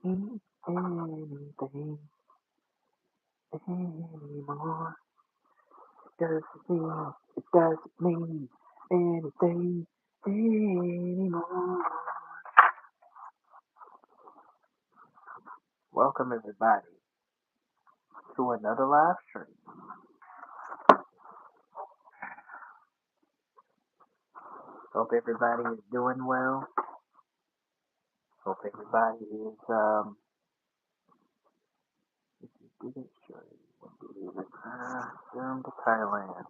Anything anymore. It doesn't mean anything anymore. Welcome everybody to another live stream. Hope everybody is doing well. Hope everybody is if you didn't show you believe it. Welcome to Thailand.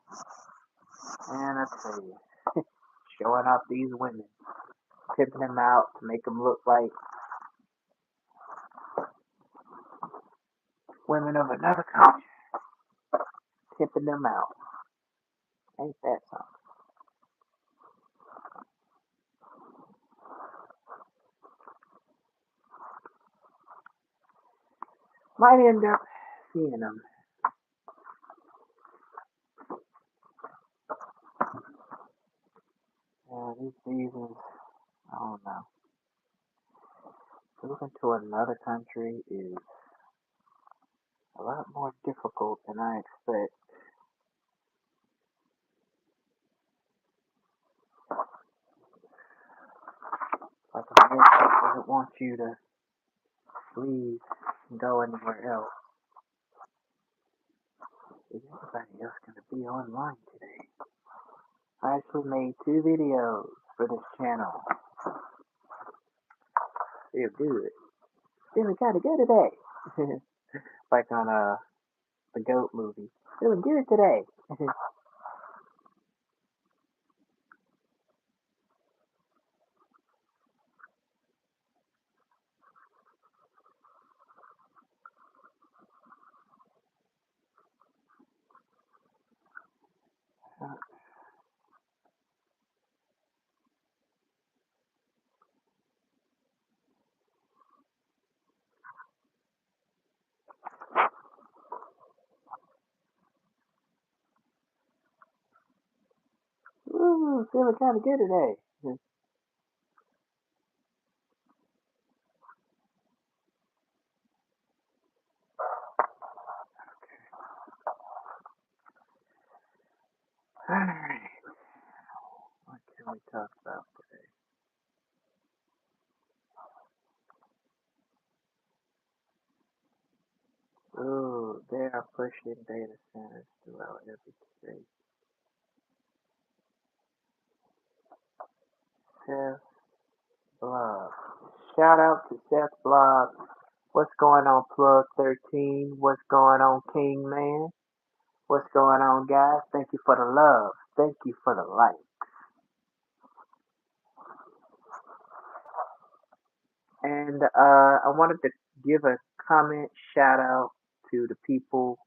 And I tell you, showing off these women, tipping them out to make them look like women of another country, tipping them out. Ain't that something? Might end up seeing them. These seasons, I don't know. Moving to another country is a lot more difficult than I expect. Like America doesn't want you to leave and go anywhere else. Is everybody else going to be online today? I actually made 2 videos for this channel. Feel good. Feeling kind of good today. Like on the GOAT movie. Feeling good today. Ooh, feeling kind of good today. Alright. What can we talk about today? Ooh, they are pushing data centers throughout every state. Seth Blog. Shout out to Seth Blog. What's going on, Plug 13? What's going on, King Man? What's going on, guys? Thank you for the love. Thank you for the like. And I wanted to give a comment shout out to the people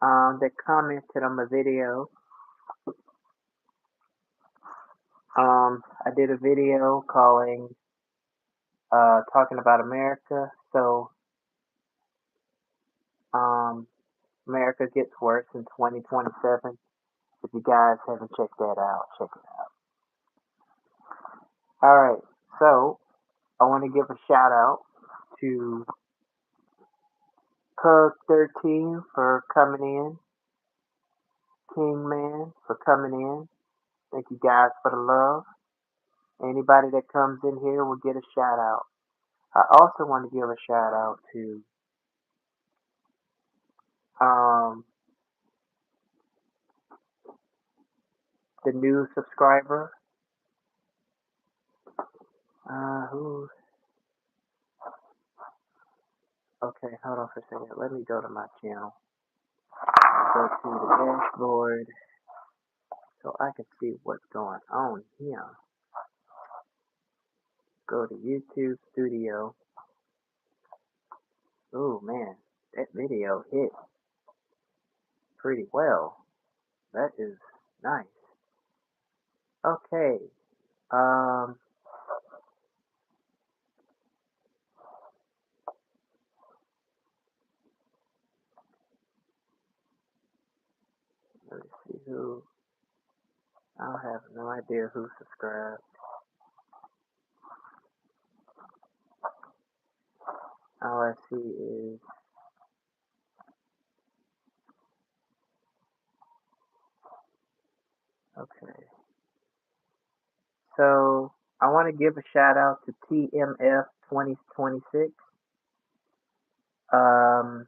that commented on my video. I did a video talking about America. So America gets worse in 2027. If you guys haven't checked that out, check it out. All right, so I want to give a shout out to Pug 13 for coming in, King Man for coming in. Thank you guys for the love. Anybody that comes in here will get a shout out. I also want to give a shout out to um, the new subscriber. Who? Okay, hold on for a second. Let me go to my channel. Go to the dashboard so I can see what's going on here. Go to YouTube Studio. Oh man, that video hit pretty well. That is nice. Okay. Um. who. I have no idea who subscribed. All I see is okay. So I want to give a shout out to TMF 2026. A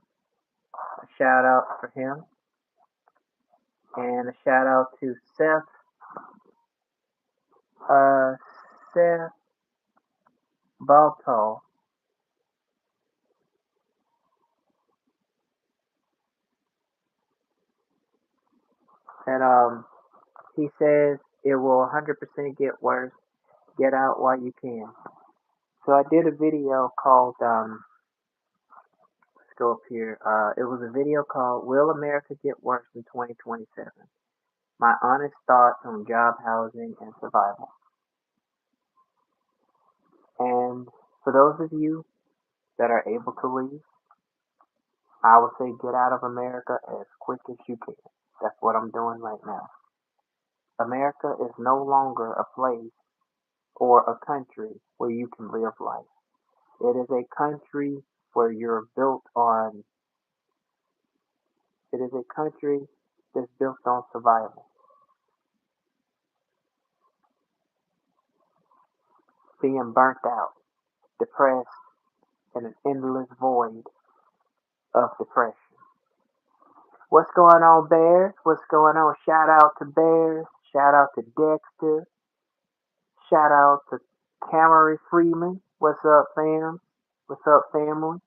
shout out for him, and a shout out to uh, Seth Baltall, and he says it will 100% get worse. Get out while you can. So I did a video called let's go up here. It was a video called "Will America Get Worse in 2027?" My honest thoughts on job, housing, and survival. And for those of you that are able to leave, I would say get out of America as quick as you can. That's what I'm doing right now. America is no longer a place or a country where you can live life. It is a country where you're built on, it is a country that's built on survival, being burnt out, depressed, in an endless void of depression. What's going on, Bears? What's going on? Shout out to Bears. Shout out to Dexter. Shout out to Cameron Freeman. What's up, fam? What's up, family?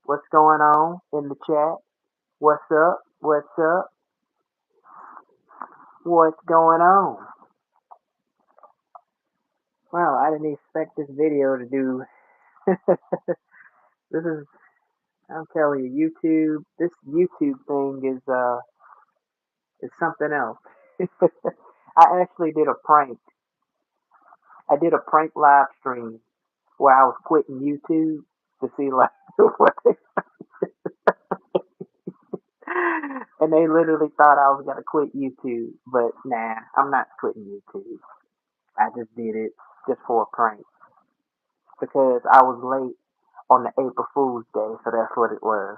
What's going on in the chat? What's up? What's up? What's going on? Well, I didn't expect this video to do. This is, I'm telling you, YouTube. This YouTube thing is something else. I actually did a prank. I did a prank live stream where I was quitting YouTube to see like what they, and they literally thought I was gonna quit YouTube, but nah, I'm not quitting YouTube. I just did it just for a prank because I was late on the April Fool's Day, so that's what it was.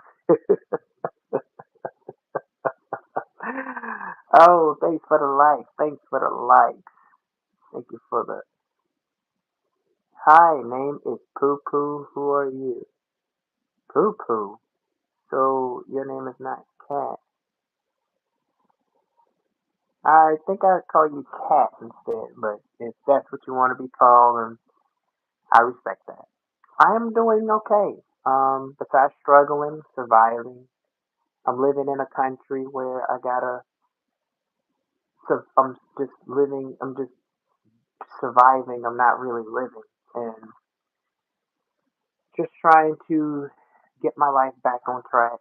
Oh, thanks for the likes. Thanks for the likes. Thank you for the. Hi, name is Poo Poo. Who are you? Poo Poo. So your name is not Cat. I think I'd call you Cat instead, but if that's what you want to be called, then I respect that. I am doing okay. Besides struggling, surviving, I'm living in a country where I gotta. So I'm just living. I'm just surviving. I'm not really living, and just trying to get my life back on track.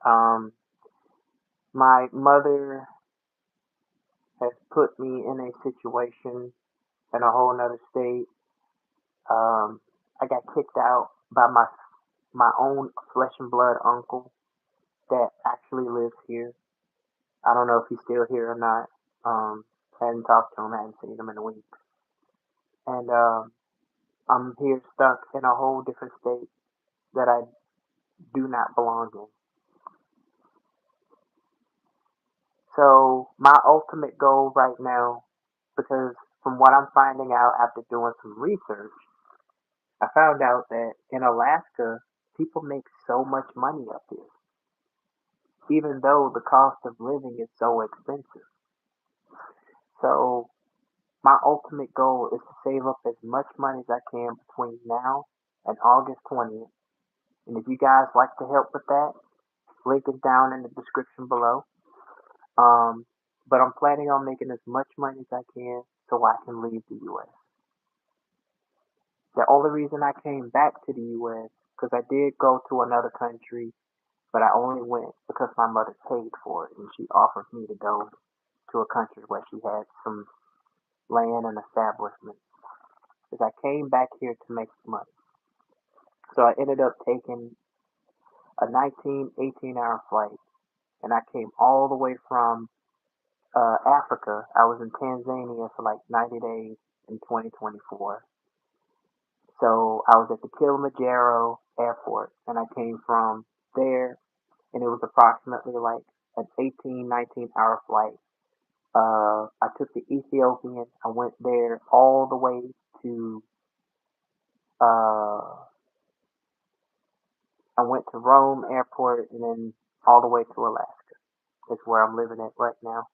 Um, my mother has put me in a situation in a whole nother state. I got kicked out by my own flesh and blood uncle that actually lives here. I don't know if he's still here or not. I hadn't talked to him, I hadn't seen him in a week. And I'm here stuck in a whole different state that I do not belong in. So my ultimate goal right now, because from what I'm finding out after doing some research, I found out that in Alaska, people make so much money up here, even though the cost of living is so expensive. So my ultimate goal is to save up as much money as I can between now and August 20th. And if you guys like to help with that, link is down in the description below. Um, but I'm planning on making as much money as I can so I can leave the U.S. The only reason I came back to the U.S. because I did go to another country, but I only went because my mother paid for it and she offered me to go to a country where she had some land and establishment. Because I came back here to make money. So I ended up taking a 18 hour flight and I came all the way from Africa. I was in Tanzania for like 90 days in 2024. So I was at the Kilimanjaro airport and I came from there and it was approximately like an 18, 19-hour flight. I took the Ethiopian. I went there all the way to, uh, I went to Rome airport and then all the way to Alaska. Is where I'm living at right now.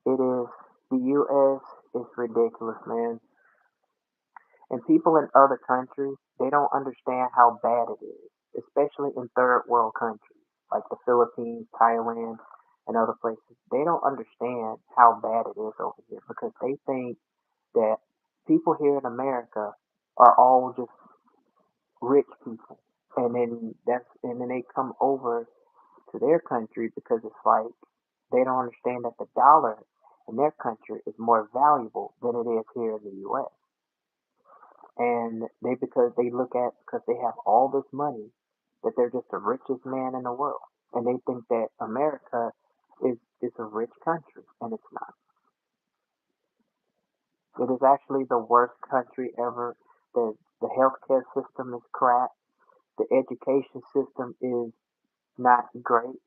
It is, the US is ridiculous, man. And people in other countries, they don't understand how bad it is, especially in third world countries like the Philippines, Thailand, and other places. They don't understand how bad it is over here because they think that people here in America are all just rich people. And then they come over to their country because it's like they don't understand that the dollar in their country is more valuable than it is here in the US. And they because they look at because they have all this money that they're just the richest man in the world. And they think that America is a rich country and it's not. It is actually the worst country ever. The healthcare system is crap. The education system is not great.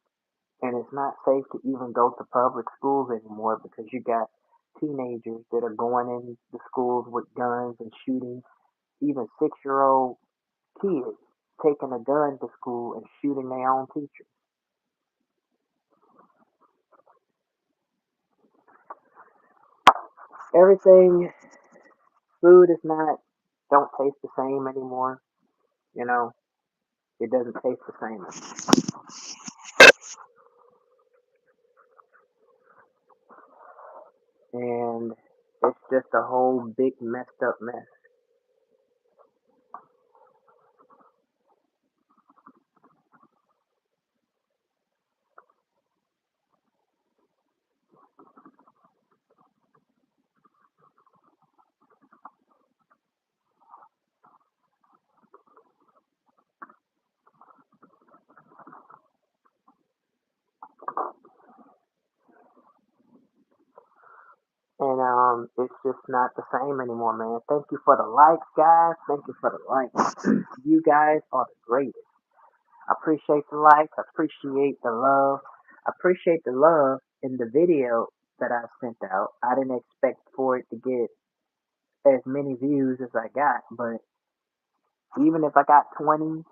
And it's not safe to even go to public schools anymore because you got teenagers that are going in the schools with guns and shooting even 6-year-old kids taking a gun to school and shooting their own teachers. Everything, food is not, don't taste the same anymore. You know, it doesn't taste the same. And it's just a whole big messed up mess. And it's just not the same anymore, man. Thank you for the likes, guys. Thank you for the likes. You guys are the greatest. I appreciate the likes. I appreciate the love. I appreciate the love in the video that I sent out. I didn't expect for it to get as many views as I got, but even if I got 29,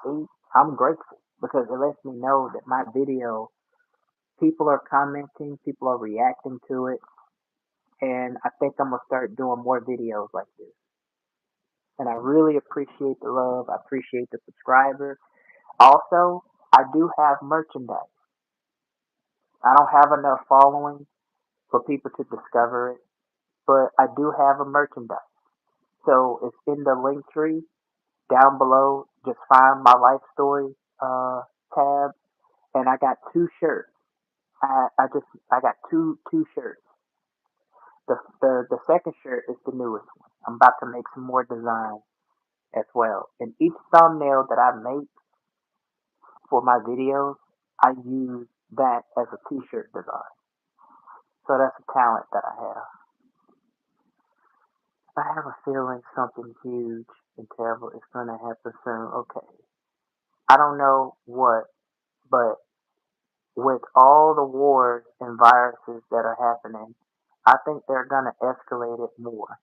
8, I'm grateful because it lets me know that my video, people are commenting, people are reacting to it, and I think I'm gonna start doing more videos like this. And I really appreciate the love. I appreciate the subscribers. Also, I do have merchandise. I don't have enough following for people to discover it, but I do have a merchandise. So it's in the link tree down below. Just find my life story tab, and I got two shirts. I got two shirts. The second shirt is the newest one. I'm about to make some more designs as well. And each thumbnail that I make for my videos, I use that as a t-shirt design. So that's a talent that I have. I have a feeling something huge and terrible is going to happen soon. Okay. I don't know what, but with all the wars and viruses that are happening, I think they're going to escalate it more.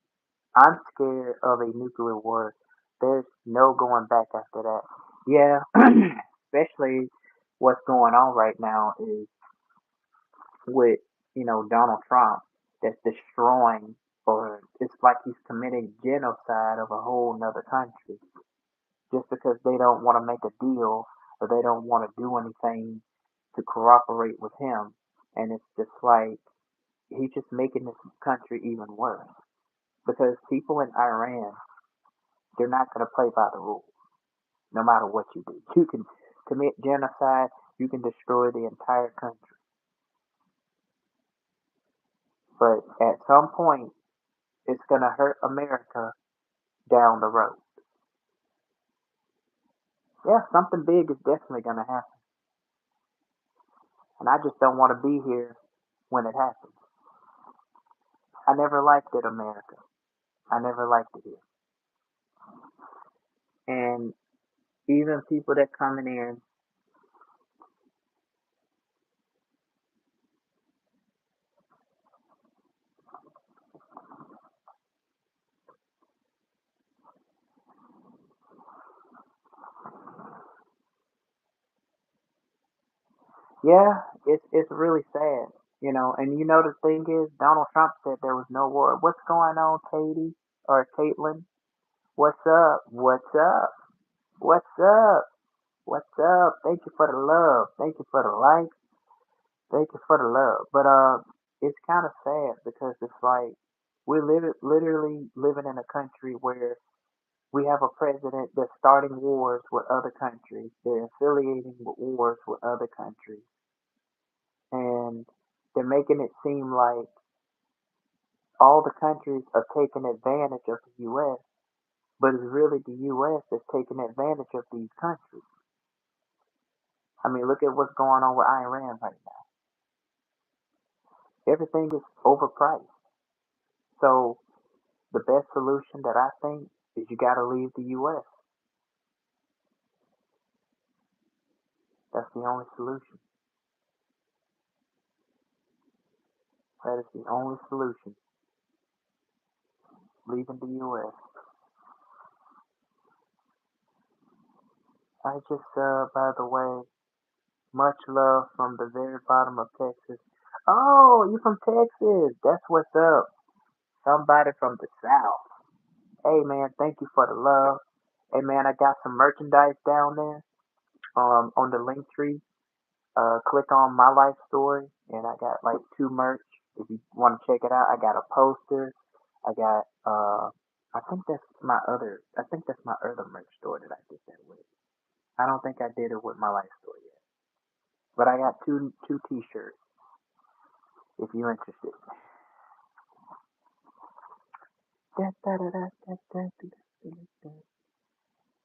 I'm scared of a nuclear war. There's no going back after that. Yeah, especially what's going on right now is with, Donald Trump that's destroying or it's like he's committing genocide of a whole nother country just because they don't want to make a deal or they don't want to do anything to cooperate with him. And it's just like he's just making this country even worse because people in Iran, they're not going to play by the rules no matter what you do. You can commit genocide, you can destroy the entire country. But at some point, it's going to hurt America down the road. Yeah, something big is definitely going to happen. and I just don't want to be here when it happens. I never liked it, America. I never liked it here. And even people that coming in, yeah, it's really sad, you know. And you know the thing is, Donald Trump said there was no war. What's going on, Katie or Caitlin? What's up? What's up? What's up? What's up? Thank you for the love. Thank you for the likes. Thank you for the love. But it's kind of sad because it's like we're literally living in a country where we have a president that's starting wars with other countries. They're affiliating with wars with other countries, and they're making it seem like all the countries are taking advantage of the U.S., but it's really the U.S. that's taking advantage of these countries. I mean, look at what's going on with Iran right now. Everything is overpriced. So the best solution that I think is you got to leave the U.S. That's the only solution. That is the only solution. Leaving the U.S. I just, by the way, much love from the very bottom of Texas. Oh, you from Texas? That's what's up. Somebody from the South. Hey man, thank you for the love. Hey man, I got some merchandise down there. On the link tree. Click on my life story, and I got like two merch. If you want to check it out, I got a poster. I got I think that's my other. I think that's my other merch store that I did that with. I don't think I did it with my life store yet, but I got two T-shirts. If you're interested.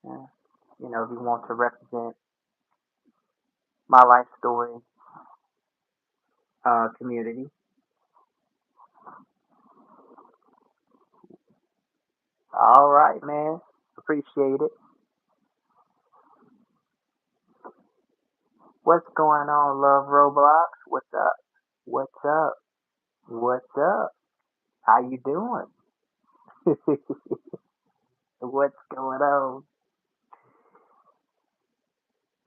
Uh, you know, if you want to represent my life story community. All right, man. Appreciate it. What's going on, Love Roblox? What's up? What's up? What's up? How you doing? What's going on?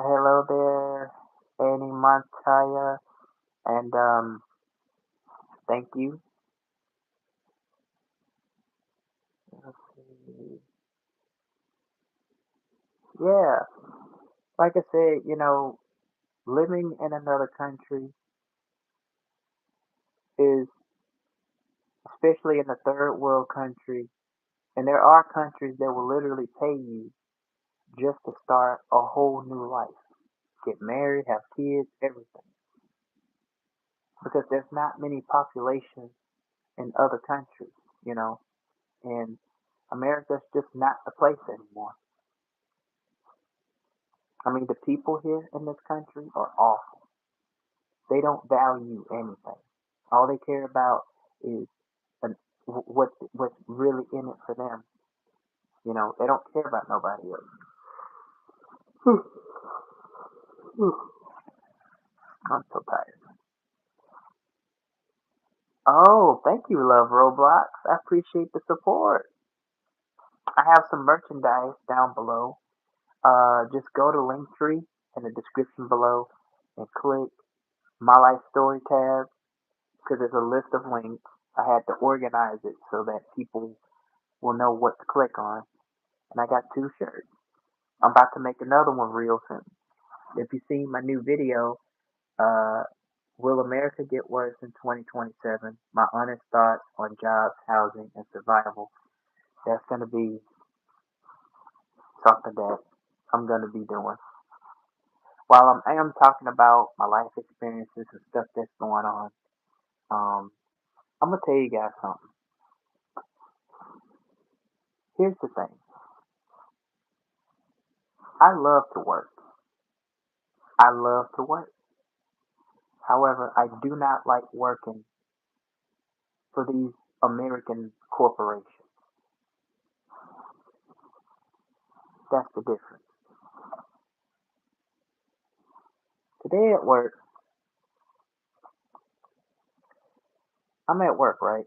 Hello there, Annie Montaya, and thank you. Let's see. Yeah, like I said, you know, living in another country is, especially in a third world country, and there are countries that will literally pay you just to start a whole new life, get married, have kids, everything, because there's not many populations in other countries, you know, and America's just not the place anymore. I mean, the people here in this country are awful. They don't value anything. All they care about is an, what's really in it for them. You know, they don't care about nobody else. I'm so tired. Oh, thank you, Love Roblox. I appreciate the support. I have some merchandise down below. Just go to Linktree in the description below and click My Life Story tab because there's a list of links. I had to organize it so that people will know what to click on. And I got two shirts. I'm about to make another one real soon. If you see my new video, uh, Will America Get Worse in 2027? My honest thoughts on jobs, housing, and survival. That's going to be something that I'm going to be doing. While I am talking about my life experiences and stuff that's going on, um, I'm going to tell you guys something. Here's the thing. I love to work. I love to work. However, I do not like working for these American corporations. That's the difference. Today at work, I'm at work, right?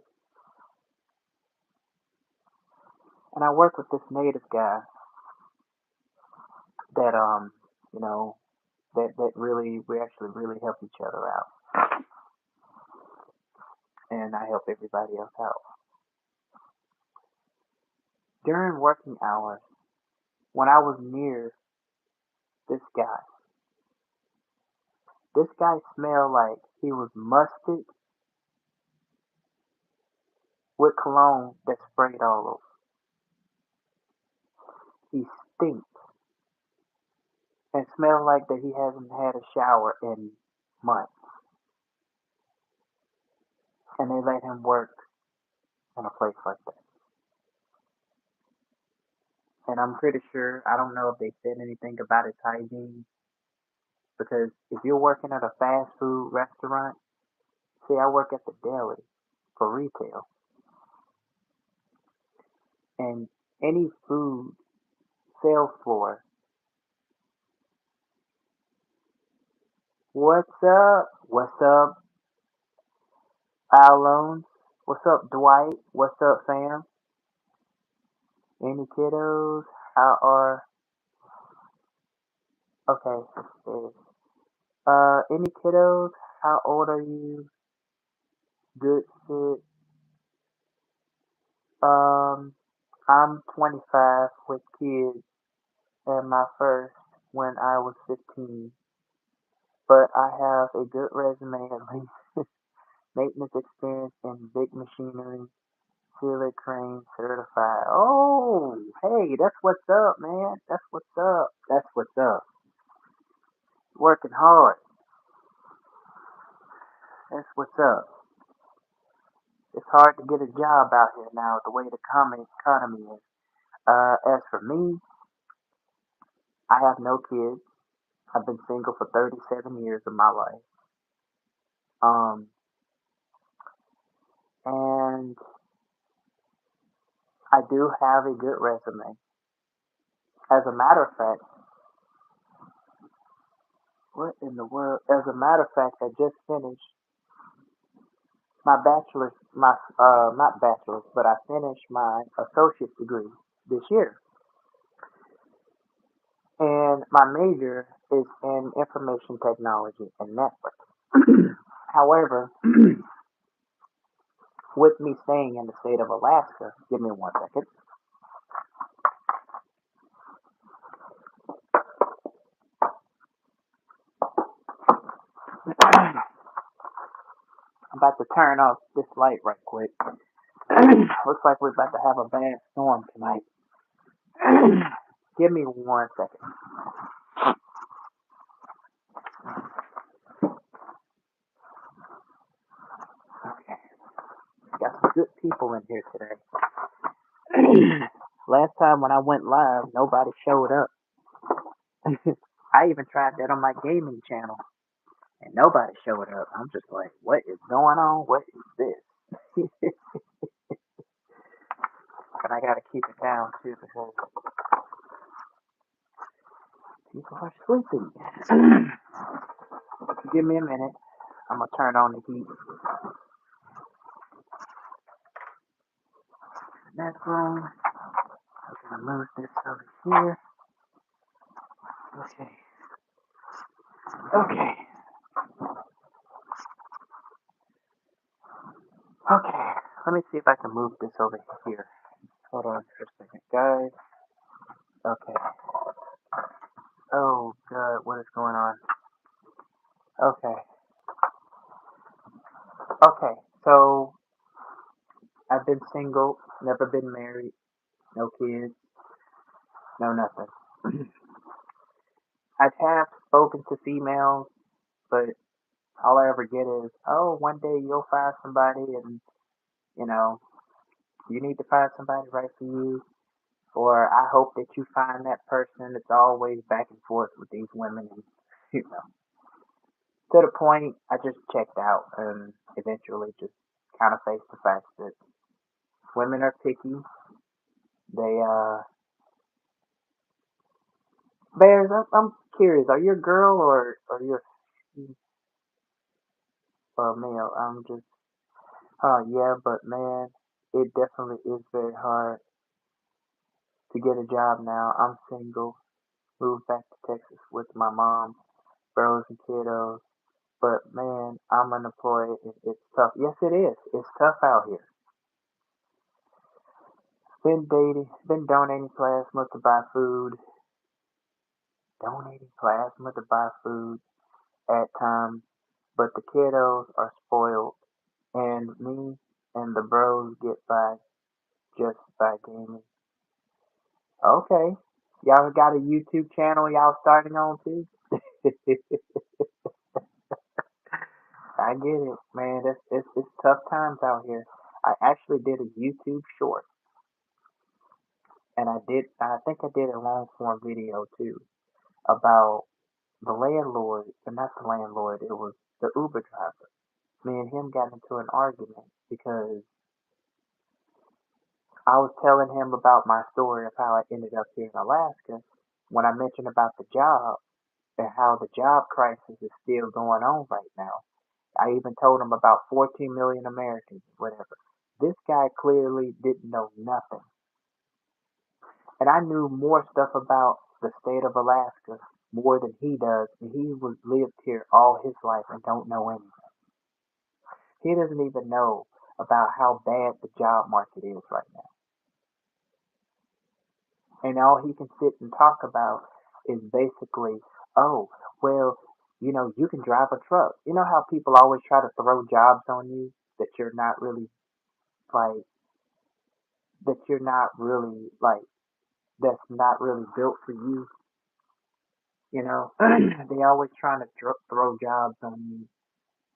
And I work with this native guy that you know, that really we actually really help each other out, and I help everybody else out. During working hours, when I was near this guy, this guy smelled like he was musted with cologne that sprayed all over. He stinks and smelled like that he hasn't had a shower in months. And they let him work in a place like that. And I'm pretty sure, I don't know if they said anything about his hygiene, because if you're working at a fast food restaurant, see, I work at the deli for retail, and any food sales floor, what's up? What's up, Alone? What's up, Dwight? What's up, fam? Any kiddos? How are? Okay, let's see. Any kiddos? How old are you? Good shit. Um, I'm 25 with kids, and my first when I was 15. But I have a good resume at least. Maintenance experience in big machinery, sealer crane certified. Oh, hey, that's what's up, man. That's what's up. That's what's up. Working hard. That's what's up. It's hard to get a job out here now, the way the economy is. As for me, I have no kids. I've been single for 37 years of my life. Um, and I do have a good resume. As a matter of fact, what in the world? As a matter of fact, I just finished my bachelor's, my not bachelor's, but I finished my associate's degree this year, and my major is in information technology and network. However, with me staying in the state of Alaska, give me 1 second. I'm about to turn off this light right quick. Looks like we're about to have a bad storm tonight. Give me 1 second. Okay, got some good people in here today. Last time when I went live, nobody showed up. I even tried that on my gaming channel, and nobody showed up. I'm just like, what is going on? What is this? But I gotta keep it down too because people are sleeping. Give me a minute. I'm gonna turn on the heat. That room. I'm gonna move this over here. Okay. Okay. Okay. Let me see if I can move this over here. Hold on for a second, guys. Okay. Oh god, what is going on? Okay. Okay. So I've been single, never been married, no kids, no nothing. I have spoken to females, but all I ever get is, oh, one day you'll find somebody, and you know, you need to find somebody right for you, or I hope that you find that person. It's always back and forth with these women, and you know, To the point, I just checked out and eventually just kind of faced the fact that women are picky. They, Bears, I'm curious, are you a girl or you a male? I'm just, yeah, but man, it definitely is very hard to get a job now. I'm single, moved back to Texas with my mom, bros and kiddos. But man, I'm unemployed. It's tough. Yes, it is. It's tough out here. Been dating, been donating plasma to buy food, donating plasma to buy food at times, but the kiddos are spoiled, and me and the bros get by just by gaming. Okay, y'all got a YouTube channel y'all starting on too? I get it, man. It's tough times out here. I actually did a YouTube short, and I think I did a long form video too about the landlord, and not the landlord, it was the Uber driver. Me and him got into an argument because I was telling him about my story of how I ended up here in Alaska when I mentioned about the job and how the job crisis is still going on right now. I even told him about 14 million Americans, whatever. This guy clearly didn't know nothing. And I knew more stuff about the state of Alaska more than he does, and he was lived here all his life and don't know anything. He doesn't even know about how bad the job market is right now. And all he can sit and talk about is basically, oh, well, you can drive a truck. You know how people always try to throw jobs on you that you're not really like, that you're not really like, that's not really built for you. They always trying to throw jobs on you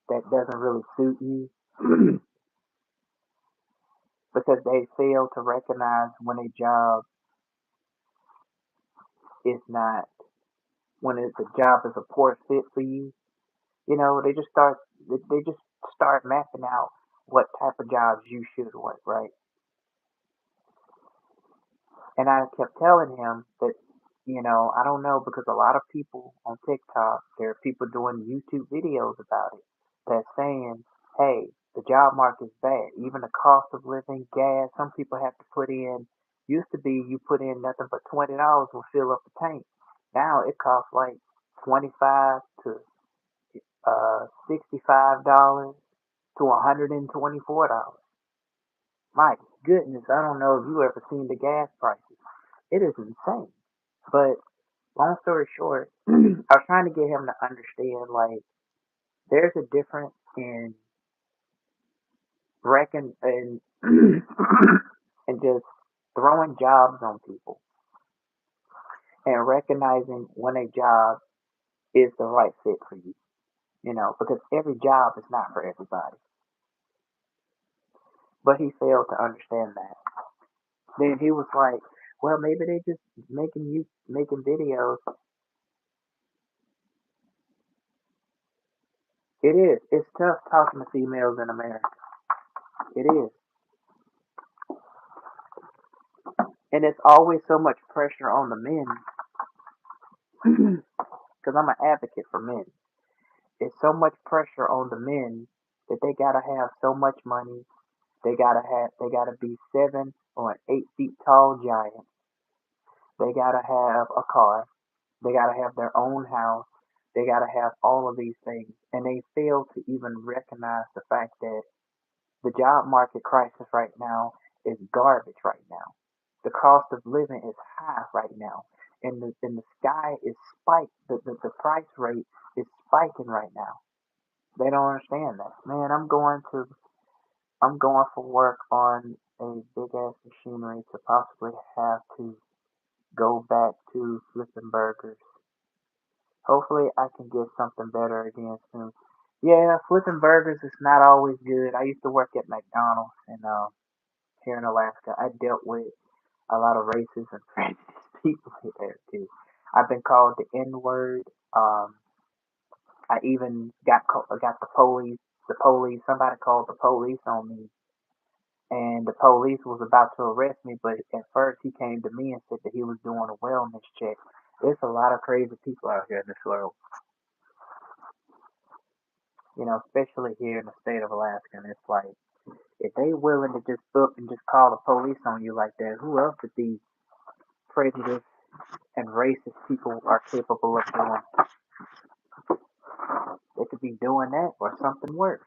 that doesn't really suit you because they fail to recognize when a job is not, when the job is a poor fit for you. They just start mapping out what type of jobs you should work, right? And I kept telling him that, I don't know because a lot of people on TikTok, there are people doing YouTube videos about it that's saying, hey, the job market's bad. Even the cost of living, gas, some people have to put in, used to be you put in nothing but $20 will fill up the tank. Now it costs like 25 to $65 to $124. My goodness, I don't know if you ever seen the gas prices. It is insane. But long story short, I was trying to get him to understand like there's a difference in reckon and and just throwing jobs on people and recognizing when a job is the right fit for you. Because every job is not for everybody. But he failed to understand that. Then he was like, well, maybe they just making videos. It is. It's tough talking to females in America. It is. And it's always so much pressure on the men because I'm an advocate for men. It's so much pressure on the men that they gotta have so much money. They gotta be 7 or 8 feet tall giants. They gotta have a car. They gotta have their own house. They gotta have all of these things. And they fail to even recognize the fact that the job market crisis right now is garbage right now. The cost of living is high right now. And the sky is spiked. The price rate is spiking right now. They don't understand that. Man, I'm going for work on a big ass machinery to possibly have to go back to flipping burgers. Hopefully I can get something better again soon. Yeah, flipping burgers is not always good. I used to work at McDonald's and here in Alaska. I dealt with a lot of racist and prejudiced people there too. I've been called the N word. Um, I even got the police. Somebody called the police on me, and the police was about to arrest me. But at first, he came to me and said that he was doing a wellness check. There's a lot of crazy people out here in this world, especially here in the state of Alaska. And it's like, if they willing to just up and just call the police on you like that, who else would these prejudiced and racist people are capable of doing? They could be doing that or something worse.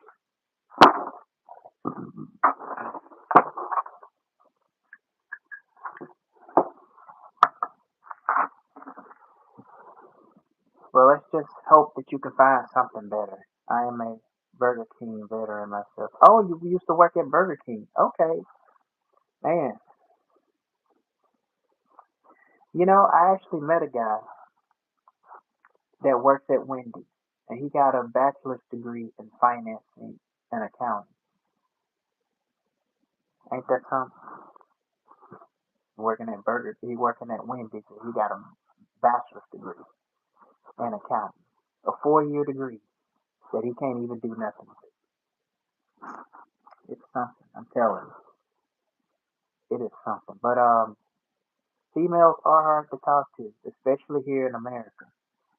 Well, let's just hope that you can find something better. I am a Burger King veteran myself. Oh, you used to work at Burger King. Okay, man. I actually met a guy that works at Wendy's, and he got a bachelor's degree in financing and accounting. Ain't that something? He working at Wendy's, and he got a bachelor's degree in accounting, a 4-year degree that he can't even do nothing with. It's something. I'm telling you, it is something. But females are hard to talk to, especially here in America.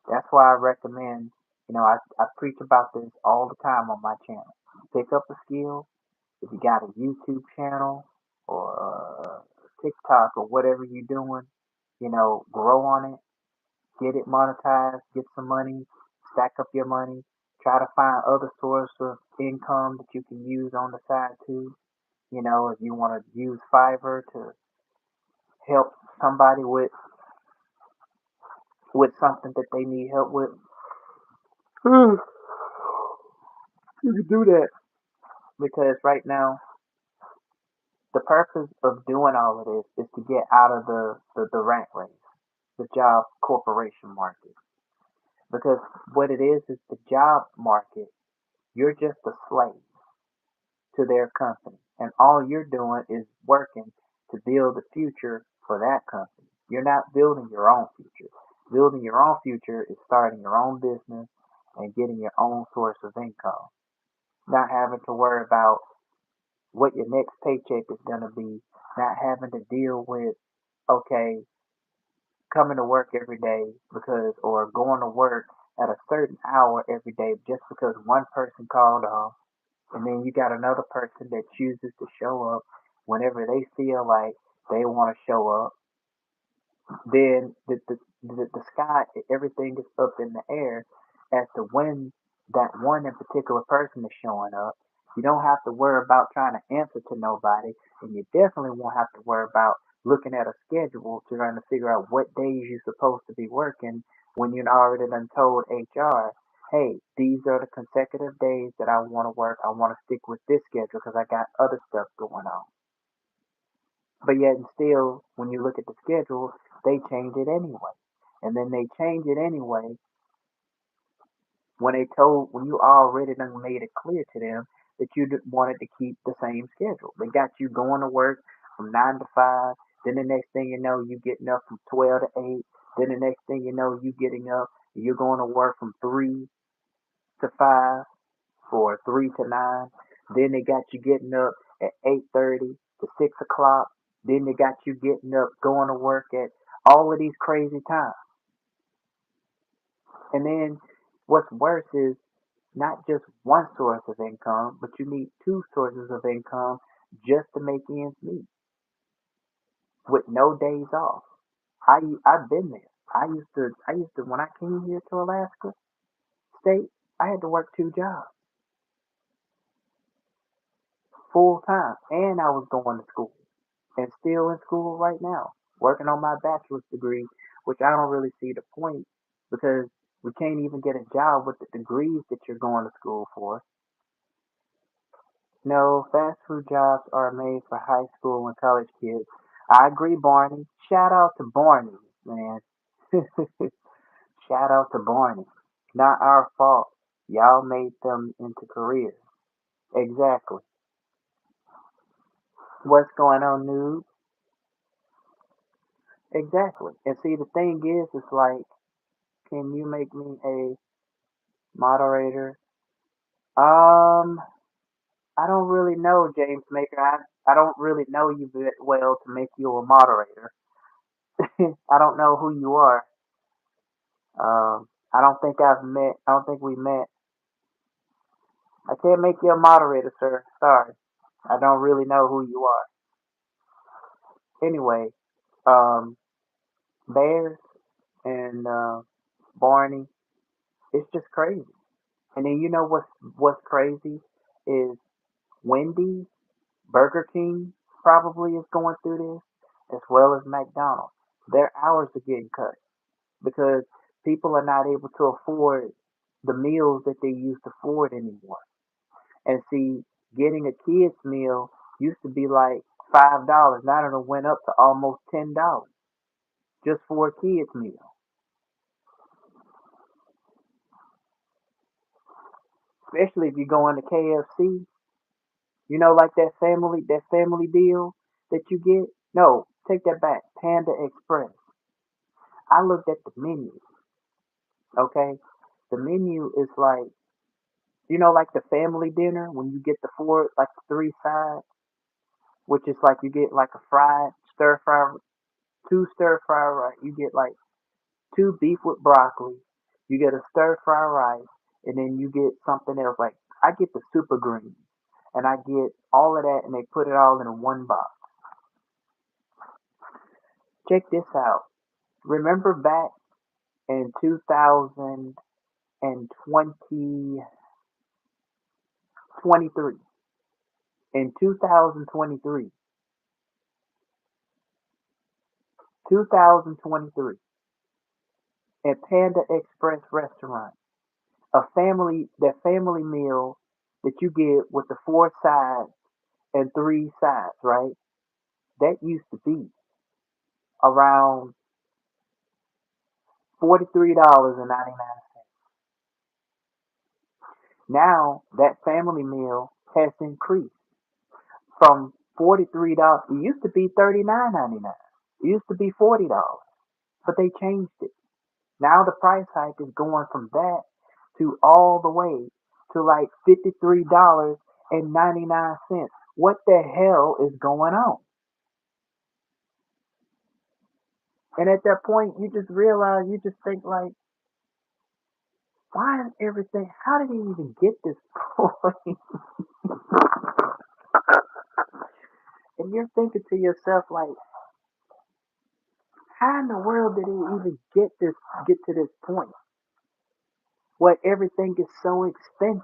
That's why I recommend. I preach about this all the time on my channel. Pick up a skill. If you got a YouTube channel or TikTok or whatever you're doing, grow on it, get it monetized, get some money, stack up your money, try to find other source of income that you can use on the side too. If you want to use Fiverr to help somebody with something that they need help with, you can do that because right now the purpose of doing all of this is to get out of the rat race, the job corporation market. Because what it is the job market, you're just a slave to their company. And all you're doing is working to build a future for that company. You're not building your own future. Building your own future is starting your own business and getting your own source of income. Not having to worry about what your next paycheck is going to be. Not having to deal with, okay, coming to work every day or going to work at a certain hour every day just because one person called off, and then you got another person that chooses to show up whenever they feel like they want to show up. Then the sky, everything is up in the air as to when that one in particular person is showing up. You don't have to worry about trying to answer to nobody, and you definitely won't have to worry about looking at a schedule to trying to figure out what days you're supposed to be working when you already done told HR, hey, these are the consecutive days that I want to work. I want to stick with this schedule because I got other stuff going on. But yet and still, when you look at the schedule, they change it anyway. And then they change it anyway when you already done made it clear to them that you wanted to keep the same schedule. They got you going to work from 9 to 5. Then the next thing you know, you getting up from 12 to 8. Then the next thing you know, you getting up, you're going to work from 3 to 5 or 3 to 9. Then they got you getting up at 8:30 to 6 o'clock. Then they got you getting up, going to work at all of these crazy times. And then what's worse is not just one source of income, but you need two sources of income just to make ends meet with no days off. I've been there. I used to when I came here to Alaska State, I had to work 2 jobs full time, and I was going to school and still in school right now, working on my bachelor's degree, which I don't really see the point because we can't even get a job with the degrees that you're going to school for. No, fast food jobs are made for high school and college kids. I agree, Barney. Shout out to Barney, man. Shout out to Barney. Not our fault. Y'all made them into careers. Exactly. What's going on, noob? Exactly. And see, the thing is, it's like, can you make me a Moderator. Um, I don't really know, James Maker. I don't really know you that well to make you a moderator. I don't know who you are. I don't think I've met. I don't think we met. I can't make you a moderator, sir. Sorry. I don't really know who you are. Anyway, um, Bears and Barney. It's just crazy. And then you know what's crazy is Wendy's, Burger King probably is going through this, as well as McDonald's. Their hours are getting cut because people are not able to afford the meals that they used to afford anymore. And see, getting a kid's meal used to be like $5. Now it went up to almost $10 just for a kid's meal. Especially if you go into KFC, you know, like that family deal that you get. No, take that back. Panda Express. I looked at the menu. Okay, the menu is like, you know, like the family dinner when you get the four, like the three sides, which is like you get like a fried stir fry, two stir fry rice. You get like two beef with broccoli. You get a stir fry rice, and then you get something else. Like I get the super green, and I get all of that, and they put it all in one box. Check this out. Remember back in 2020, 23. In 2023, at Panda Express restaurant, that family meal that you get with the four sides and three sides, right? That used to be around $43.99. Now that family meal has increased from $43. It used to be $39.99. It used to be $40, but they changed it. Now the price hike is going from that to all the way to like $53.99. What the hell is going on? And at that point, you just realize, you just think like, why is everything? How did he even get this point? And you're thinking to yourself like, how in the world did he even get to this point? Where everything is so expensive.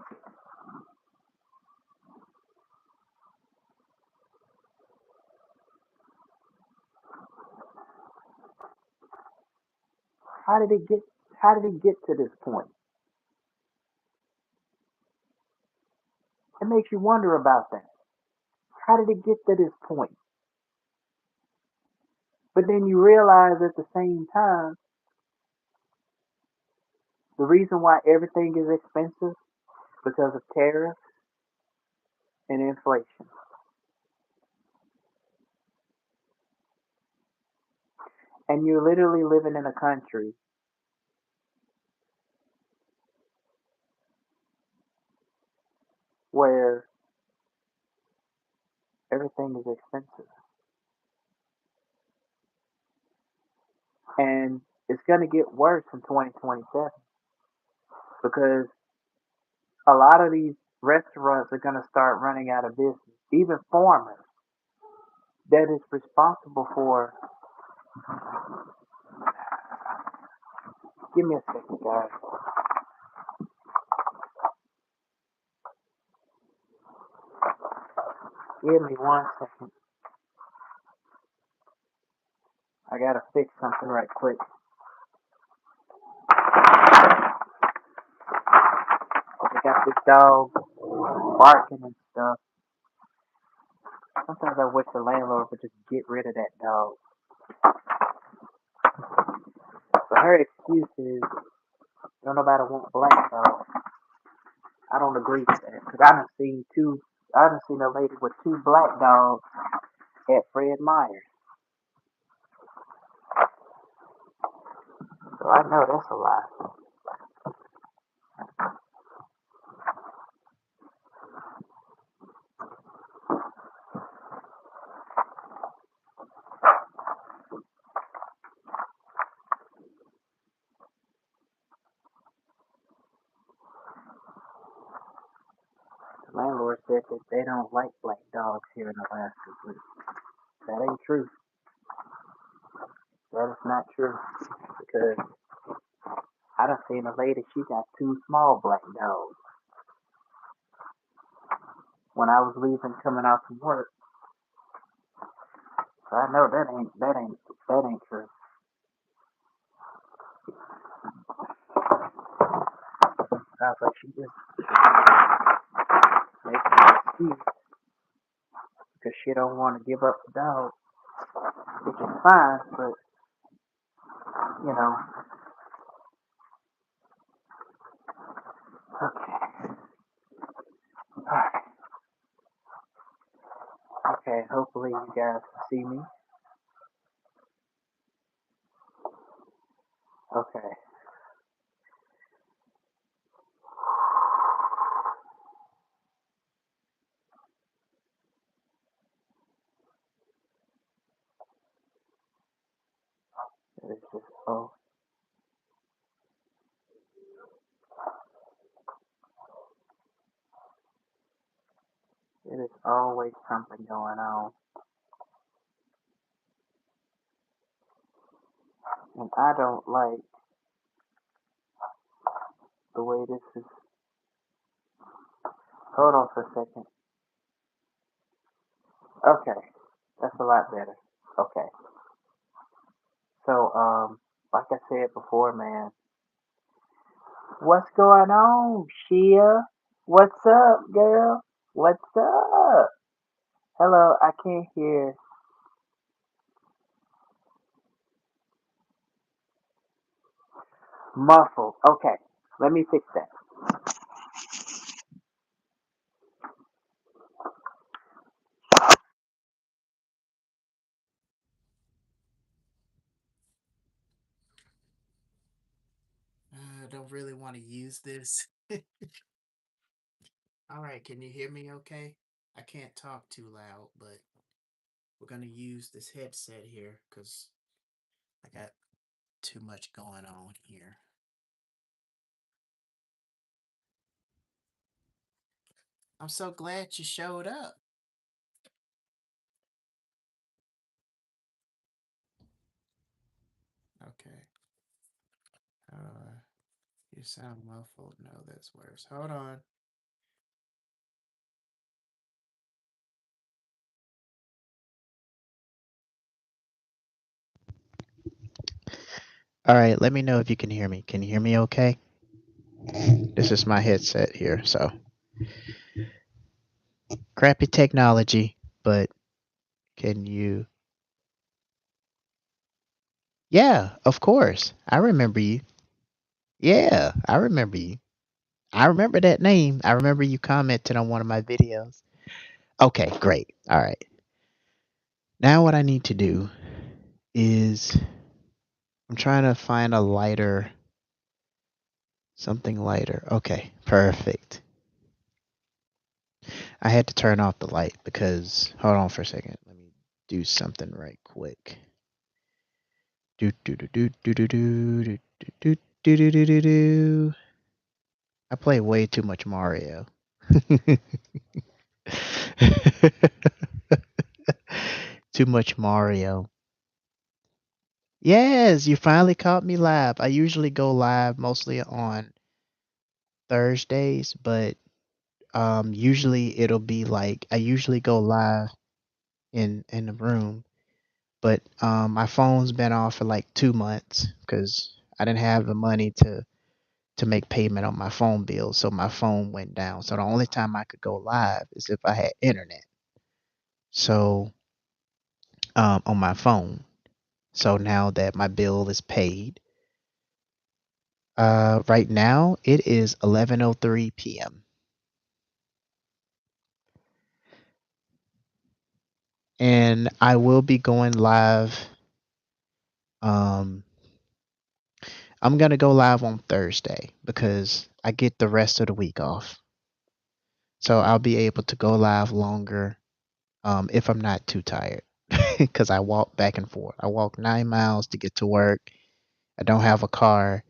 How did it get? How did it get to this point? It makes you wonder about that. How did it get to this point? But then you realize at the same time, the reason why everything is expensive because of tariffs and inflation. And you're literally living in a country where everything is expensive. And it's going to get worse in 2027 because a lot of these restaurants are going to start running out of business. Even farmers that is responsible for. Give me a second, guys. Give me 1 second. I gotta fix something right quick. I got this dog barking and stuff. Sometimes I wish the landlord would just get rid of that dog. But her excuse is, don't nobody want black dog. I don't agree with that. Cause I done seen a lady with two black dogs at Fred Meyer's. So I know that's a lie. said that they don't like black dogs here in Alaska, but that ain't true. That is not true because I done seen a lady. She got two small black dogs. When I was leaving, coming out from work, so I know that ain't true. Sounds like she just making an excuse because she don't want to give up the dog, which is fine. But you know, okay, all right, okay. Hopefully you guys can see me. Okay, it's just it is always something going on, and I don't like the way this is. Hold on for a second. Okay, that's a lot better. Okay, so like I said before, man, what's going on, Shia? What's up, girl? What's up? Hello, I can't hear. Muffled. Okay, let me fix that. I don't really want to use this. All right, can you hear me okay? I can't talk too loud, but we're going to use this headset here because I got too much going on here. I'm so glad you showed up. Okay. Uh, you sound muffled. No, that's worse. Hold on. All right, let me know if you can hear me. Can you hear me okay? This is my headset here, so crappy technology, but can you? Yeah, of course. I remember you. Yeah, I remember you. I remember that name. I remember you commented on one of my videos. Okay, great. All right. Now what I need to do is I'm trying to find a lighter, something lighter. Okay, perfect. I had to turn off the light because hold on for a second. Let me do something right quick. Do do do do do do do do do do do do do. I play way too much Mario. Too much Mario. Yes, you finally caught me live. I usually go live mostly on Thursdays, but usually it'll be like I usually go live in the room, but my phone's been off for like 2 months because I didn't have the money to make payment on my phone bill, so my phone went down. So the only time I could go live is if I had internet. So on my phone. So now that my bill is paid, right now it is 11:03 p.m. and I will be going live. Um, I'm gonna go live on Thursday because I get the rest of the week off, so I'll be able to go live longer. If I'm not too tired, because I walk back and forth. I walk 9 miles to get to work. I don't have a car,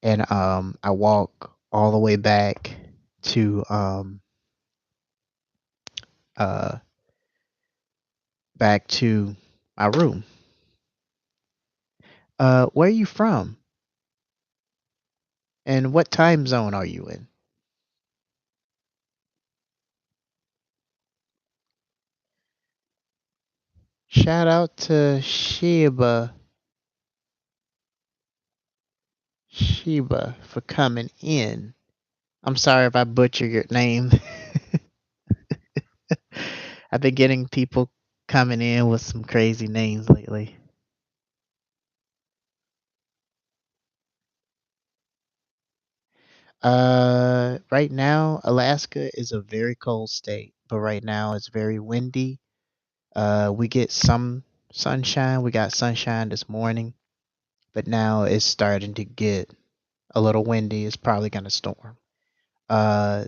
and I walk all the way back to uh back to my room. Where are you from? And what time zone are you in? Shout out to Sheba for coming in. I'm sorry if I butcher your name. I've been getting people coming in with some crazy names lately. Right now, Alaska is a very cold state, but right now it's very windy. We get some sunshine. We got sunshine this morning, but now it's starting to get a little windy. It's probably gonna storm. Uh,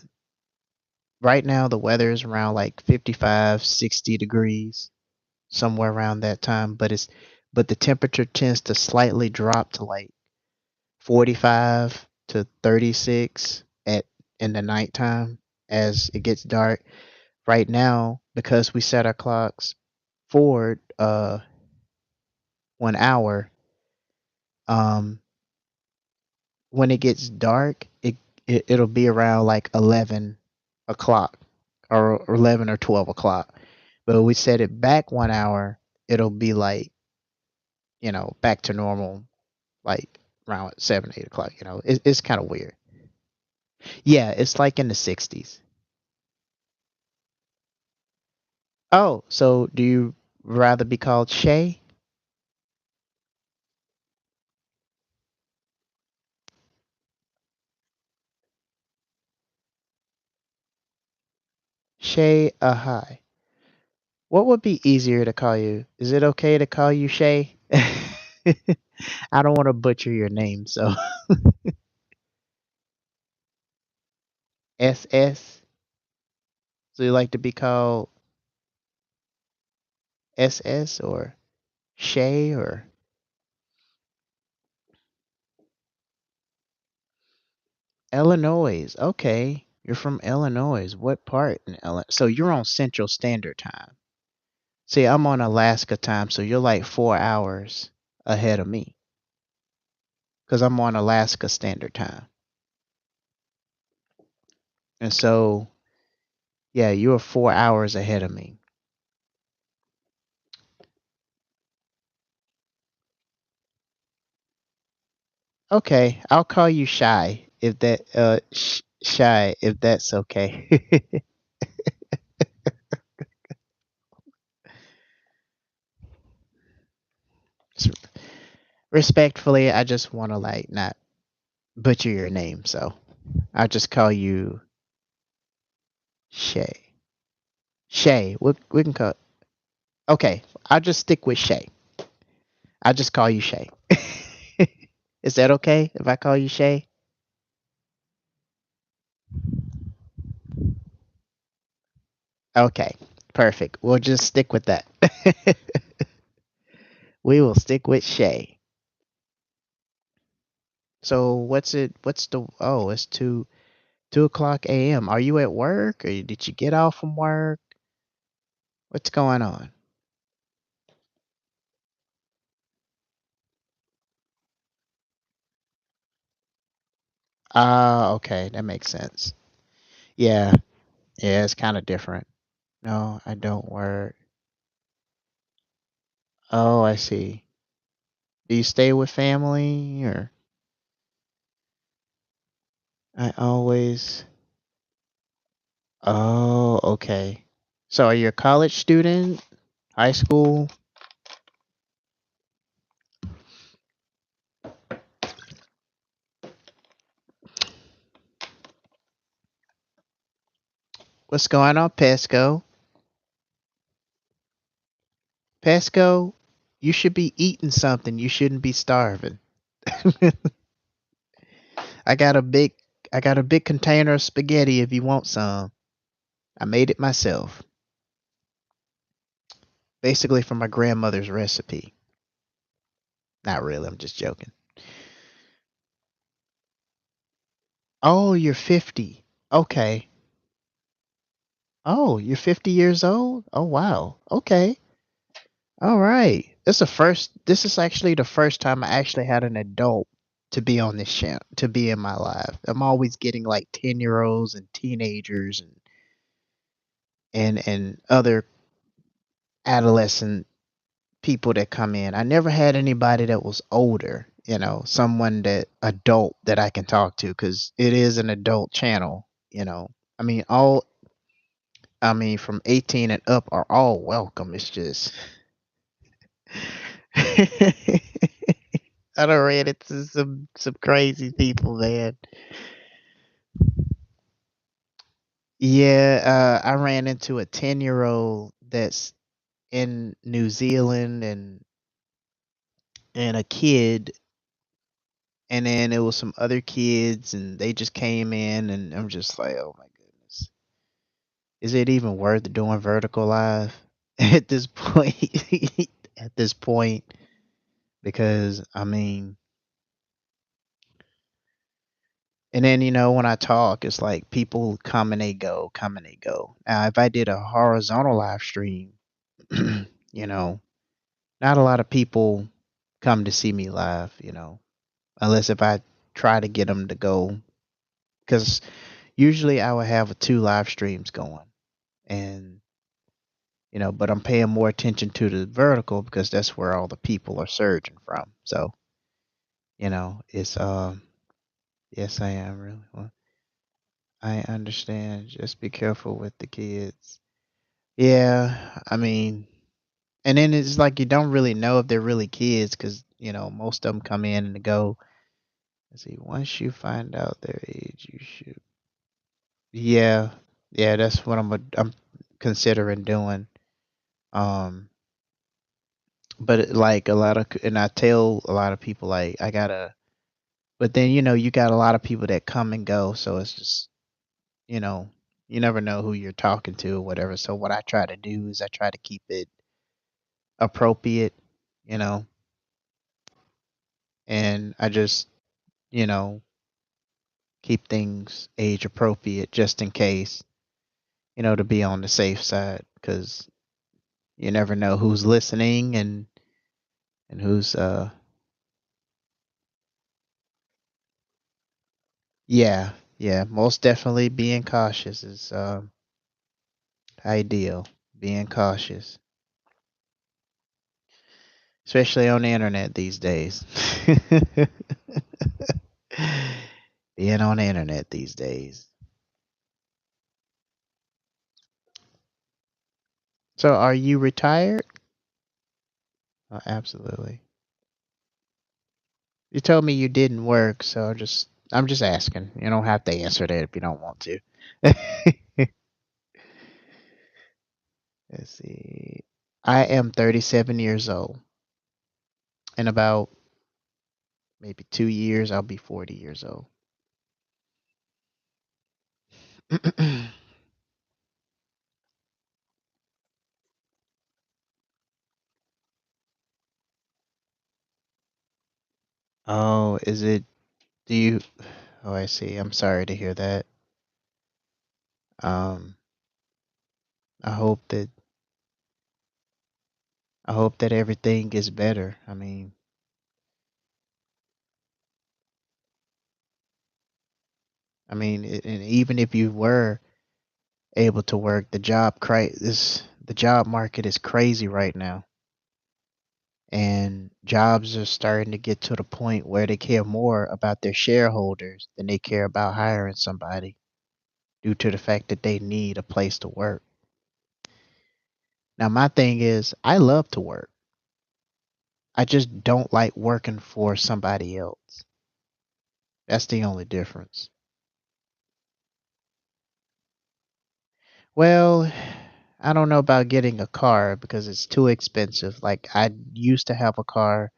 right now the weather is around like 55, 60 degrees, somewhere around that time, but the temperature tends to slightly drop to like 45 to 36 at in the nighttime as it gets dark. Right now, because we set our clocks forward 1 hour, um when it gets dark, it'll be around like 11 o'clock or 11 or 12 o'clock. But we set it back 1 hour, it'll be like, back to normal, like around 7, 8 o'clock. It's kind of weird. Yeah, it's like in the 60s. Oh, so do you rather be called Shay? Shay Ahai. What would be easier to call you? Is it okay to call you Shay? I don't want to butcher your name, so SS. So you like to be called SS or Shay or Illinois? Okay, you're from Illinois. What part in Illinois? So you're on Central Standard Time. See, I'm on Alaska time, so you're like 4 hours ahead of me because I'm on Alaska Standard Time. And so, yeah, you are 4 hours ahead of me. Okay, I'll call you Shy if Shy if that's okay. S- Respectfully, I just want to like not butcher your name, so I'll just call you Shay. Shay, we can call. Okay, I'll just stick with Shay. I'll just call you Shay. Is that okay if I call you Shay? Okay, perfect. We'll just stick with that. We will stick with Shay. So what's it? What's the? Oh, it's 2 o'clock a.m. Are you at work or did you get off from work? What's going on? Ah, okay, that makes sense. Yeah, yeah, it's kind of different. No, I don't work. Oh, I see. Do you stay with family or? I always. Oh, okay. So are you a college student? High school? What's going on, Pesco? Pesco, you should be eating something. You shouldn't be starving. I got a big I got a big container of spaghetti if you want some. I made it myself. Basically from my grandmother's recipe. Not really, I'm just joking. Oh, you're 50. Okay. Oh, you're 50 years old? Oh, wow. Okay. All right. This is actually the first time I actually had an adult to be on this channel, to be in my life. I'm always getting like 10-year-olds and teenagers and other adolescent people that come in. I never had anybody that was older, someone that adult that I can talk to cuz it is an adult channel. I mean all I mean from 18 and up are all welcome. It's just I done ran into some crazy people, man. Yeah, I ran into a 10-year-old that's in New Zealand and a kid, and then it was some other kids and they just came in and I'm just like, "Oh my goodness. Is it even worth doing vertical live at this point?" At this point because I mean, and then when I talk, it's like people come and they go, come and they go. Now, if I did a horizontal live stream, you know, not a lot of people come to see me live, unless if I try to get them to go, because usually I would have two live streams going, and but I'm paying more attention to the vertical because that's where all the people are surging from. So, it's yes, I am really. Well, I understand. Just be careful with the kids. Yeah, I mean, and then it's like you don't really know if they're really kids because most of them come in and go. Let's see. Once you find out their age, you should. Yeah, yeah, that's what I'm considering doing. Um, but like a lot of, and I tell a lot of people like I gotta. But then you got a lot of people that come and go, so it's just you know you never know who you're talking to or whatever. So what I try to do is I try to keep it appropriate, you know, and I just you know keep things age appropriate just in case, to be on the safe side because you never know who's listening and who's yeah, yeah, most definitely being cautious is ideal. Being cautious, especially on the internet these days. Being on the internet these days. So are you retired? Oh, absolutely. You told me you didn't work, so I'm just asking. You don't have to answer that if you don't want to. Let's see. I am 37 years old. In about maybe 2 years, I'll be 40 years old. Oh, is it? Do you? Oh, I see. I'm sorry to hear that. Um, I hope that I hope that everything gets better. And even if you were able to work, the job market is crazy right now, and jobs are starting to get to the point where they care more about their shareholders than they care about hiring somebody due to the fact that they need a place to work. Now, my thing is, I love to work. I just don't like working for somebody else. That's the only difference. Well, I don't know about getting a car because it's too expensive. Like I used to have a car,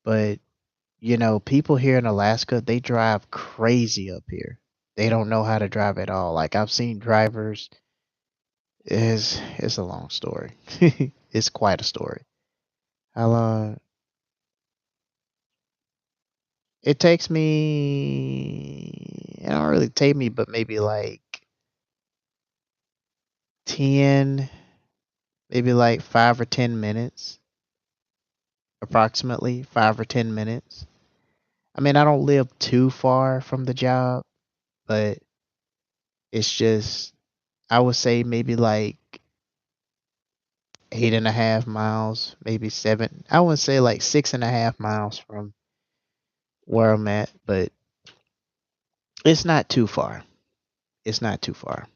but people here in Alaska, they drive crazy up here. They don't know how to drive at all. Like I've seen drivers is it's a long story. It's quite a story. How long it takes me it don't really take me but maybe like 10, maybe like 5 or 10 minutes, approximately 5 or 10 minutes. I mean, I don't live too far from the job, but it's just, I would say maybe like 8.5 miles, maybe seven. I would say like 6.5 miles from where I'm at, but it's not too far. It's not too far.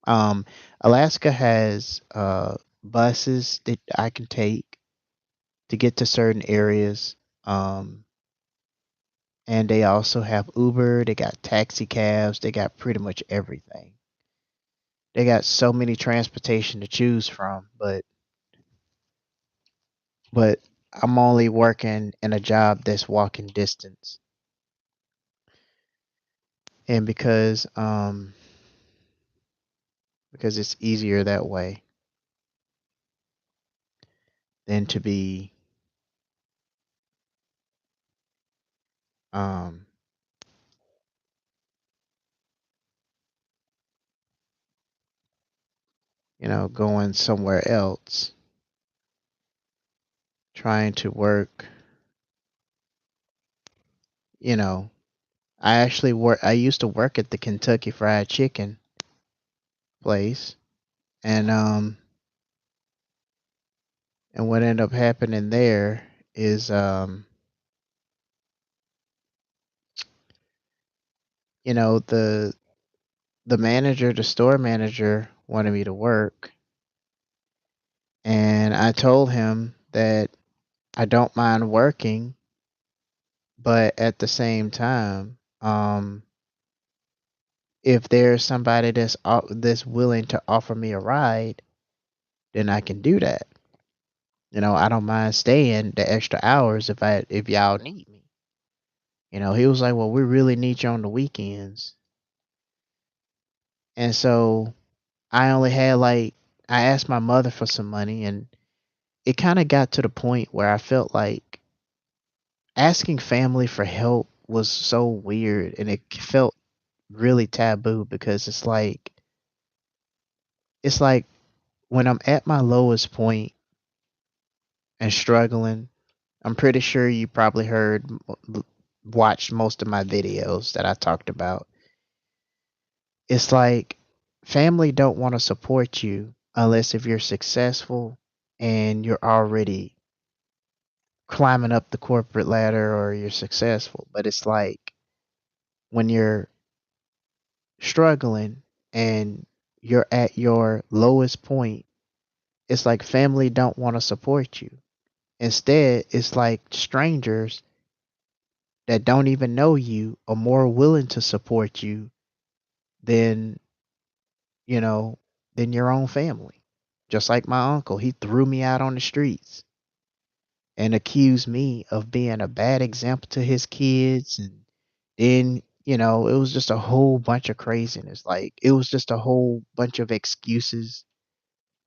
Um, Alaska has buses that I can take to get to certain areas. Um, and they also have Uber. They got taxi cabs. They got pretty much everything. They got so many transportation to choose from, but I'm only working in a job that's walking distance, and because it's easier that way than to be um going somewhere else trying to work. you know I used to work at the Kentucky Fried Chicken place, and what ended up happening there is, the manager, the store manager, wanted me to work, and I told him that I don't mind working, but at the same time, if there's somebody that's willing to offer me a ride, then I can do that. I don't mind staying the extra hours if y'all need me. He was like, "Well, we really need you on the weekends." And so I only had like I asked my mother for some money, and it kind of got to the point where I felt like asking family for help was so weird, and it felt really taboo, because it's like when I'm at my lowest point and struggling. I'm pretty sure you probably watched most of my videos that I talked about. It's like family don't want to support you unless if you're successful and you're already climbing up the corporate ladder, or you're successful. But it's like when you're struggling and you're at your lowest point, it's like family don't want to support you. Instead, it's like strangers that don't even know you are more willing to support you than, you know, than your own family. Just like my uncle, he threw me out on the streets and accused me of being a bad example to his kids. And then, it was just a whole bunch of craziness. Like, it was just a whole bunch of excuses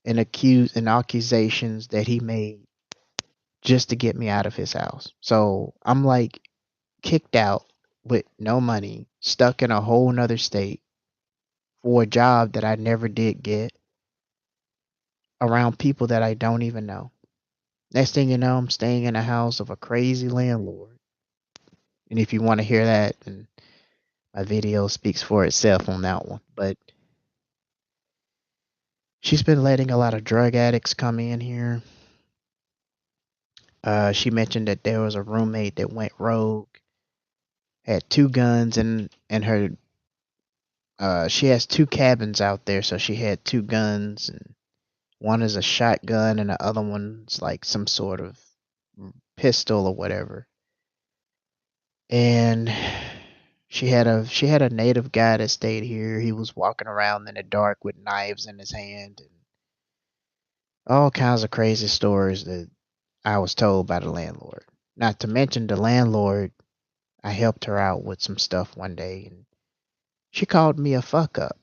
and accusations that he made just to get me out of his house. So I'm like kicked out with no money, stuck in a whole nother state for a job that I never did get, around people that I don't even know. Next thing you know, I'm staying in a house of a crazy landlord. And if you want to hear that, then my video speaks for itself on that one. But she's been letting a lot of drug addicts come in here. She mentioned that there was a roommate that went rogue, had two guns, and her. She has two cabins out there, so she had two guns, and one is a shotgun, and the other one's like some sort of pistol or whatever. And she had a native guy that stayed here. He was walking around in the dark with knives in his hand, and all kinds of crazy stories that I was told by the landlord. Not to mention the landlord, I helped her out with some stuff one day, and she called me a fuck up.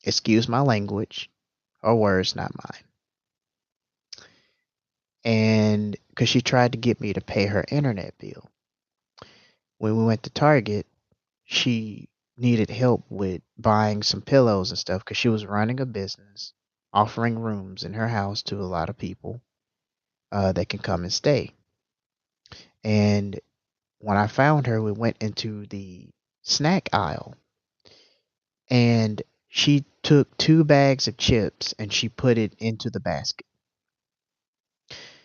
Excuse my language. Her words, not mine. And because she tried to get me to pay her internet bill. When we went to Target, she needed help with buying some pillows and stuff because she was running a business. offering rooms in her house to a lot of people that can come and stay. And when I found her, we went into the snack aisle and she took 2 bags of chips and she put it into the basket.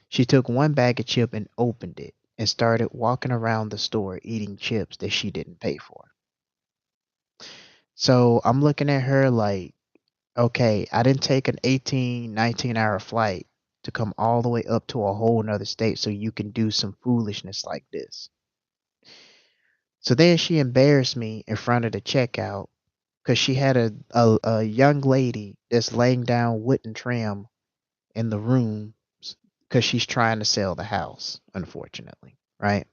She took 1 bag of chip and opened it and started walking around the store eating chips that she didn't pay for. So I'm looking at her like, okay, I didn't take an 18, 19-hour flight to come all the way up to a whole nother state so you can do some foolishness like this. So then she embarrassed me in front of the checkout because she had a young lady that's laying down wooden trim in the room because she's trying to sell the house, unfortunately, right?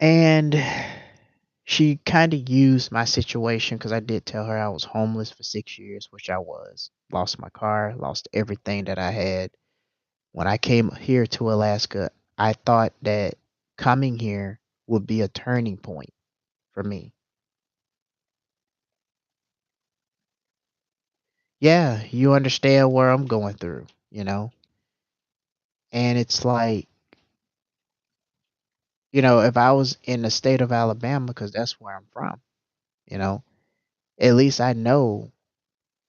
And she kind of used my situation because I did tell her I was homeless for 6 years, which I was. Lost my car, lost everything that I had. When I came here to Alaska, I thought that coming here would be a turning point for me. Yeah, you understand where I'm going through, you know? And it's like, if I was in the state of Alabama, because that's where I'm from, you know, at least I know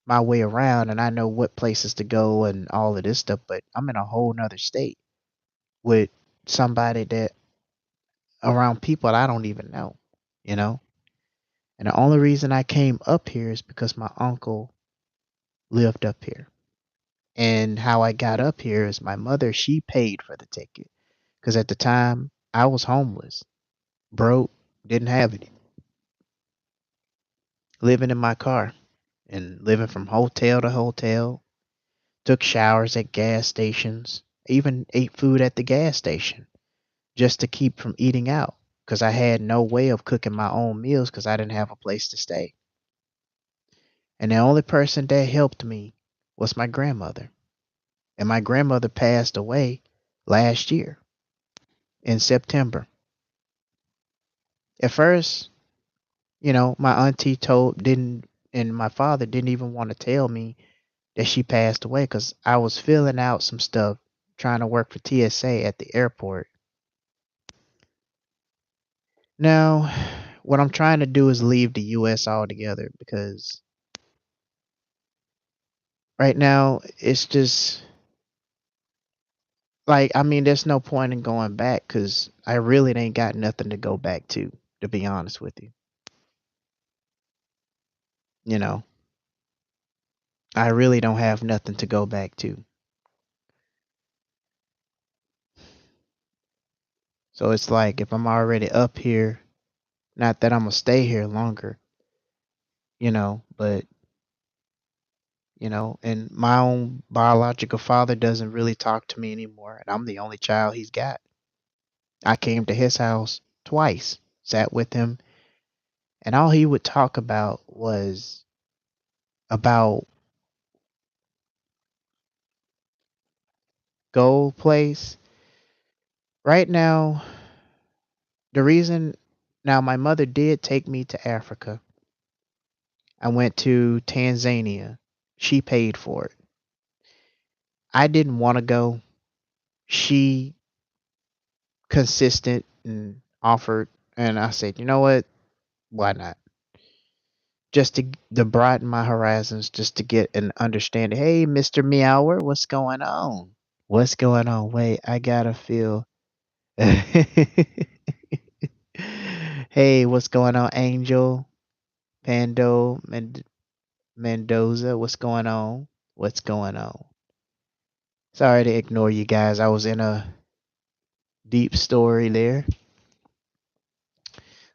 my way around and I know what places to go and all of this stuff. But I'm in a whole nother state with somebody that around people I don't even know, you know? And the only reason I came up here is because my uncle lived up here. And how I got up here is my mother, she paid for the ticket. Because at the time, I was homeless, broke, didn't have any, living in my car and living from hotel to hotel, took showers at gas stations, even ate food at the gas station just to keep from eating out because I had no way of cooking my own meals because I didn't have a place to stay. And the only person that helped me was my grandmother. And my grandmother passed away last year in September. At first, my auntie told didn't and my father didn't even want to tell me that she passed away because I was filling out some stuff trying to work for TSA at the airport. Now, what I'm trying to do is leave the US altogether because right now it's just like, I mean, there's no point in going back because I really ain't got nothing to go back to be honest with you. You know, I really don't have nothing to go back to. So it's like if I'm already up here, not that I'm gonna stay here longer, but and my own biological father doesn't really talk to me anymore, and I'm the only child he's got. I came to his house twice, sat with him, and all he would talk about was about gold place. Right now, the reason now my mother did take me to Africa. I went to Tanzania. She paid for it. I didn't want to go. She consistent and offered, and I said, you know what? Why not? Just to broaden my horizons, just to get an understanding. Hey, Mr. Meower, what's going on? What's going on? Wait, I gotta feel. Hey, what's going on, Angel? Pando Mendoza, what's going on? What's going on? Sorry to ignore you guys. I was in a deep story there.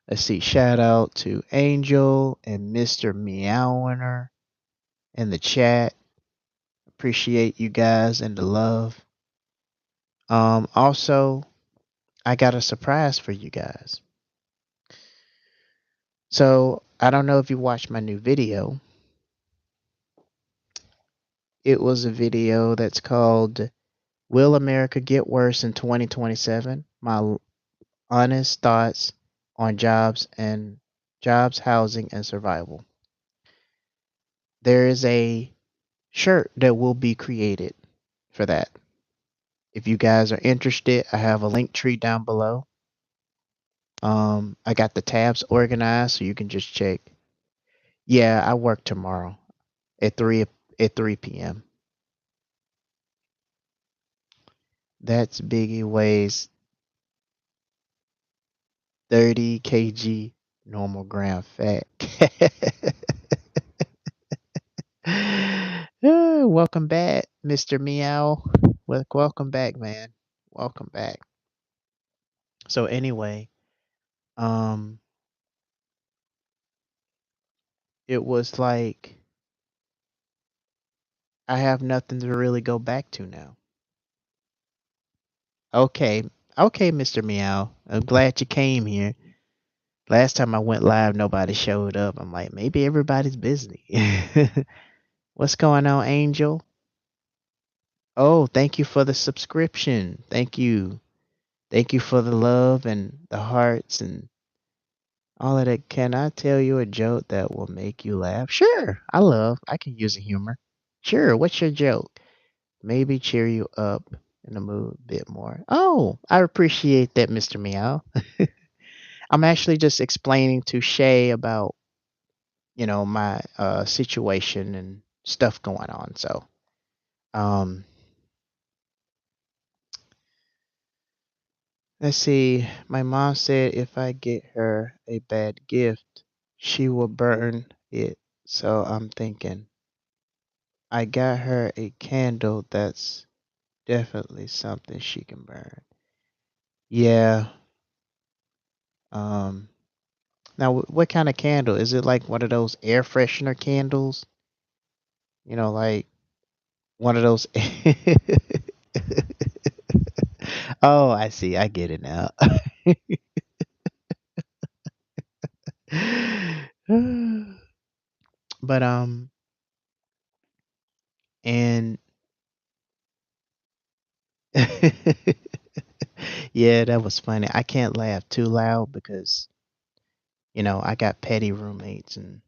Let's see. Shout out to Angel and Mr. Meowiner in the chat. Appreciate you guys and the love. Also, I got a surprise for you guys. So I don't know if you watched my new video. It was a video that's called "Will America Get Worse in 2027?" My honest thoughts on jobs, housing, and survival. there is a shirt that will be created for that. If you guys are interested, I have a link tree down below. I got the tabs organized so you can just check. Yeah, I work tomorrow at 3 p.m. That's Biggie weighs 30 kg normal gram fat. Welcome back, Mr. Meow. Welcome back, man. Welcome back. So anyway, um, it was like I have nothing to really go back to now. Okay, okay, Mr. Meow. I'm glad you came here. Last time I went live, nobody showed up. I'm like, maybe everybody's busy. What's going on, Angel? Oh, thank you for the subscription. Thank you. Thank you for the love and the hearts and all of that. Can I tell you a joke that will make you laugh? Sure. I can use a humor. Sure. What's your joke? Maybe cheer you up in the mood a bit more. Oh, I appreciate that, Mr. Meow. I'm actually just explaining to Shay about, my situation and stuff going on. So, um, let's see. My mom said if I get her a bad gift, she will burn it. So I'm thinking, I got her a candle that's definitely something she can burn. Yeah. Um, Now, what kind of candle? Is it like one of those air freshener candles? Like one of those. Oh, I see. I get it now. But and yeah, that was funny. I can't laugh too loud because I got petty roommates, and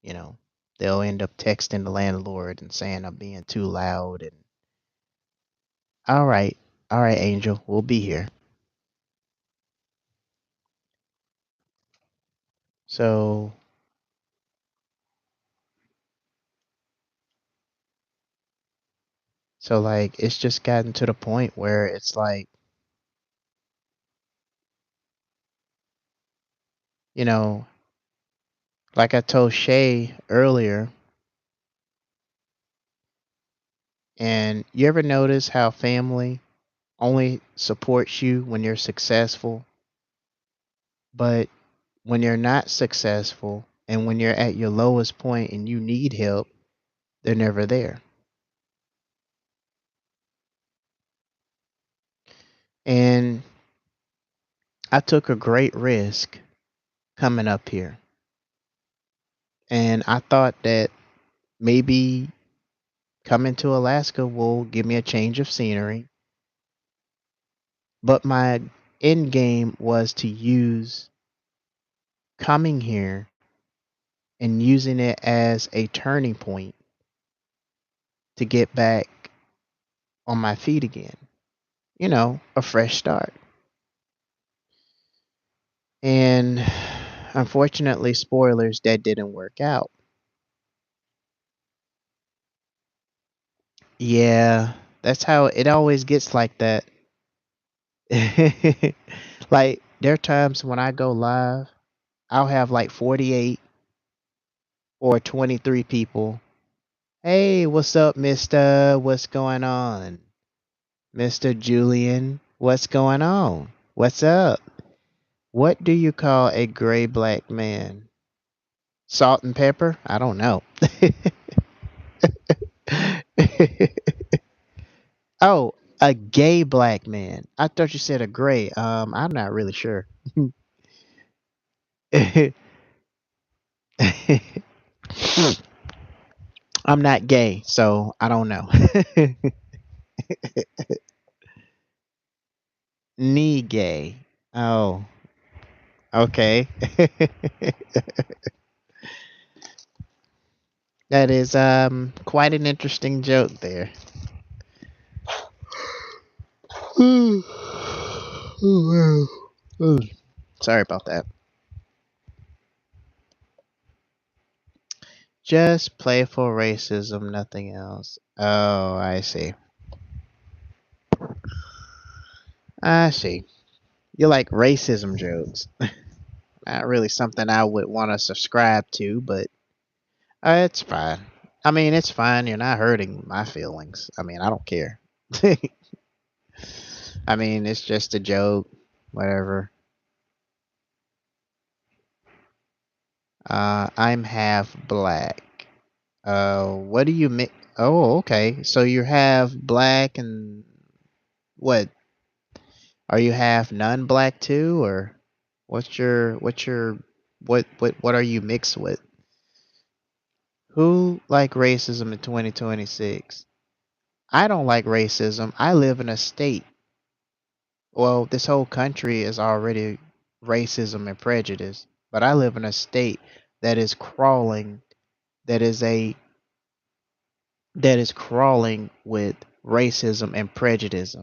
you know they'll end up texting the landlord and saying I'm being too loud. And all right, all right, Angel, we'll be here. So like it's just gotten to the point where it's you know, like I told Shay earlier, and you ever notice how family only supports you when you're successful, but when you're not successful and when you're at your lowest point and you need help, they're never there. And I took a great risk coming up here. And I thought that maybe coming to Alaska will give me a change of scenery. But my end game was to use coming here and using it as a turning point to get back on my feet again. A fresh start. And unfortunately, spoilers, that didn't work out. Yeah, that's how it always gets like that. Like, there are times when I go live, I'll have like 48 or 23 people. Hey, what's up, mister? What's going on? Mr. Julian, what's going on? What's up? What do you call a gray black man? Salt and pepper? I don't know. Oh, a gay black man. I thought you said a gray. I'm not really sure. I'm not gay, so I don't know. Knee gay. Oh, okay. That is quite an interesting joke there. Ooh, wow. Ooh, sorry about that. Just playful racism, nothing else. Oh, I see. I see. You like racism jokes. Not really something I would want to subscribe to, but it's fine. I mean, it's fine. You're not hurting my feelings. I mean, I don't care. I mean, it's just a joke. Whatever. I'm half black. What do you mean? Oh, okay. So you have black and what? Are you half non-black too, or what are you mixed with? Who like racism in 2026? I don't like racism. I live in a state. Well, this whole country is already racism and prejudice, but I live in a state that is crawling. That is a that is crawling with racism and prejudice.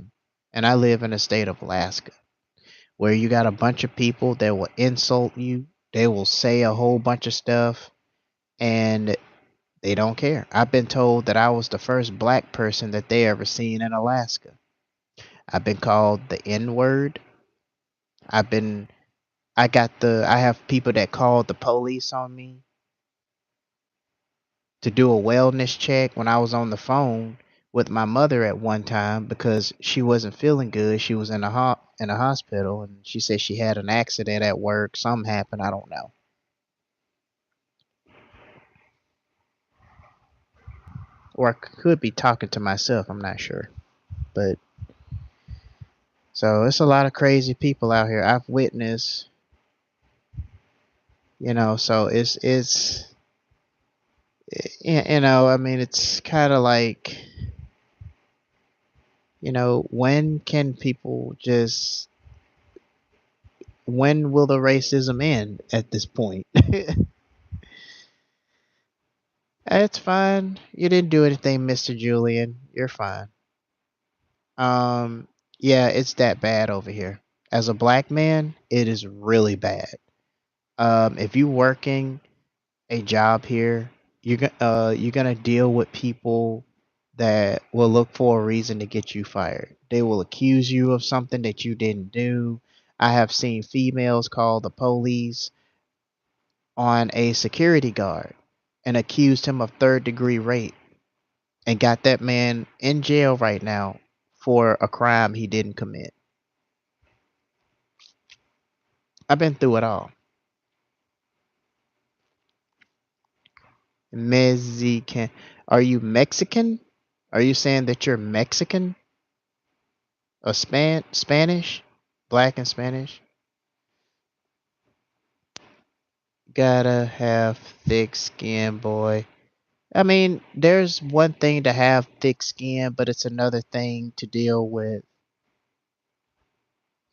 And I live in the state of Alaska, where you got a bunch of people that will insult you. They will say a whole bunch of stuff and they don't care. I've been told that I was the first black person that they ever seen in Alaska. I've been called the N word. I've been I have people that called the police on me to do a wellness check when I was on the phone with my mother at one time because she wasn't feeling good. She was in a hospital and she said she had an accident at work. Something happened. I don't know. Or I could be talking to myself. I'm not sure. But so it's a lot of crazy people out here. I've witnessed, so I mean, it's kind of like, when can people just when will the racism end at this point? It's fine. You didn't do anything, Mr. Julian. You're fine. Um, yeah, it's that bad over here. As a black man, it is really bad. If you working a job here, you're gonna deal with people that will look for a reason to get you fired. They will accuse you of something that you didn't do. I have seen females call the police on a security guard and accused him of third-degree rape and got that man in jail right now for a crime he didn't commit. I've been through it all. Mexican. Are you Mexican? Are you saying that you're Mexican? Or Spanish? Black and Spanish? Gotta have thick skin, boy. I mean, there's one thing to have thick skin, but it's another thing to deal with,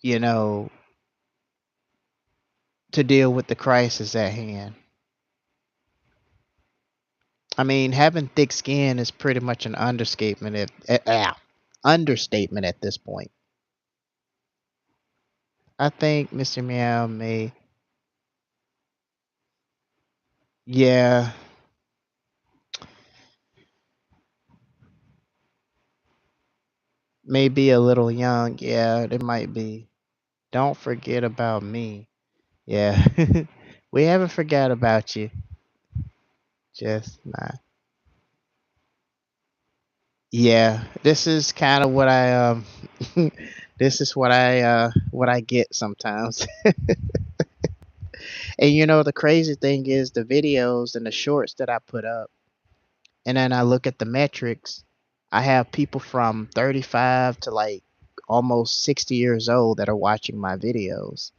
you know, the crisis at hand. I mean, having thick skin is pretty much an understatement at this point. I think Mr. Meow yeah, may be a little young. Yeah, it might be. Don't forget about me. Yeah, we haven't forgot about you. Just not. Yeah, this is kind of what this is what I get sometimes. And the crazy thing is the videos and the shorts that I put up, and then I look at the metrics. I have people from 35 to like almost 60 years old that are watching my videos.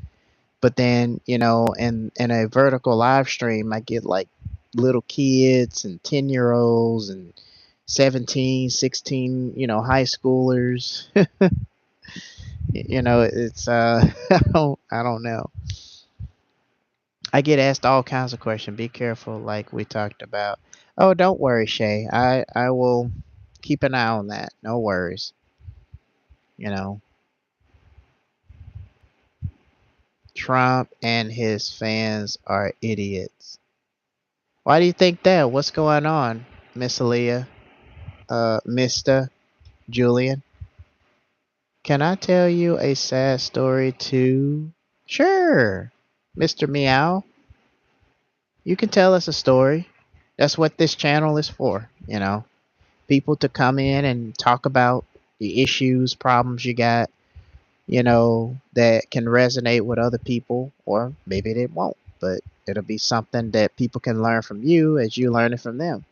But then, in a vertical live stream, I get like little kids and 10-year-olds and 17, 16, high schoolers. It's I don't know. I get asked all kinds of questions. Be careful, like we talked about. Oh, don't worry, Shay. I will keep an eye on that. No worries. You know, Trump and his fans are idiots. Why do you think that? What's going on, Miss Aaliyah? Mister Julian? Can I tell you a sad story too? Sure, Mr. Meow. You can tell us a story. That's what this channel is for, you know. People to come in and talk about the issues, problems you got, you know, that can resonate with other people, or maybe they won't, but it'll be something that people can learn from you as you learn it from them.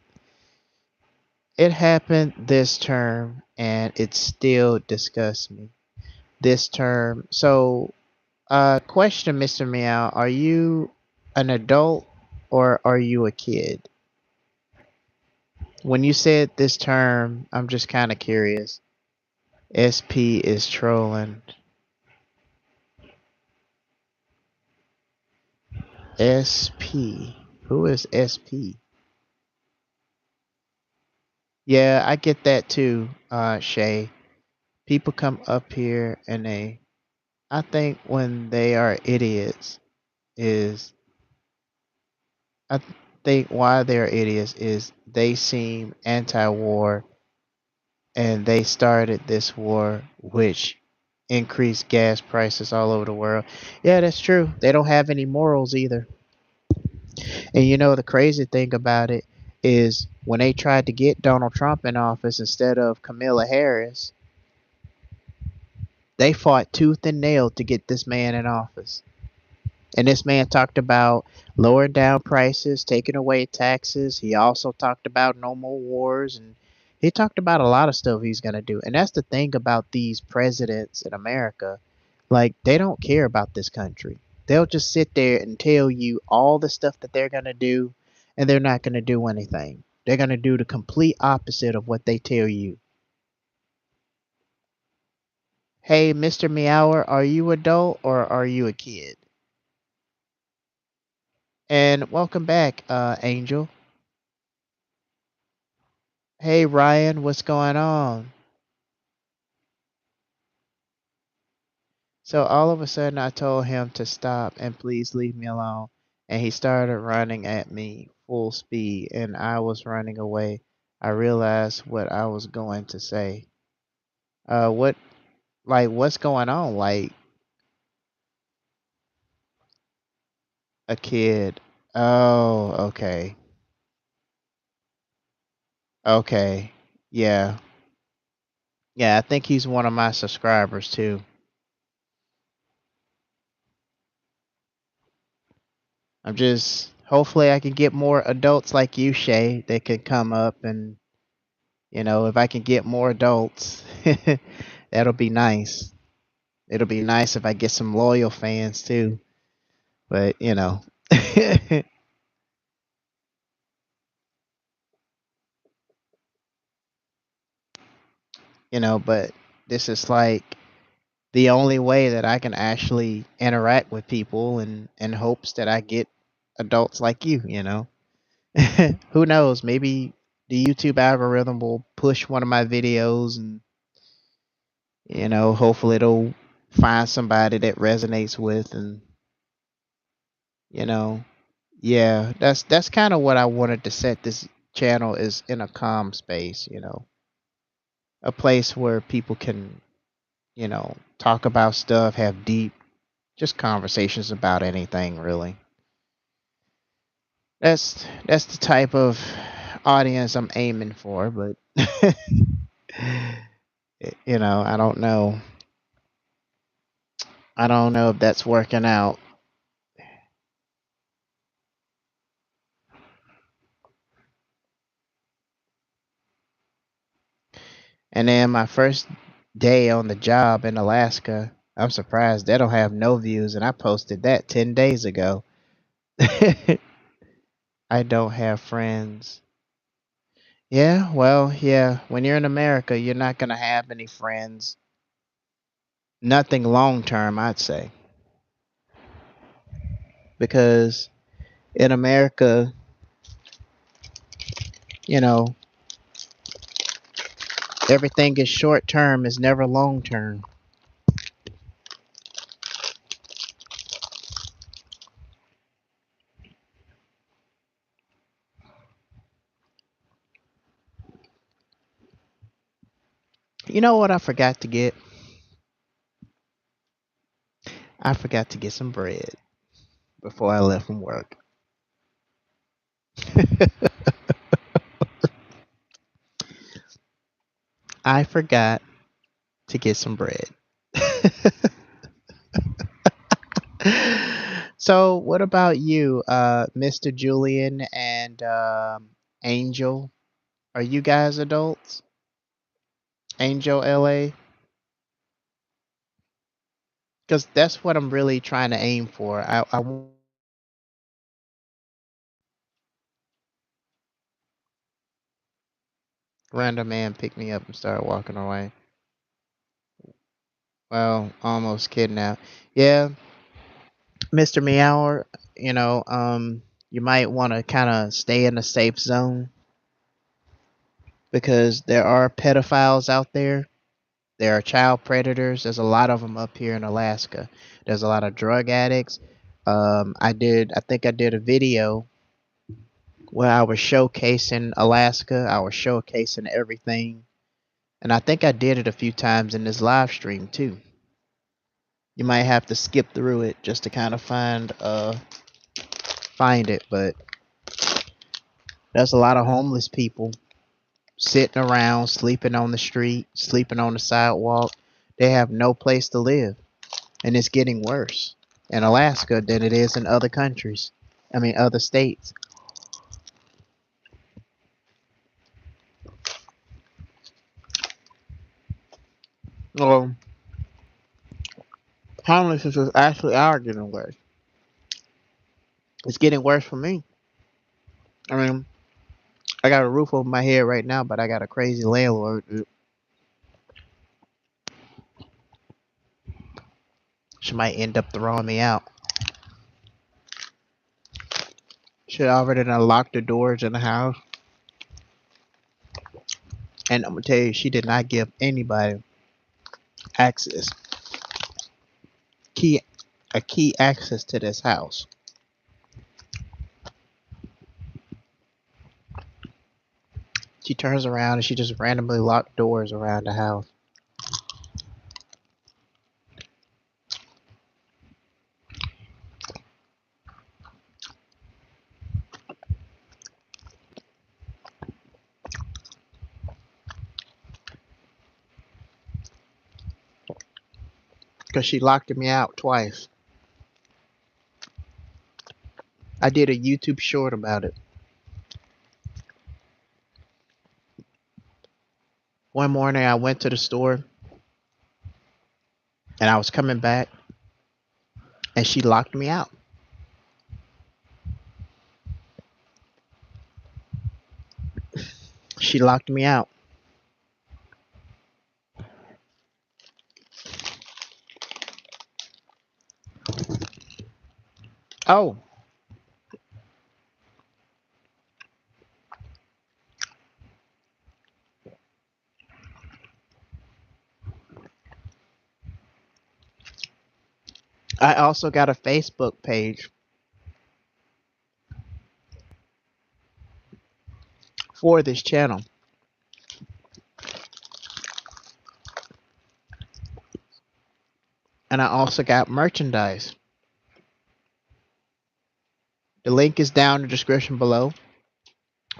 It happened this term and it still disgusts me. This term. So, question, Mr. Meow, are you an adult or are you a kid? When you said this term, I'm just kind of curious. SP is trolling. SP. Who is SP? Yeah, I get that too, Shay. People come up here and I think when they are idiots is, I think why they're idiots is they seem anti-war and they started this war which increased gas prices all over the world. Yeah, that's true. They don't have any morals either. And you know the crazy thing about it is when they tried to get Donald Trump in office instead of Kamala Harris, they fought tooth and nail to get this man in office. And this man talked about lowering down prices, taking away taxes. He also talked about no more wars, and he talked about a lot of stuff he's going to do. And that's the thing about these presidents in America. Like, they don't care about this country. They'll just sit there and tell you all the stuff that they're going to do, and they're not going to do anything. They're going to do the complete opposite of what they tell you. Hey, Mr. Meower, are you adult or are you a kid? And welcome back, Angel. Hey Ryan, what's going on? So all of a sudden I told him to stop and please leave me alone. And he started running at me full speed and I was running away. I realized what I was going to say. What, like, what's going on? Like, a kid. Oh, okay. Okay. Yeah. Yeah, I think he's one of my subscribers too. I'm just, hopefully I can get more adults like you, Shay, that can come up and, you know, if I can get more adults, that'll be nice. It'll be nice if I get some loyal fans too. But, you know, but this is like the only way that I can actually interact with people and in hopes that I get adults like you. Who knows? Maybe the YouTube algorithm will push one of my videos and, hopefully it'll find somebody that resonates with and, you know, yeah, that's kind of what I wanted to set this channel is in a calm space, a place where people can, talk about stuff, have deep, just conversations about anything really. That's the type of audience I'm aiming for, but I don't know. I don't know if that's working out. And then my first day on the job in Alaska, I'm surprised they don't have no views, and I posted that 10 days ago. I don't have friends. Yeah, well, yeah. When you're in America, you're not going to have any friends. Nothing long term, I'd say. Because in America, You know, everything is short term is never long term. You know what I forgot to get? I forgot to get some bread before I left from work. I forgot to get some bread. So, what about you, Mr. Julian and Angel? Are you guys adults? Angel LA? Because that's what I'm really trying to aim for. Random man picked me up and started walking away. Well, almost kidnapped. Yeah, Mr. Meower, you might want to kind of stay in a safe zone because there are pedophiles out there. There are child predators. There's a lot of them up here in Alaska. There's a lot of drug addicts. I think I did a video where I was showcasing Alaska. I was showcasing everything. And I think I did it a few times in this live stream too. You might have to skip through it just to kind of find it, but there's a lot of homeless people sitting around, sleeping on the street, sleeping on the sidewalk. They have no place to live, and it's getting worse in Alaska than it is in other countries. I mean, other states. Well, homelessness is actually our getting worse. It's getting worse for me. I mean, I got a roof over my head right now, but I got a crazy landlord. She might end up throwing me out. She already done locked the doors in the house. And I'm gonna tell you, she did not give anybody access, key, a key access to this house. She turns around and she just randomly locked doors around the house. Because she locked me out twice. I did a YouTube short about it. One morning I went to the store and I was coming back and she locked me out. She locked me out. Oh, I also got a Facebook page for this channel. And I also got merchandise. The link is down in the description below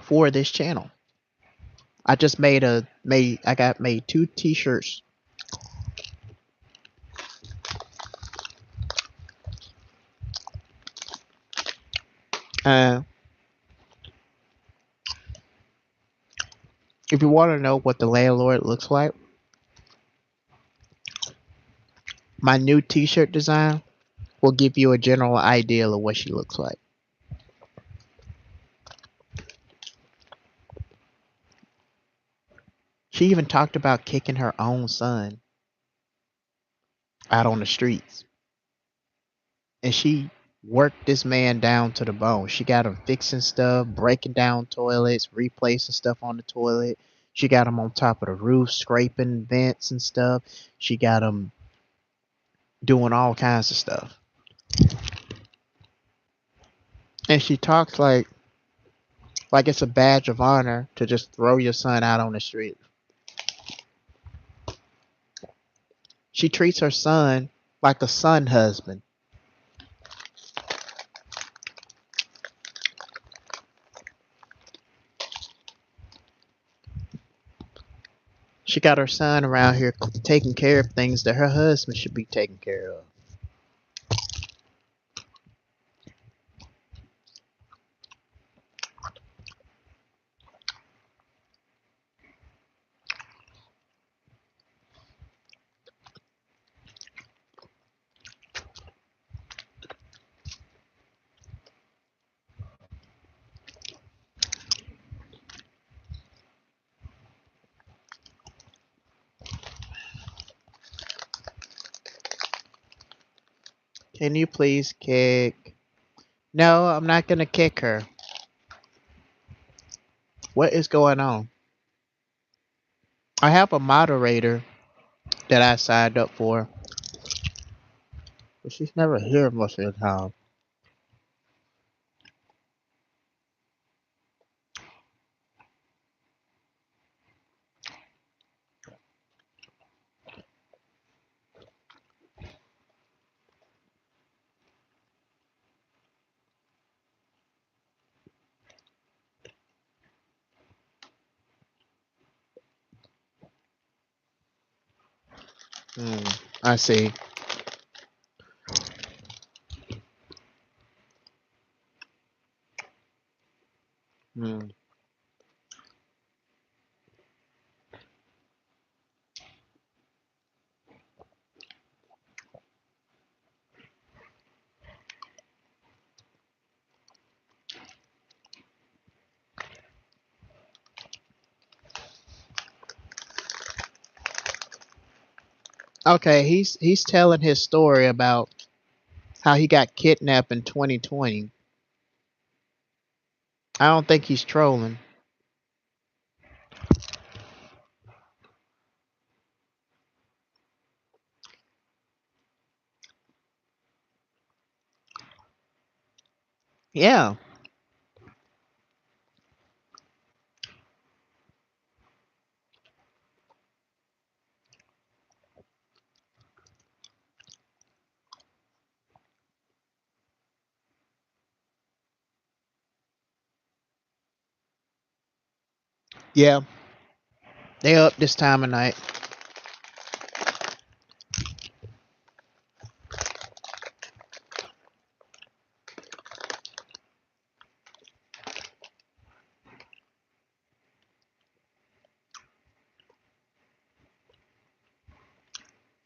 for this channel. I just made two t-shirts. Uh, if you want to know what the landlord looks like, my new t-shirt design will give you a general idea of what she looks like. She even talked about kicking her own son out on the streets. And she worked this man down to the bone. She got him fixing stuff, breaking down toilets, replacing stuff on the toilet. She got him on top of the roof, scraping vents and stuff. She got him doing all kinds of stuff. And she talks like it's a badge of honor to just throw your son out on the street. She treats her son like a son husband. She got her son around here taking care of things that her husband should be taking care of. Can you please kick? No, I'm not gonna kick her. What is going on? I have a moderator that I signed up for, but she's never here most of the time. I see. Hmm. Okay, he's telling his story about how he got kidnapped in 2020. I don't think he's trolling. Yeah, yeah. They up this time of night.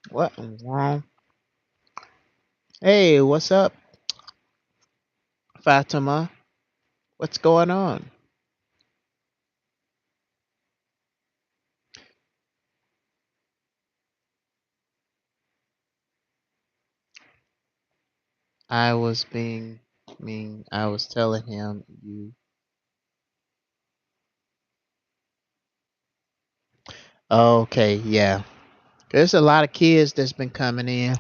What wrong? Hey, what's up, Fatima? What's going on? I was being mean. I was telling him you. Okay, yeah. There's a lot of kids that's been coming in.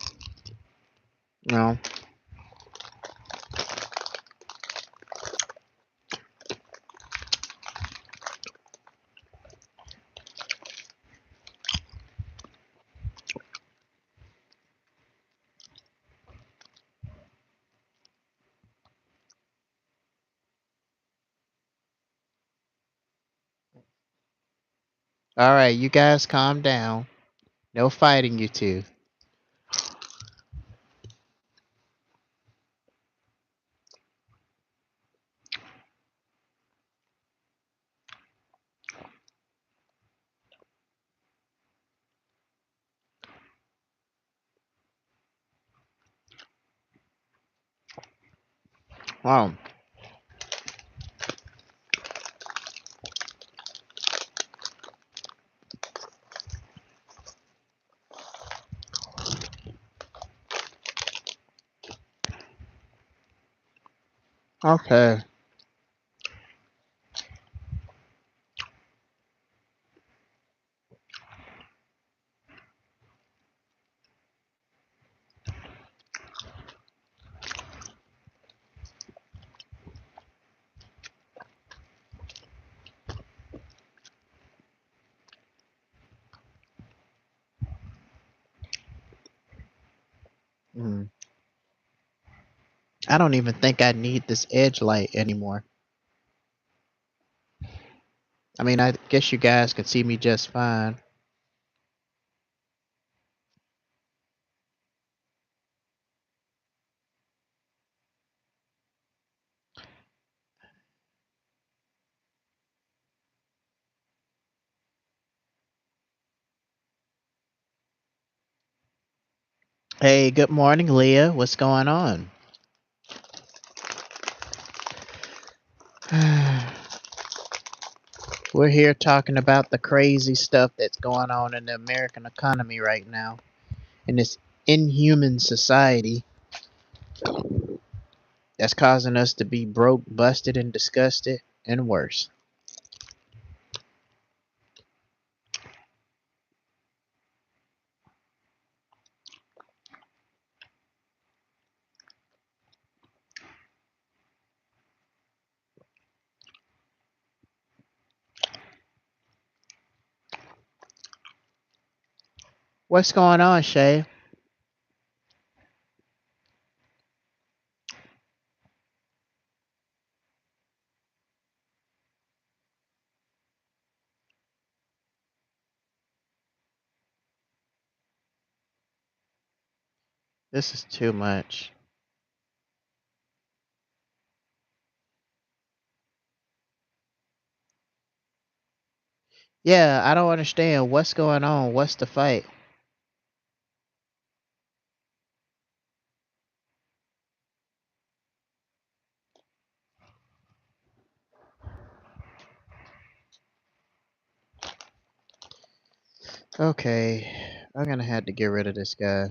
No. All right, you guys calm down. No fighting, you two. Wow. Okay. Mm. I don't even think I need this edge light anymore. I mean, I guess you guys can see me just fine. Hey, good morning, Leah. What's going on? We're here talking about the crazy stuff that's going on in the American economy right now, in this inhuman society that's causing us to be broke, busted, and disgusted, and worse. What's going on, Shay? This is too much. Yeah, I don't understand. What's going on? What's the fight? Okay, I'm gonna have to get rid of this guy.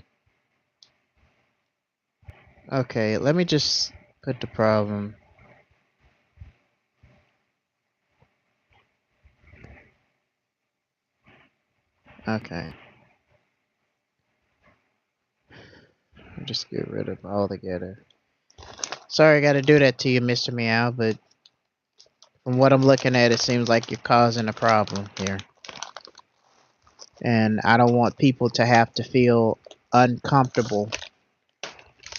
Okay, let me just put the problem. Okay, I'll just get rid of all together. Sorry, I gotta do that to you, Mr. Meow, but from what I'm looking at, it seems like you're causing a problem here. And I don't want people to have to feel uncomfortable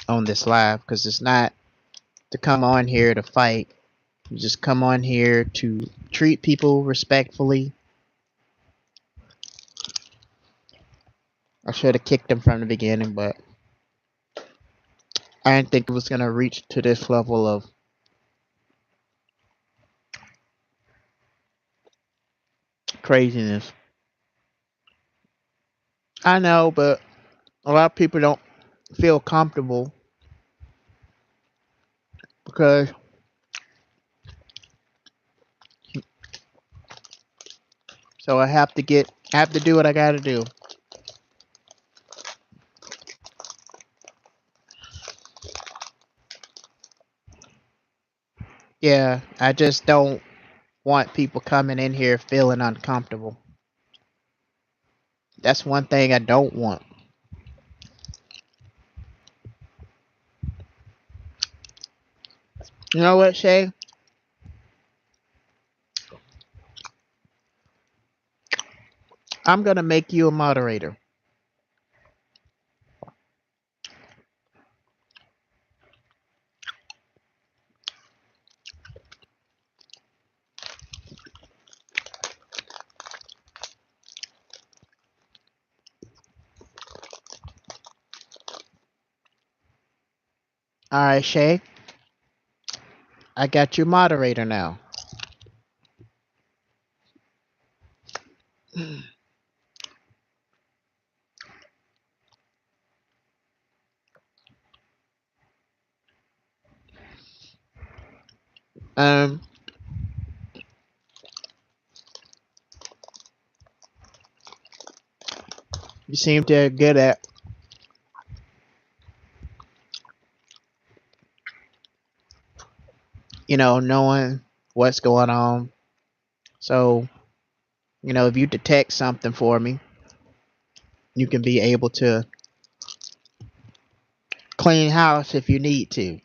on this live because it's not to come on here to fight. You just come on here to treat people respectfully. I should have kicked him from the beginning, but I didn't think it was gonna reach to this level of craziness. I know, but a lot of people don't feel comfortable because so I have to do what I gotta do. Yeah, I just don't want people coming in here feeling uncomfortable. That's one thing I don't want. You know what, Shay? I'm gonna make you a moderator. Alright, Shay. I got you moderator now. Um, you seem to good at knowing what's going on. So, if you detect something for me, you can be able to clean house if you need to.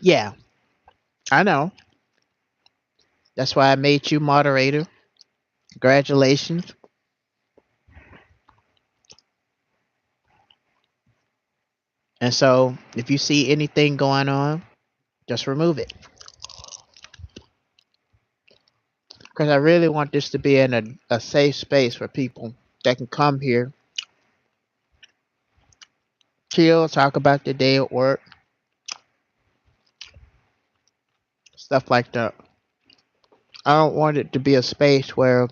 Yeah, I know. That's why I made you moderator. Congratulations. And so, if you see anything going on, just remove it. Because I really want this to be in a safe space for people that can come here, chill, talk about their day at work, stuff like that. I don't want it to be a space where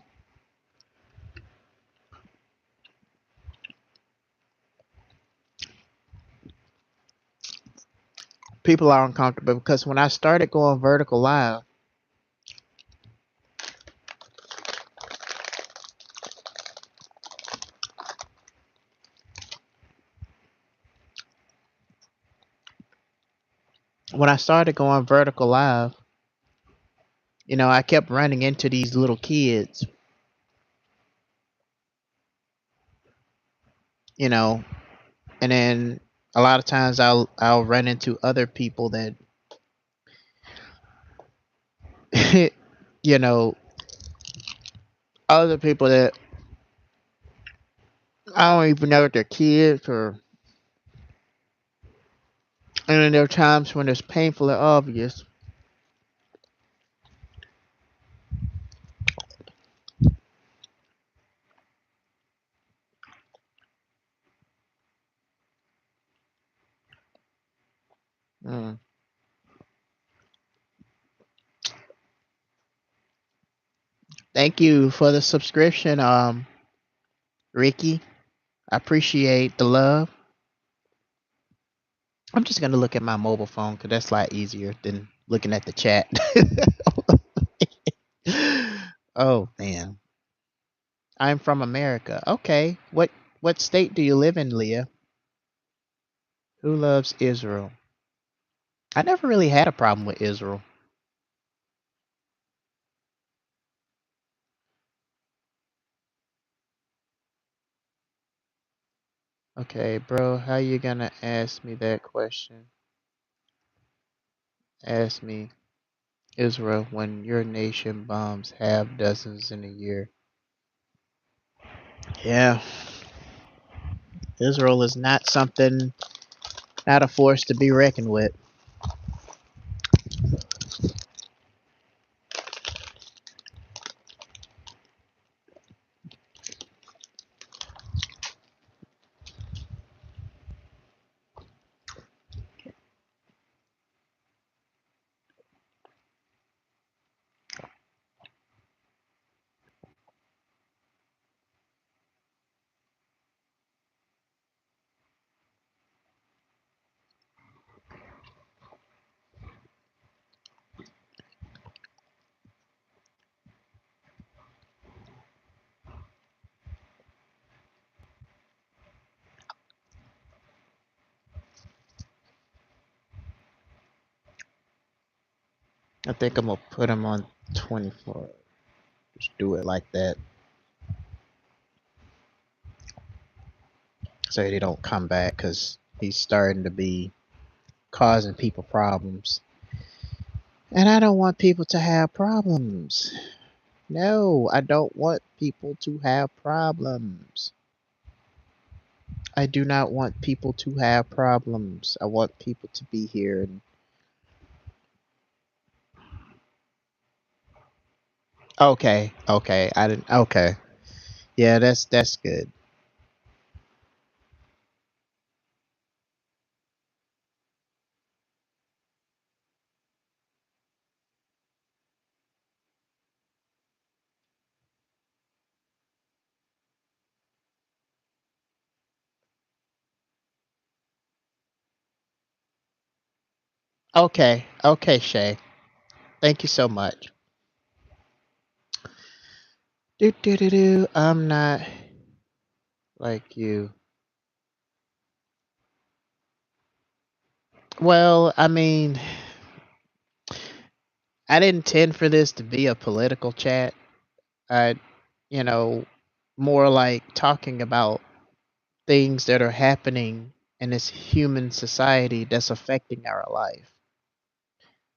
people are uncomfortable. Because when I started going vertical live, when I started going vertical live, I kept running into these little kids, you know, and then a lot of times I'll run into other people that you know, other people that I don't even know if they're kids or and then there are times when it's painfully obvious. Mm. Thank you for the subscription, Ricky. I appreciate the love. I'm just gonna look at my mobile phone because that's a lot easier than looking at the chat. Oh man, I'm from America. Okay, what state do you live in, Leah? Who loves Israel? I never really had a problem with Israel. Okay, bro, how you gonna ask me that question? Ask me Israel when your nation bombs half dozens in a year. Yeah, Israel is not something, not a force to be reckoned with. I think I'm gonna put him on 24. Just do it like that so they don't come back because he's starting to be causing people problems. And I don't want people to have problems. No, I don't want people to have problems. I do not want people to have problems. I want people to be here and okay, okay. I didn't okay. Yeah, that's good. Okay, okay, Shay. Thank you so much. Do do do do. I'm not. like you. Well, I mean, I didn't intend for this to be a political chat. I, you know, more like talking about things that are happening in this human society that's affecting our life.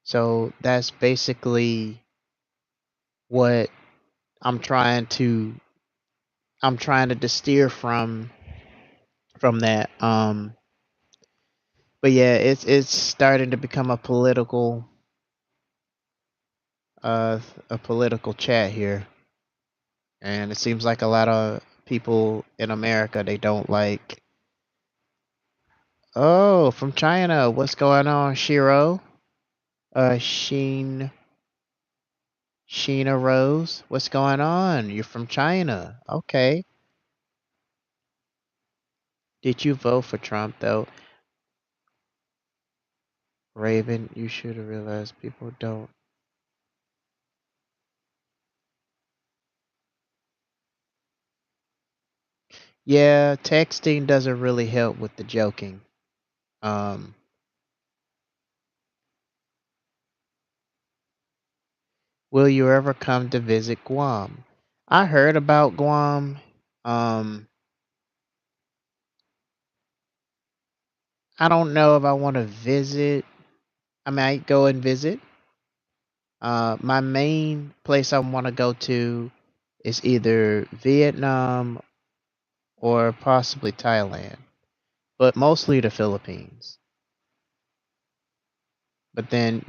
So that's basically what I'm trying to I'm trying to steer from that. But yeah, it's starting to become uh a political chat here, and it seems like a lot of people in America they don't like. Oh, from China, what's going on, Shiro? Sheen Sheena Rose, what's going on? You're from China, okay? Did you vote for Trump though? Raven, you should have realized people don't. Yeah, texting doesn't really help with the joking. Um, will you ever come to visit Guam? I heard about Guam. Um, I don't know if I want to visit. I might go and visit. My main place I want to go to is either Vietnam or possibly Thailand, but mostly the Philippines. But then,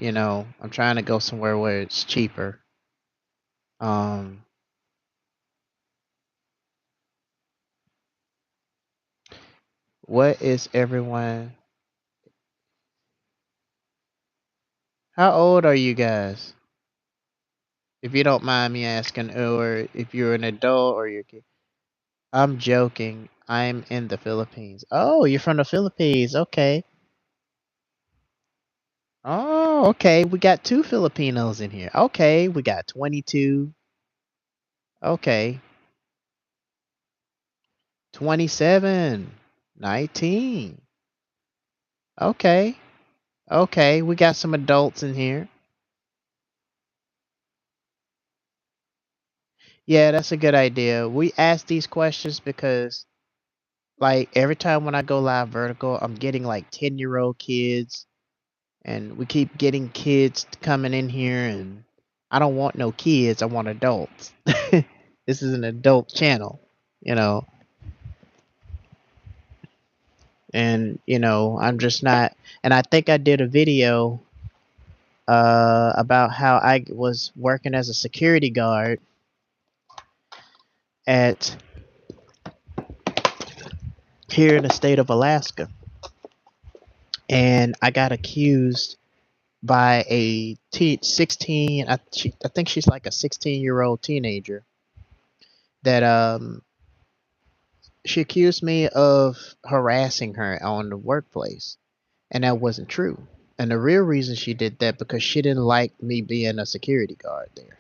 I'm trying to go somewhere where it's cheaper. Um, what is everyone? How old are you guys? If you don't mind me asking, or if you're an adult or you're a kid. I'm joking. I'm in the Philippines. Oh, you're from the Philippines. Okay. Oh, okay. We got two Filipinos in here. Okay. We got 22. Okay. 27. 19. Okay. Okay. We got some adults in here. Yeah, that's a good idea. We ask these questions because, like, every time when I go live vertical, I'm getting like 10-year-old kids, and we keep getting kids coming in here, and I don't want no kids. I want adults. This is an adult channel, you know, and I'm just not. And I think I did a video about how I was working as a security guard at here in the state of Alaska, and I got accused by a 16. I think she's like a 16-year-old teenager that she accused me of harassing her on the workplace, and that wasn't true. And the real reason she did that because she didn't like me being a security guard there.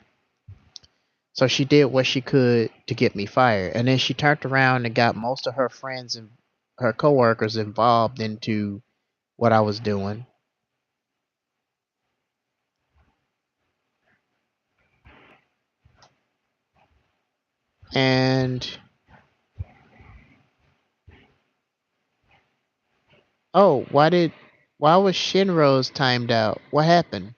So she did what she could to get me fired, and then she turned around and got most of her friends and her coworkers involved into what I was doing. And oh, why was Shinrose timed out? What happened?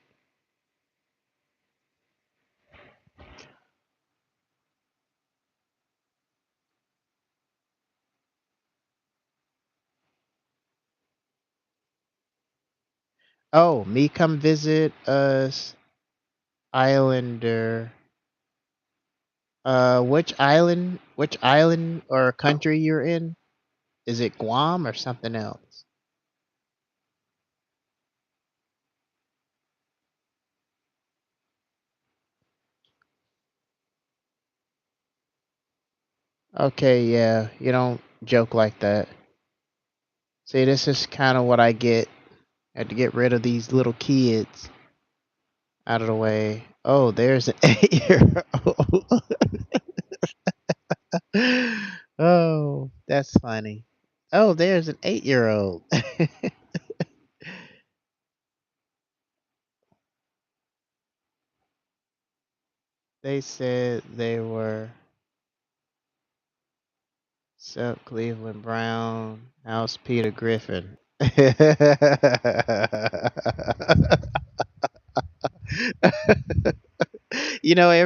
Oh, me come visit us, Islander. Which island or country you're in? Is it Guam or something else? Okay, yeah, you don't joke like that. See, this is kind of what I get. I had to get rid of these little kids out of the way. Oh, there's an 8-year-old. Oh, That's funny. Oh, there's an 8-year-old. They said they were Sub Cleveland Brown, House Peter Griffin. Every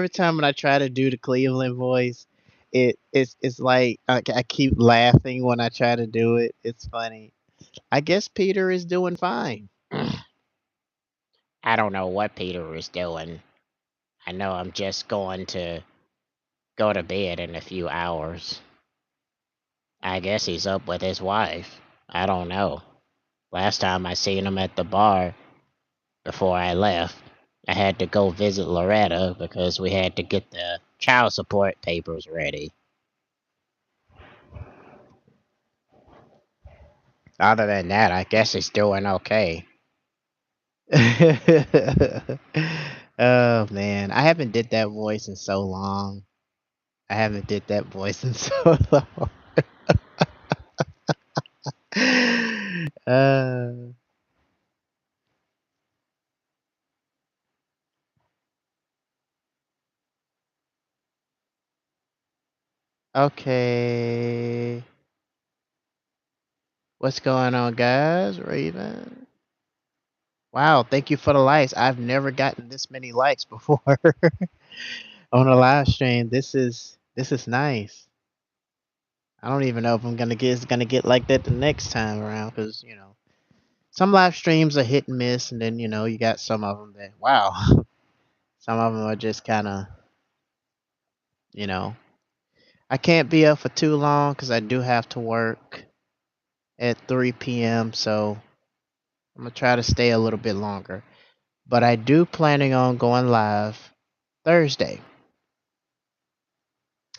time when I try to do the Cleveland voice, it's like I keep laughing when I try to do it. It's funny. I guess Peter is doing fine. I don't know what Peter is doing. I know I'm just going to go to bed in a few hours. I guess he's up with his wife. I don't know. Last time I seen him at the bar before I left, I had to go visit Loretta because we had to get the child support papers ready. Other than that, I guess he's doing okay. Oh man, I haven't did that voice in so long. I haven't did that voice in so long. uh, okay. What's going on, guys? Raven. Wow, thank you for the likes. I've never gotten this many likes before on a live stream. This is nice. I don't even know if it's gonna get like that the next time around because some live streams are hit and miss, and then you got some of them that wow, some of them are just kind of you know I can't be up for too long because I do have to work at 3 p.m. So I'm gonna try to stay a little bit longer. But I do planning on going live Thursday.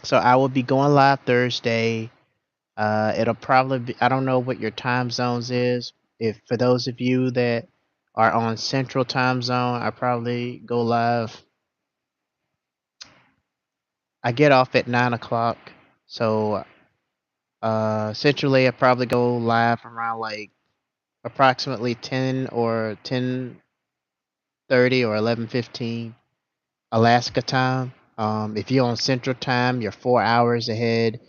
So I will be going live Thursday. It'll probably be, I don't know what your time zones is. If for those of you that are on Central Time Zone, I probably go live. I get off at 9 o'clock. So centrally, I probably go live around like approximately 10 or 10:30 or 11:15 Alaska time. If you're on Central Time, you're 4 hours ahead.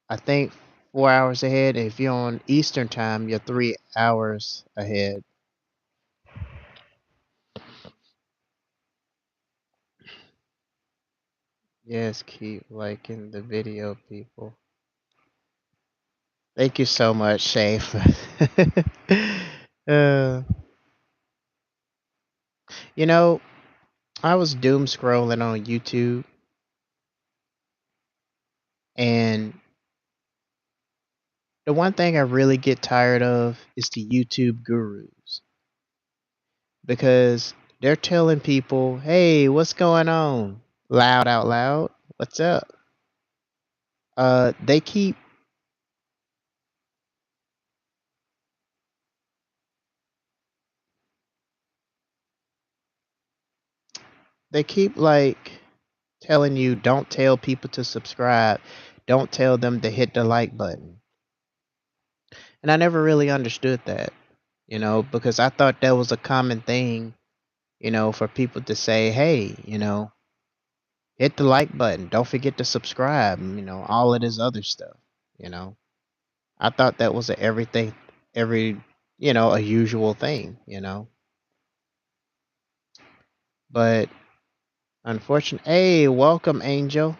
I think 4 hours ahead. If you're on Eastern Time, you're 3 hours ahead. Yes, keep liking the video, people. Thank you so much, Shay. uh, you know, I was doom scrolling on YouTube, and the one thing I really get tired of is the YouTube gurus because they're telling people, "Hey, what's going on?" Loud out loud. What's up? They keep like telling you don't tell people to subscribe, don't tell them to hit the like button. And I never really understood that, because I thought that was a common thing, for people to say, hey, hit the like button, don't forget to subscribe, all of this other stuff, you know. I thought that was a everything, every, a usual thing, But unfortunately, hey, welcome, Angel.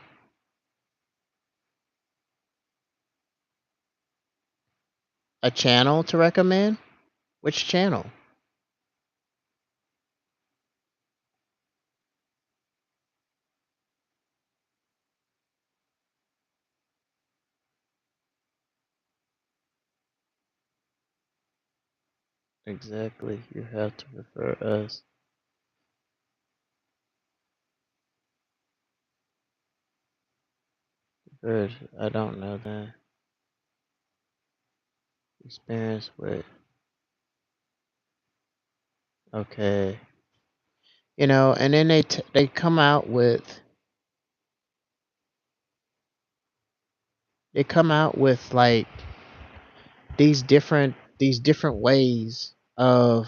A channel to recommend? Which channel? Exactly. You have to prefer us. Good. I don't know that experience with. Okay. And then they come out with they come out with like these different ways of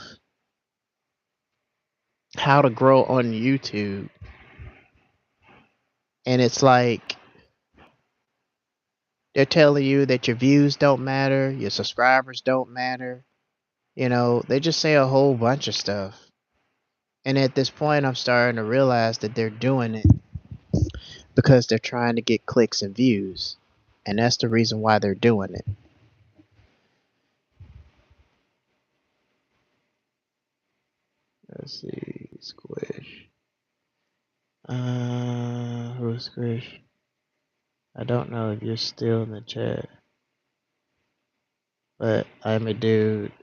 how to grow on YouTube. And it's like they're telling you that your views don't matter, your subscribers don't matter. They just say a whole bunch of stuff. And at this point, I'm starting to realize that they're doing it because they're trying to get clicks and views. And that's the reason why they're doing it. Let's see, Squish. Who's Squish? I don't know if you're still in the chat, but I'm a dude.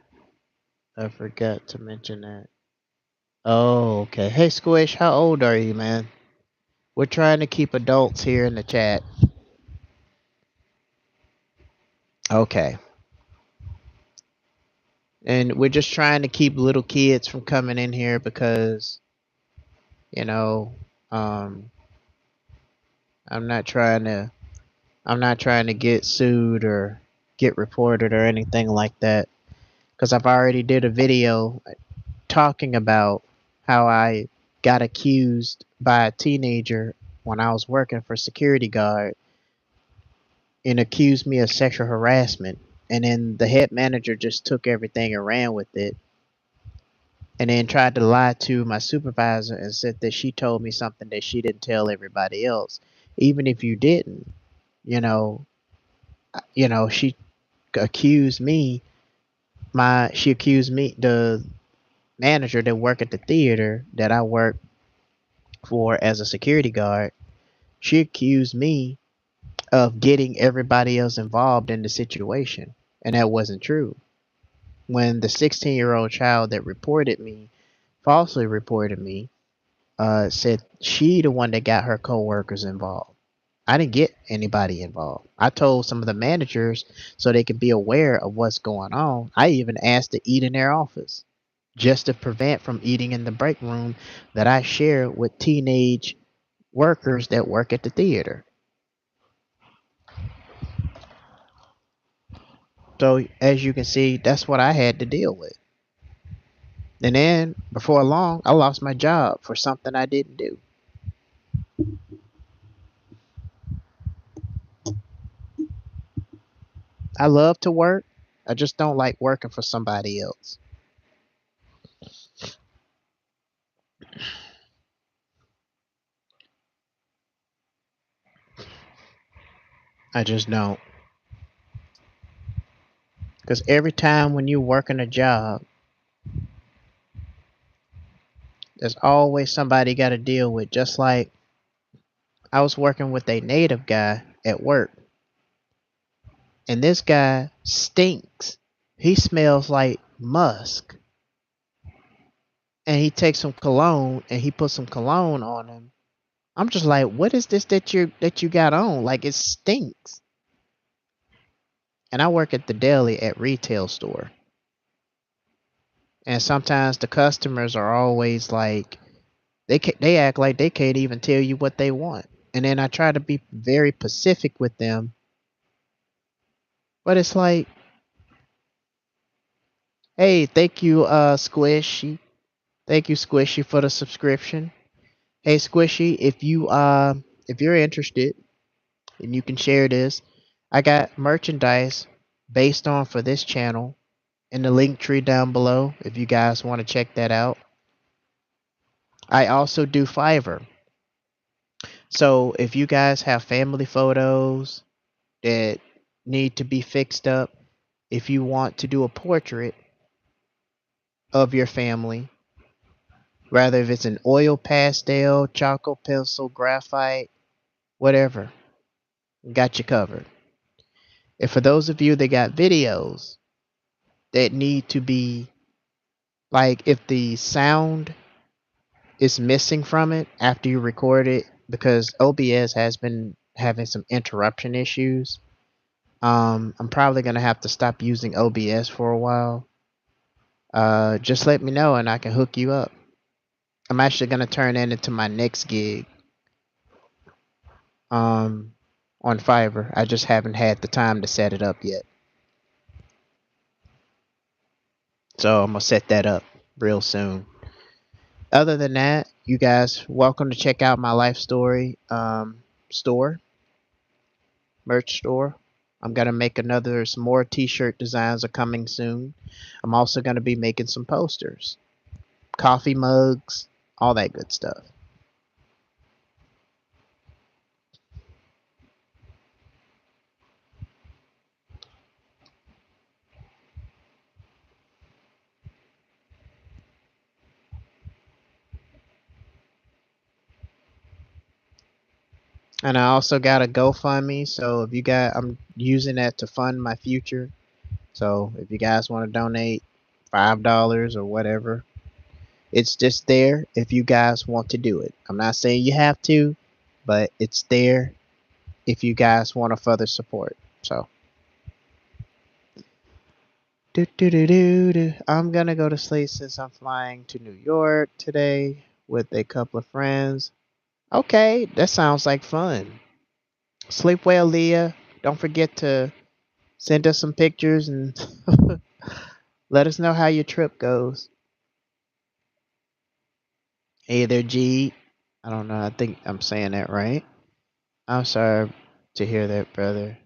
I forgot to mention that. Oh, okay. Hey, Squish, how old are you, man? We're trying to keep adults here in the chat. Okay. And we're just trying to keep little kids from coming in here because, you know, um, I'm not trying to get sued or get reported or anything like that because I've already did a video talking about how I got accused by a teenager when I was working for security guard and accused me of sexual harassment. And then the head manager just took everything and ran with it and then tried to lie to my supervisor and said that she told me something that she didn't tell everybody else. Even if you didn't, you know, she accused me she accused me, the manager that worked at the theater that I worked for as a security guard, she accused me of getting everybody else involved in the situation. And that wasn't true. When the 16-year-old child that reported me, falsely reported me, said she the one that got her coworkers involved. I didn't get anybody involved. I told some of the managers so they could be aware of what's going on. I even asked to eat in their office just to prevent from eating in the break room that I share with teenage workers that work at the theater. So as you can see, that's what I had to deal with. And then before long, I lost my job for something I didn't do. I love to work. I just don't like working for somebody else. I just don't. Because every time when you're working a job, there's always somebody you got to deal with. Just like I was working with a native guy at work, and this guy stinks. He smells like musk. And he takes some cologne and he puts some cologne on him. I'm just like, what is this that you got on? Like it stinks. And I work at the deli at retail store. And sometimes the customers are always like they act like they can't even tell you what they want. And then I try to be very pacific with them, but it's like, hey, thank you, Squishy. Thank you, Squishy, for the subscription. Hey, Squishy, if you're interested and you can share this, I got merchandise based on for this channel in the link tree down below if you guys want to check that out. I also do Fiverr. So if you guys have family photos that need to be fixed up, if you want to do a portrait of your family, rather if it's an oil pastel, charcoal pencil, graphite, whatever, got you covered. And for those of you that got videos that need to be, like if the sound is missing from it after you record it, because OBS has been having some interruption issues. I'm probably gonna have to stop using OBS for a while. Just let me know and I can hook you up. I'm actually gonna turn that into my next gig. Um, on Fiverr. I just haven't had the time to set it up yet. So I'm gonna set that up real soon. Other than that, you guys welcome to check out my life story store, merch store. I'm gonna make another some more t-shirt designs are coming soon. I'm also gonna be making some posters, coffee mugs, all that good stuff. And I also got a GoFundMe, so if you got, I'm using that to fund my future. So if you guys want to donate $5 or whatever, it's just there if you guys want to do it. I'm not saying you have to, but it's there if you guys want to further support. So, I'm gonna go to sleep since I'm flying to New York today with a couple of friends. Okay, that sounds like fun. Sleep well, Leah. Don't forget to send us some pictures and let us know how your trip goes. Hey there, G. I don't know. I think I'm saying that right. I'm sorry to hear that, brother.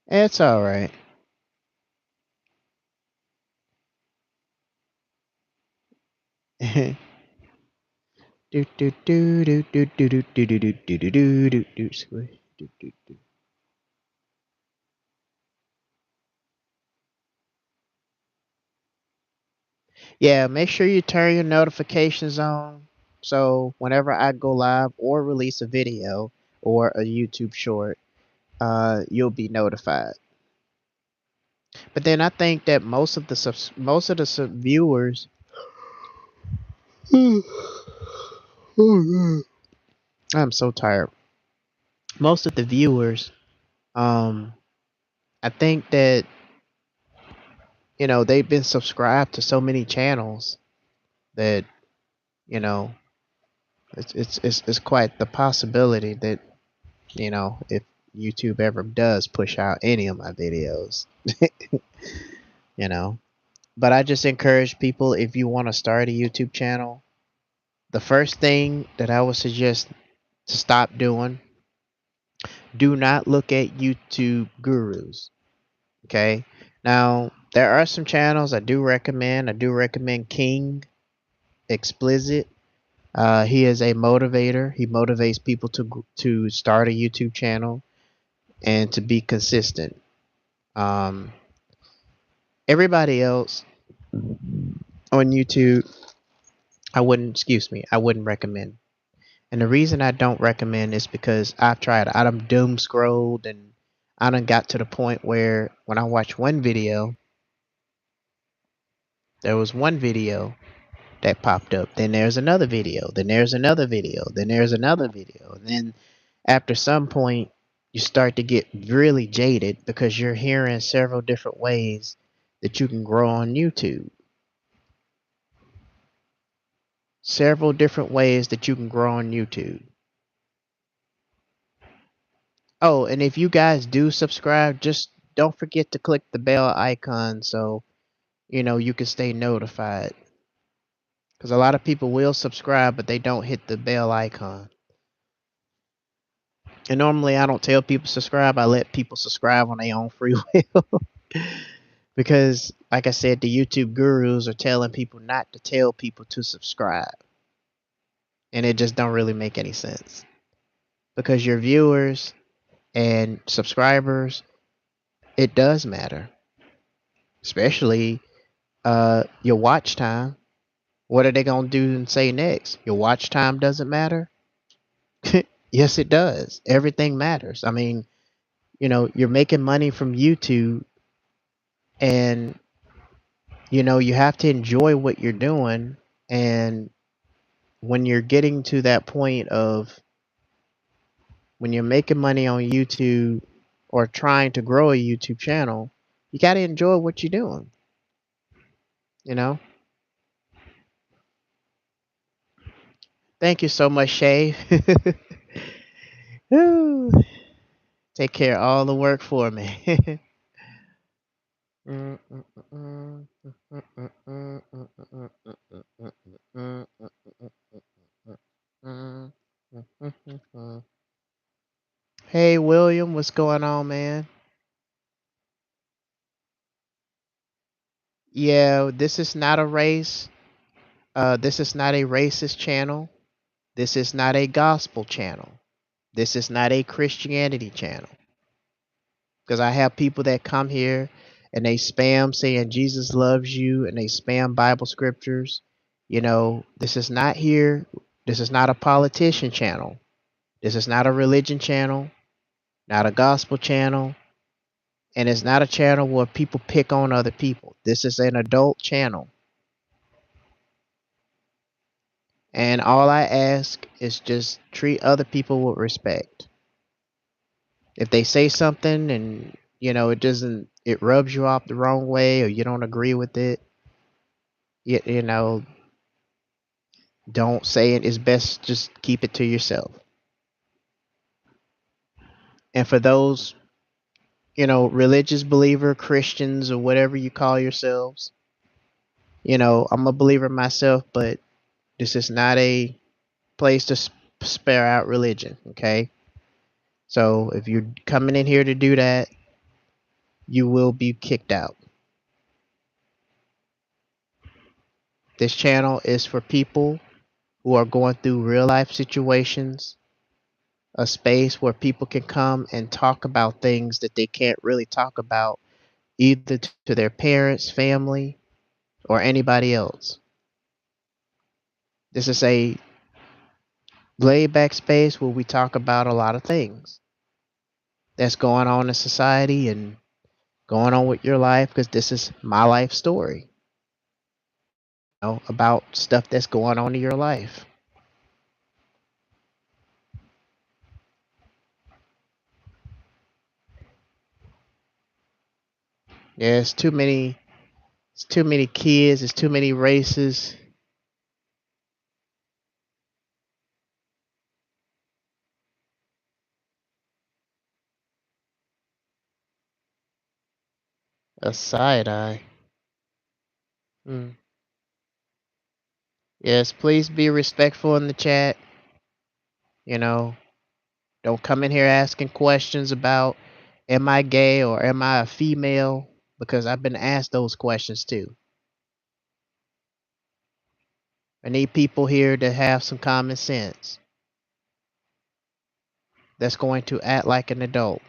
It's all right. Do do do do do do do do do do do do do do do squish do do do. Yeah, make sure you turn your notifications on so whenever I go live or release a video or a YouTube short, you'll be notified. But then I think that viewers, I'm so tired. Most of the viewers, um, I think that they've been subscribed to so many channels that you know it's quite the possibility that if YouTube ever does push out any of my videos, you know. But I just encourage people, if you want to start a YouTube channel, the first thing that I would suggest to stop doing, do not look at YouTube gurus. Okay. Now there are some channels I do recommend. I do recommend King Explicit. He is a motivator. He motivates people to start a YouTube channel and to be consistent. Um, Everybody else on YouTube, I wouldn't recommend. And the reason I don't recommend is because I've tried. I done doom scrolled and I done got to the point where when I watch one video, there was one video that popped up. Then there's another video. Then there's another video. Then there's another video. And then after some point, you start to get really jaded because you're hearing several different ways that you can grow on YouTube. Several different ways that you can grow on YouTube. Oh, and if you guys do subscribe, just don't forget to click the bell icon so you can stay notified. Because a lot of people will subscribe, but they don't hit the bell icon. And normally I don't tell people subscribe. I let people subscribe on their own free will. Because, like I said, the YouTube gurus are telling people not to tell people to subscribe. And it just don't really make any sense. Because your viewers and subscribers, it does matter. Especially your watch time. What are they going to do and say next? Your watch time doesn't matter? Yes, it does. Everything matters. I mean, you're making money from YouTube and you have to enjoy what you're doing. And when you're getting to that point of when you're making money on YouTube or trying to grow a YouTube channel, you got to enjoy what you're doing, you know? Thank you so much, Shay. Woo. Take care of all the work for me. Hey William, what's going on, man? Yeah, this is not a race. This is not a racist channel. This is not a gospel channel. This is not a Christianity channel. Because I have people that come here and they spam saying Jesus loves you and they spam Bible scriptures. You know, this is not here. This is not a politician channel. This is not a religion channel, not a gospel channel, and it's not a channel where people pick on other people. This is an adult channel. And all I ask is just treat other people with respect. If they say something and it doesn't, it rubs you off the wrong way or you don't agree with it, you know, don't say it. It's best just keep it to yourself. And for those, religious believer, Christians, or whatever you call yourselves, I'm a believer myself, but this is not a place to spare out religion, okay? So if you're coming in here to do that, you will be kicked out. This channel is for people who are going through real life situations, a space where people can come and talk about things that they can't really talk about either to their parents, family, or anybody else. This is a laid back space where we talk about a lot of things that's going on in society and going on with your life because this is my life story, about stuff that's going on in your life. Yeah, it's too many kids, it's too many races. A side eye. Mm. Yes, please be respectful in the chat. You know, don't come in here asking questions about am I gay or am I a female? Because I've been asked those questions too. I need people here to have some common sense that's going to act like an adult.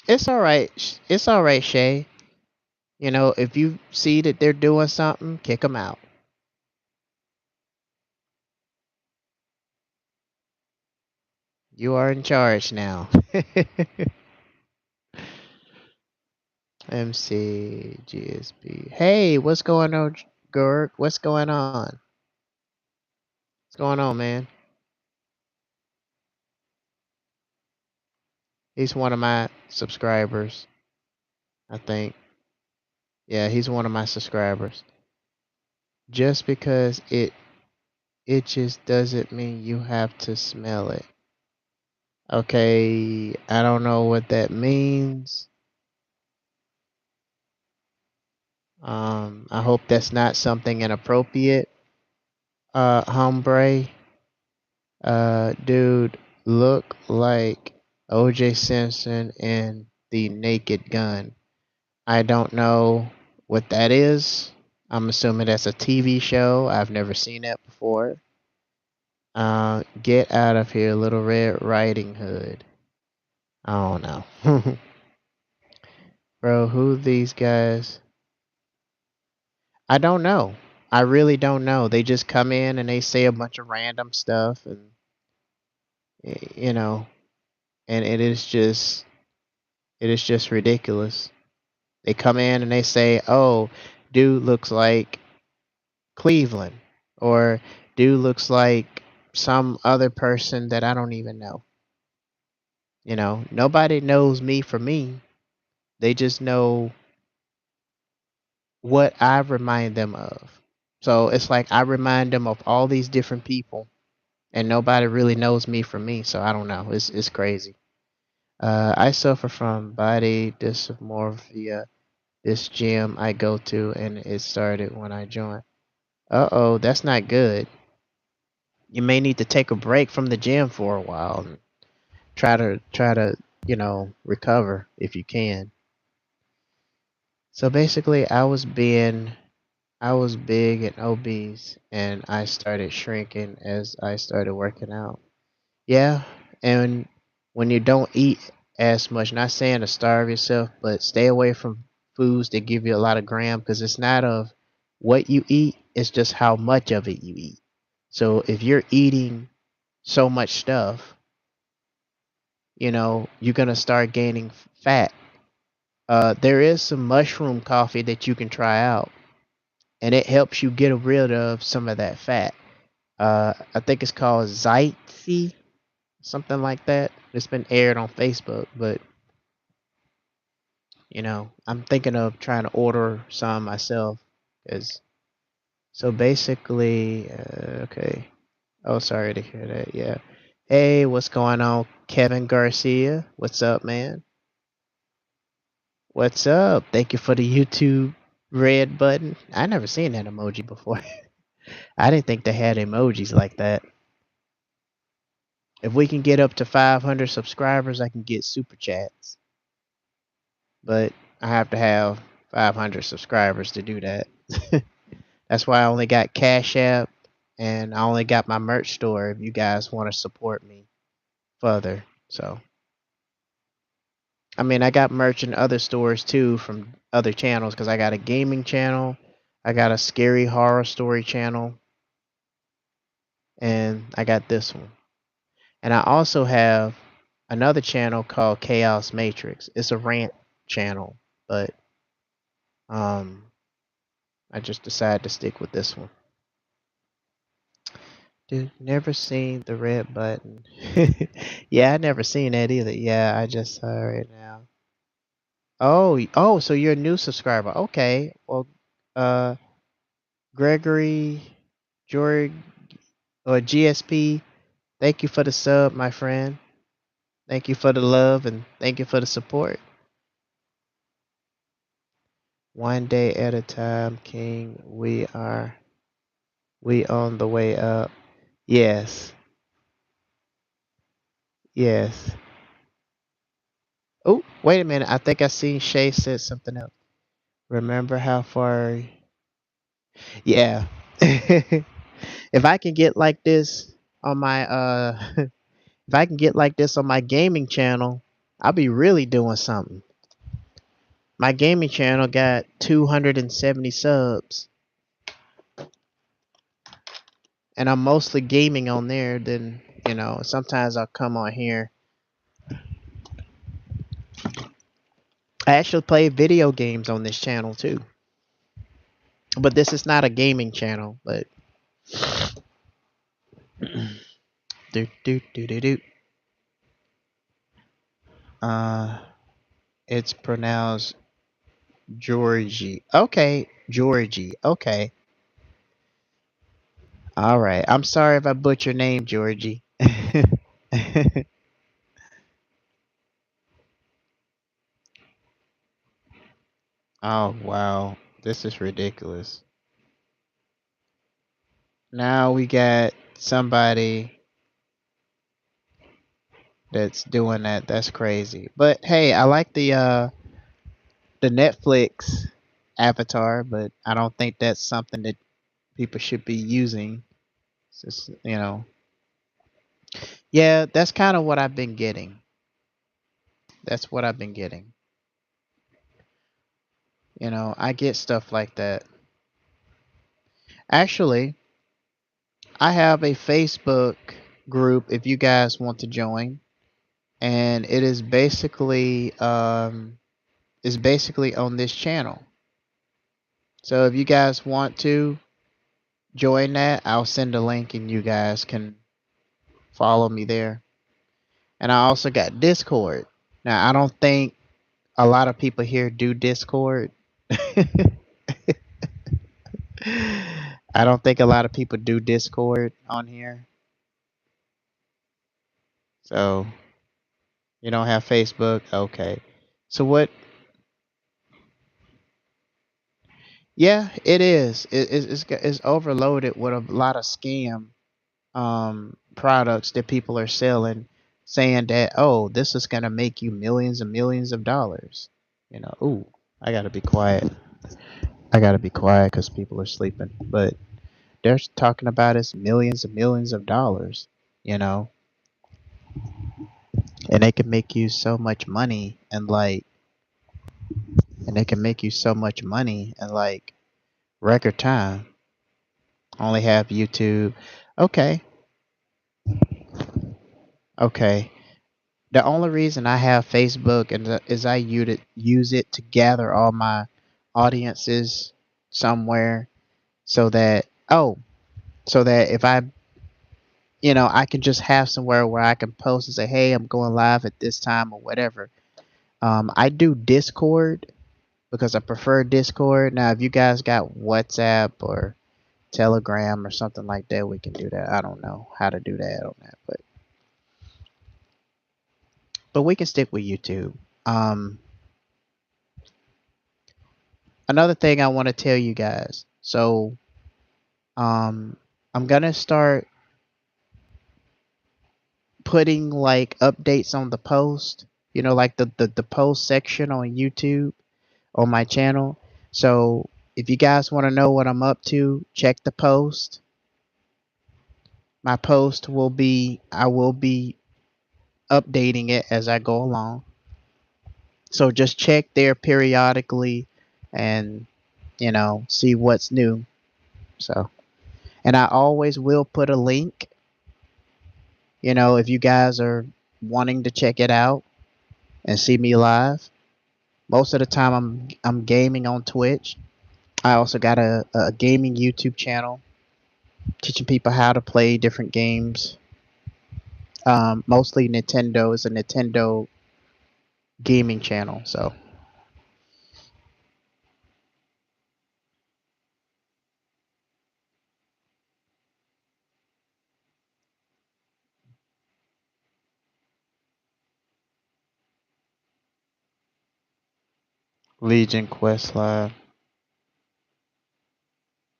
It's all right. It's all right, Shay. If you see that they're doing something, kick them out. You are in charge now. MCGSB. Hey, what's going on, Gurk? What's going on? What's going on, man? He's one of my subscribers, I think. Yeah, he's one of my subscribers. Just because it itches doesn't mean you have to smell it. Okay, I don't know what that means. I hope that's not something inappropriate. Hombre, dude, look like OJ Simpson in The Naked Gun. I don't know what that is. I'm assuming that's a TV show. I've never seen that before. Get out of here, Little Red Riding Hood. I don't know. Bro, who these guys? I don't know. I really don't know. They just come in and they say a bunch of random stuff and you know, and it is just ridiculous. They come in and they say, "Oh, dude looks like Cleveland," or "Dude looks like some other person that I don't even know." Nobody knows me for me. They just know what I remind them of. So it's like I remind them of all these different people, and nobody really knows me for me. So I don't know. It's crazy. I suffer from body dysmorphia. This gym I go to, and it started when I joined. Uh-oh, that's not good. You may need to take a break from the gym for a while and try to recover if you can. So basically, I was big and obese, and I started shrinking as I started working out. Yeah, and when you don't eat as much, not saying to starve yourself, but stay away from foods that give you a lot of gram, because it's not of what you eat, it's just how much of it you eat. So if you're eating so much stuff, you're gonna start gaining fat. There is some mushroom coffee that you can try out, and it helps you get rid of some of that fat. I think it's called Zite, something like that. It's been aired on Facebook, but I'm thinking of trying to order some myself. Cause so basically, okay. Oh, sorry to hear that. Yeah. Hey, what's going on, Kevin Garcia? What's up, man? What's up? Thank you for the YouTube red button. I never seen that emoji before. I didn't think they had emojis like that. If we can get up to 500 subscribers, I can get super chats. But I have to have 500 subscribers to do that. That's why I only got Cash App, and I only got my merch store if you guys want to support me further. So, I mean, I got merch in other stores too from other channels because I got a gaming channel, I got a scary horror story channel, and I got this one. And I also have another channel called Chaos Matrix. It's a rant channel, but um I just decided to stick with this one. Dude, never seen the red button. Yeah, I never seen that either. Yeah, I just saw it right now. Oh, so you're a new subscriber. Okay. Well, uh, Gregory, George, or GSP, thank you for the sub, my friend. Thank you for the love and thank you for the support. One day at a time, King. We on the way up. Yes. Yes. Oh, wait a minute. I think I seen Shay said something else. Remember how far? Yeah. If I can get like this on my if I can get like this on my gaming channel, I'll be really doing something. My gaming channel got 270 subs, and I'm mostly gaming on there. Then sometimes I'll come on here. I actually play video games on this channel too, but this is not a gaming channel. But do do do do do. Uh, it's pronounced Georgie. Okay, Georgie. Okay. All right. I'm sorry if I butcher your name, Georgie. Oh, wow. This is ridiculous. Now we got somebody that's doing that. That's crazy. But hey, I like the Netflix avatar, but I don't think that's something that people should be using. It's just. Yeah, that's kind of what I've been getting. That's what I've been getting. I get stuff like that. Actually, I have a Facebook group if you guys want to join, and it is basically on this channel. So if you guys want to join that, I'll send a link and you guys can follow me there. and I also got Discord. Now, I don't think a lot of people here do Discord. I don't think a lot of people do Discord on here. So, you don't have Facebook? Okay. So what? Yeah, it is. It's overloaded with a lot of scam products that people are selling, saying that, oh, this is gonna make you millions and millions of dollars. Ooh, I gotta be quiet. I gotta be quiet because people are sleeping. But they're talking about it's millions and millions of dollars. You know, and they can make you so much money and they can make you so much money in like record time. Only have YouTube. Okay, okay. The only reason I have Facebook is I use it to gather all my audiences somewhere so that if I can just have somewhere where I can post and say, hey, I'm going live at this time or whatever. I do Discord because I prefer Discord. Now, if you guys got WhatsApp or Telegram or something like that, we can do that. I don't know how to do that on that, but we can stick with YouTube. Um, Another thing I want to tell you guys. So, um, I'm gonna start putting like updates on the post. Like the post section on YouTube on my channel. So if you guys want to know what I'm up to, check the post. My post I will be updating it as I go along. So just check there periodically and, see what's new. So, and I always will put a link, if you guys are wanting to check it out and see me live. Most of the time I'm gaming on Twitch. I also got a gaming YouTube channel teaching people how to play different games. Mostly Nintendo is a Nintendo gaming channel. So Legion Quest Live.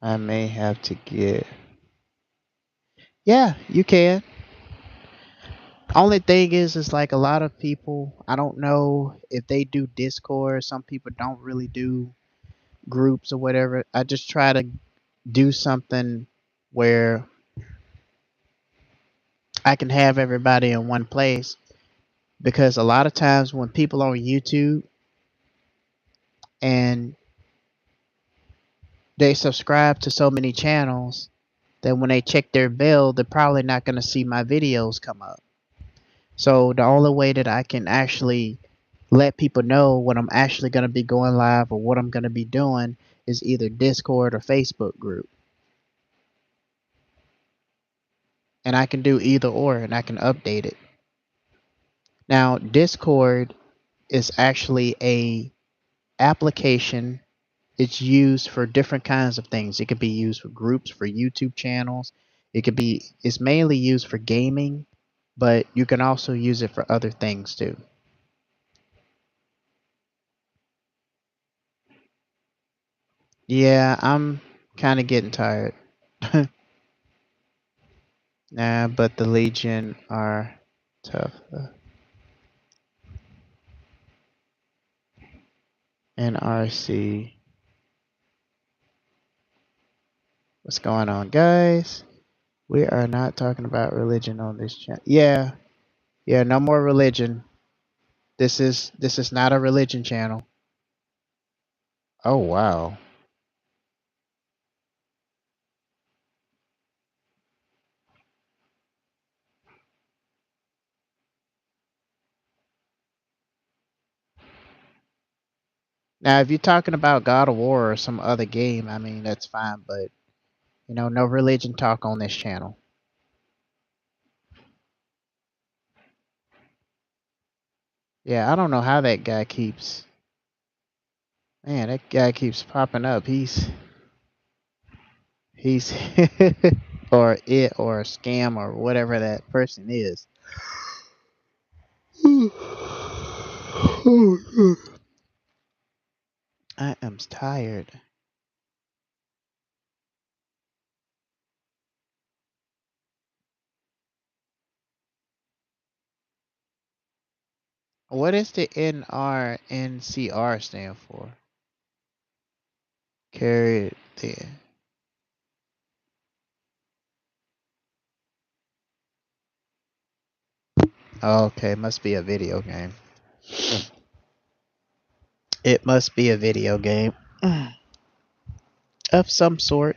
I may have to get. Yeah, you can. Only thing is like a lot of people. I don't know if they do Discord. Some people don't really do groups or whatever. I just try to do something where I can have everybody in one place because a lot of times when people on YouTube and they subscribe to so many channels that when they check their bell, they're probably not going to see my videos come up. So the only way that I can actually let people know what I'm actually going to be going live or what I'm going to be doing is either Discord or Facebook group. And I can do either or and I can update it. Now, Discord is actually a application. It's used for different kinds of things. It could be used for groups, for YouTube channels. It's mainly used for gaming, but you can also use it for other things too. Yeah, I'm kind of getting tired. Nah, but the Legion are tough. NRC. What's going on, guys? We are not talking about religion on this channel. Yeah, yeah, no more religion. This is not a religion channel. Oh wow. Now, if you're talking about God of War or some other game, I mean that's fine, but no religion talk on this channel. Yeah, I don't know how that guy keeps. Man, that guy keeps popping up. He's or it or a scam or whatever that person is. I am tired. What is the NRNCR stand for? Carry the. Oh, okay, must be a video game. It must be a video game of some sort.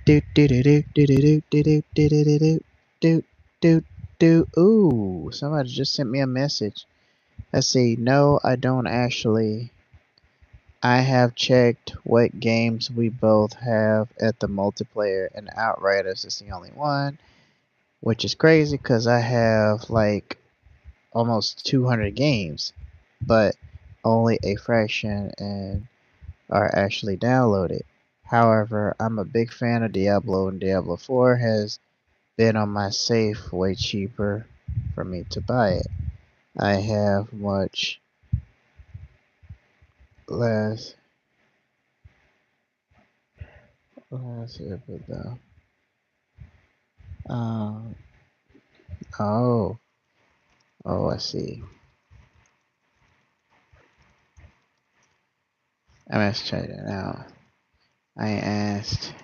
Do do do do do do do do do do do do do do. Ooh, somebody just sent me a message. Let's see. No, I don't actually. I have checked what games we both have at the multiplayer, and Outriders is the only one, which is crazy because I have like almost 200 games, but only a fraction and are actually downloaded. However, I'm a big fan of Diablo, and Diablo 4 has been on my safe way cheaper for me to buy it. I have much less but though. Um, oh, I see. I must check it out. I asked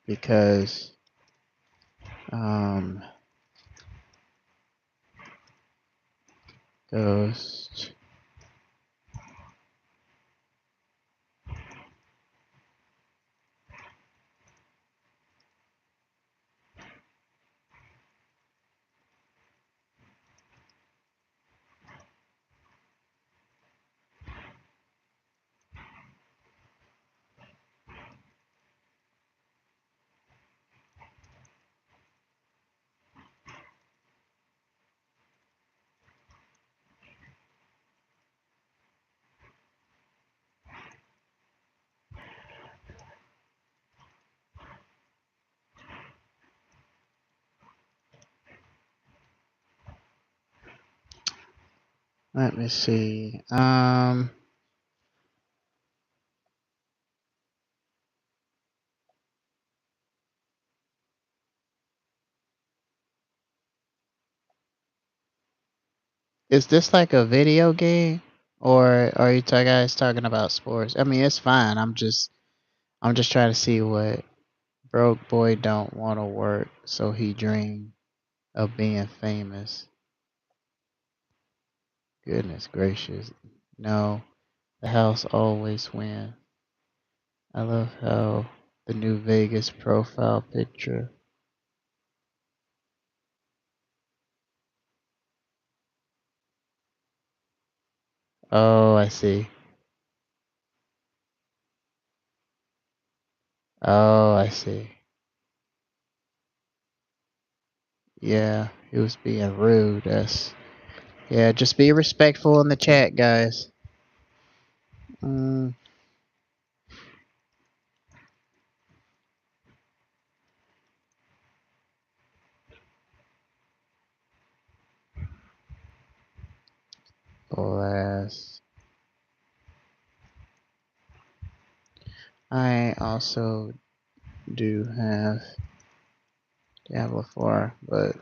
because um Ghost. Let me see. Is this like a video game, or are you guys talking about sports? I mean, it's fine. I'm just trying to see what broke boy don't want to work, so he dream of being famous. Goodness gracious, no, the house always wins. I love how the new Vegas profile picture. Oh, I see. Oh, I see. Yeah, he was being rude. Yeah, just be respectful in the chat, guys. Mm, blast. I also do have Diablo 4, but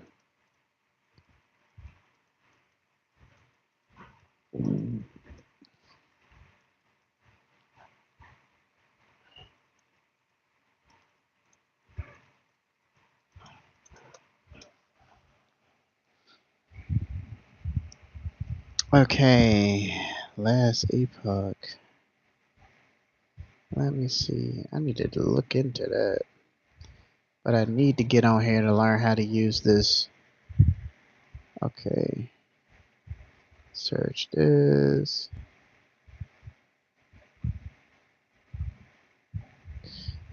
okay. Last epoch. Let me see. I needed to look into that. But I need to get on here to learn how to use this. Okay. Search this.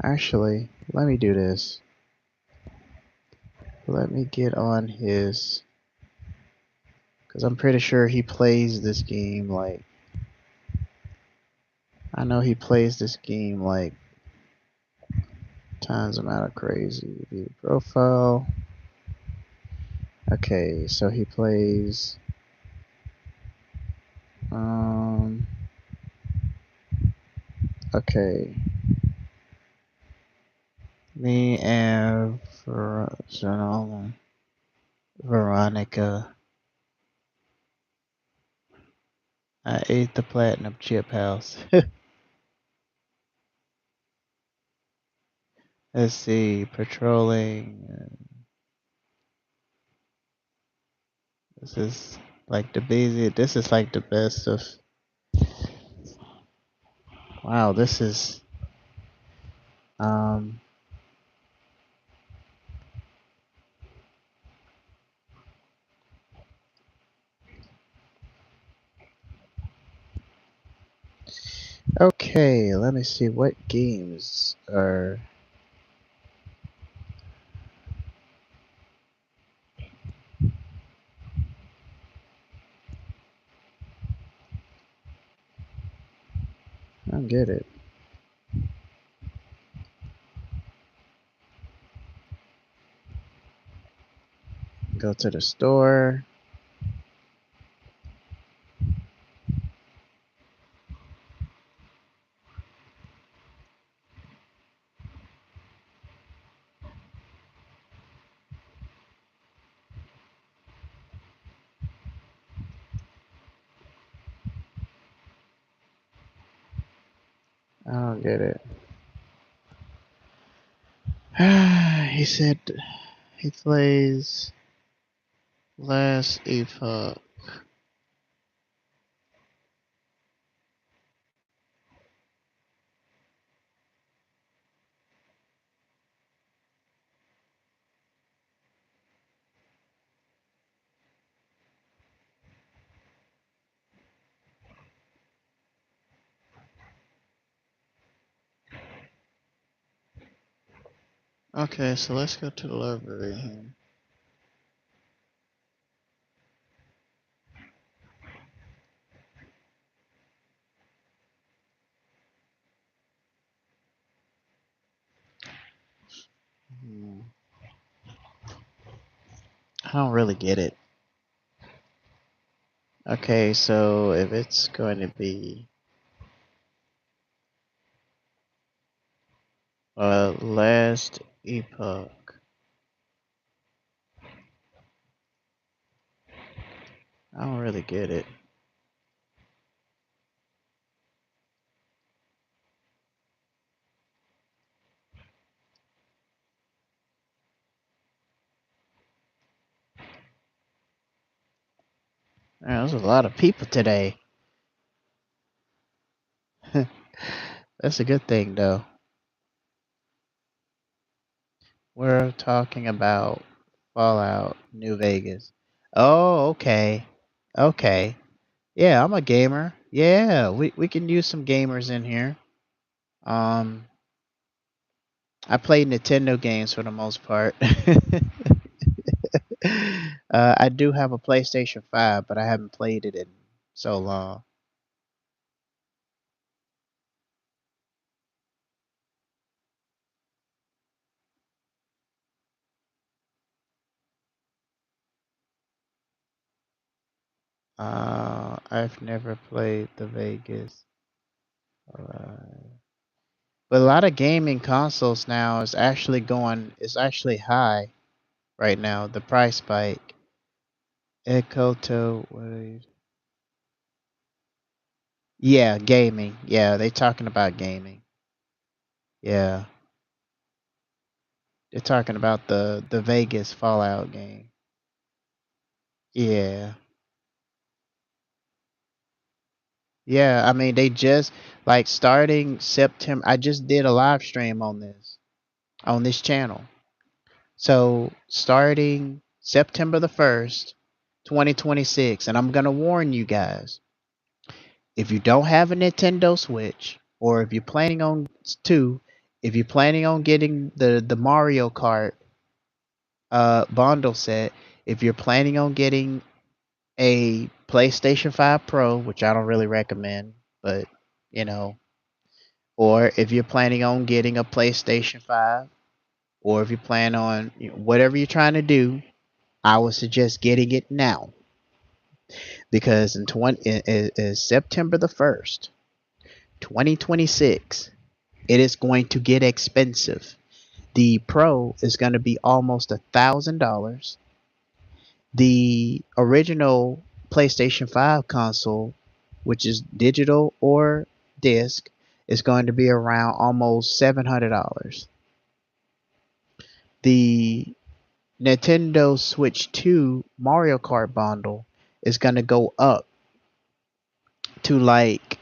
Actually, let me do this. Let me get on his Cause I'm pretty sure he plays this game like I know he plays this game like tons amount of crazy. View profile. Okay, so he plays um okay. Me and Veronica. I ate the platinum chip house. Let's see, patrolling. This is like the busy. This is like the best of. Wow, this is um. Okay, let me see what games are. I don't get it. Go to the store. I don't get it. He said he plays last epoch. Okay, so let's go to the library here. I don't really get it. Okay, so if it's going to be last epoch, I don't really get it. Man, there's a lot of people today. That's a good thing, though. We're talking about Fallout New Vegas. Oh, okay. Okay. Yeah, I'm a gamer. Yeah, we can use some gamers in here. Um, I play Nintendo games for the most part. I do have a PlayStation 5, but I haven't played it in so long. I've never played the Vegas. But a lot of gaming consoles now is actually high right now. The price spike. Ekoto, what are you? Yeah, gaming. Yeah, they talking about gaming. Yeah, they're talking about the Vegas Fallout game. Yeah, yeah. I mean, they just like starting September. I just did a live stream on this channel. So starting September the 1st, 2026, and I'm gonna warn you guys, if you don't have a Nintendo Switch, or if you're planning on two, if you're planning on getting the Mario Kart bundle set, if you're planning on getting a PlayStation 5 Pro, which I don't really recommend, but you know, or if you're planning on getting a PlayStation 5, or if you plan on whatever you're trying to do, I would suggest getting it now because in September the 1st, 2026, it is going to get expensive. The Pro is going to be almost $1,000. The original PlayStation 5 console, which is digital or disc, is going to be around almost $700. The Nintendo Switch 2 Mario Kart bundle is going to go up to like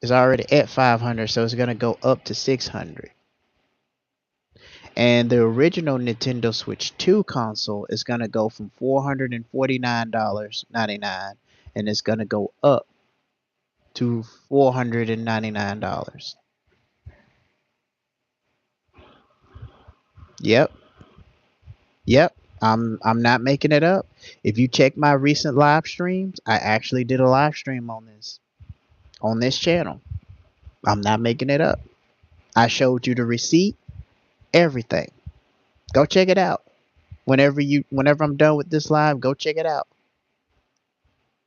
it's already at 500, so it's going to go up to 600. And the original Nintendo Switch 2 console is going to go from $449.99 and it's going to go up to $499. Yep. Yep. I'm not making it up. If you check my recent live streams, I actually did a live stream on this channel. I'm not making it up. I showed you the receipt, everything. Go check it out. Whenever I'm done with this live, go check it out.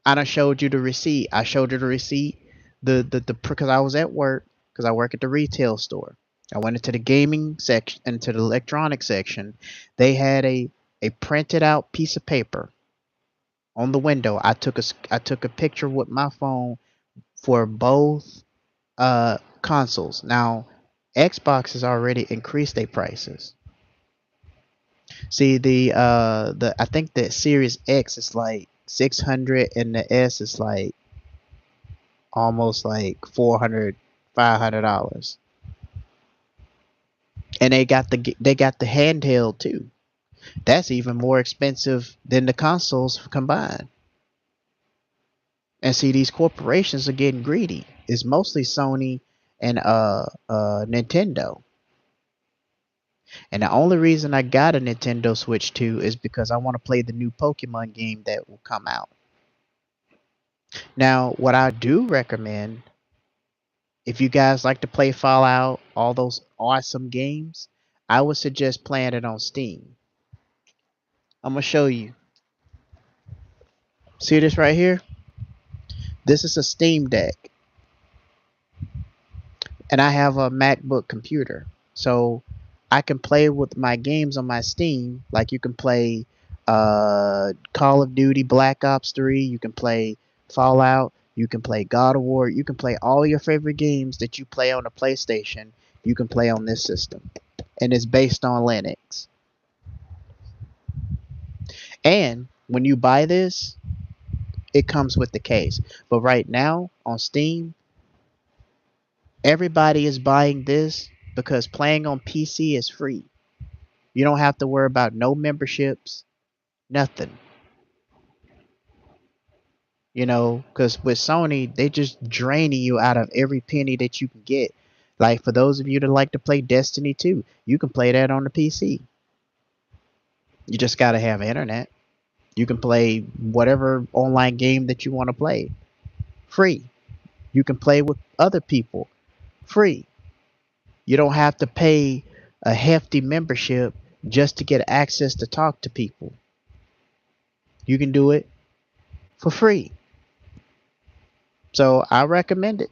I done showed you the receipt. I showed you the receipt. The because I was at work because I work at the retail store. I went into the gaming section, into the electronics section. They had a printed out piece of paper on the window. I took a picture with my phone for both consoles. Now, Xbox has already increased their prices. See the I think the Series X is like 600 and the S is like almost like 400 $500. And they got the handheld too. That's even more expensive than the consoles combined. And see, these corporations are getting greedy. It's mostly Sony and Nintendo. And the only reason I got a Nintendo Switch 2 is because I want to play the new Pokemon game that will come out. Now, what I do recommend, if you guys like to play Fallout, all those awesome games, I would suggest playing it on Steam. I'm gonna show you. See this right here? This is a Steam Deck, and I have a MacBook computer, so I can play with my games on my Steam. Like you can play Call of Duty Black Ops 3, you can play Fallout, you can play God of War, you can play all your favorite games that you play on the PlayStation. You can play on this system, and it's based on Linux. And when you buy this, it comes with the case. But right now on Steam, everybody is buying this because playing on PC is free. You don't have to worry about no memberships, nothing. You know, because with Sony, they just draining you out of every penny that you can get. Like for those of you that like to play Destiny 2, you can play that on the PC. You just got to have internet. You can play whatever online game that you want to play free. You can play with other people free. You don't have to pay a hefty membership just to get access to talk to people. You can do it for free. So I recommend it.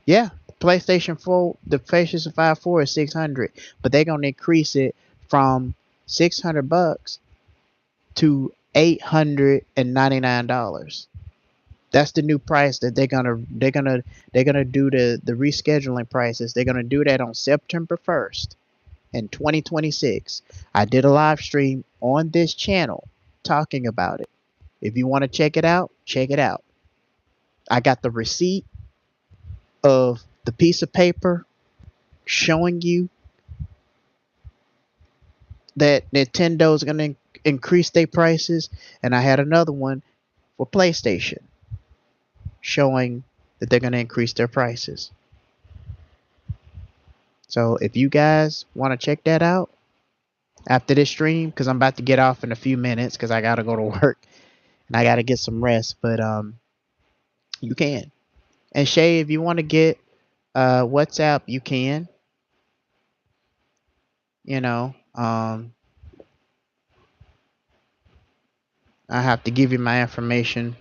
Yeah, PlayStation 4, the PlayStation 5 4 is 600, but they're going to increase it from $600 to $899. That's the new price that they're gonna do the rescheduling prices. They're gonna do that on September 1st in 2026. I did a live stream on this channel talking about it. If you want to check it out, check it out. I got the receipt of the piece of paper showing you that Nintendo's going to increase their prices, and I had another one for PlayStation showing that they're going to increase their prices. So if you guys want to check that out, after this stream because I'm about to get off in a few minutes because I gotta go to work and I gotta get some rest. But you can. And Shay, if you want to get WhatsApp, you can. You know, I have to give you my information.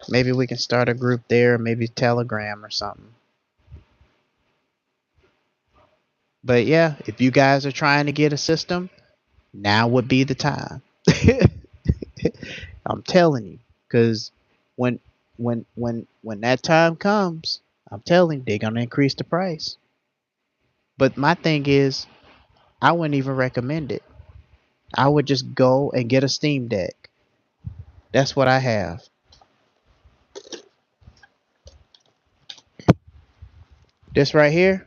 Maybe we can start a group there, maybe Telegram or something. But yeah, if you guys are trying to get a system, now would be the time. I'm telling you, because when when that time comes, I'm telling you, they're gonna increase the price. But my thing is, I wouldn't even recommend it. I would just go and get a Steam Deck. That's what I have. This right here,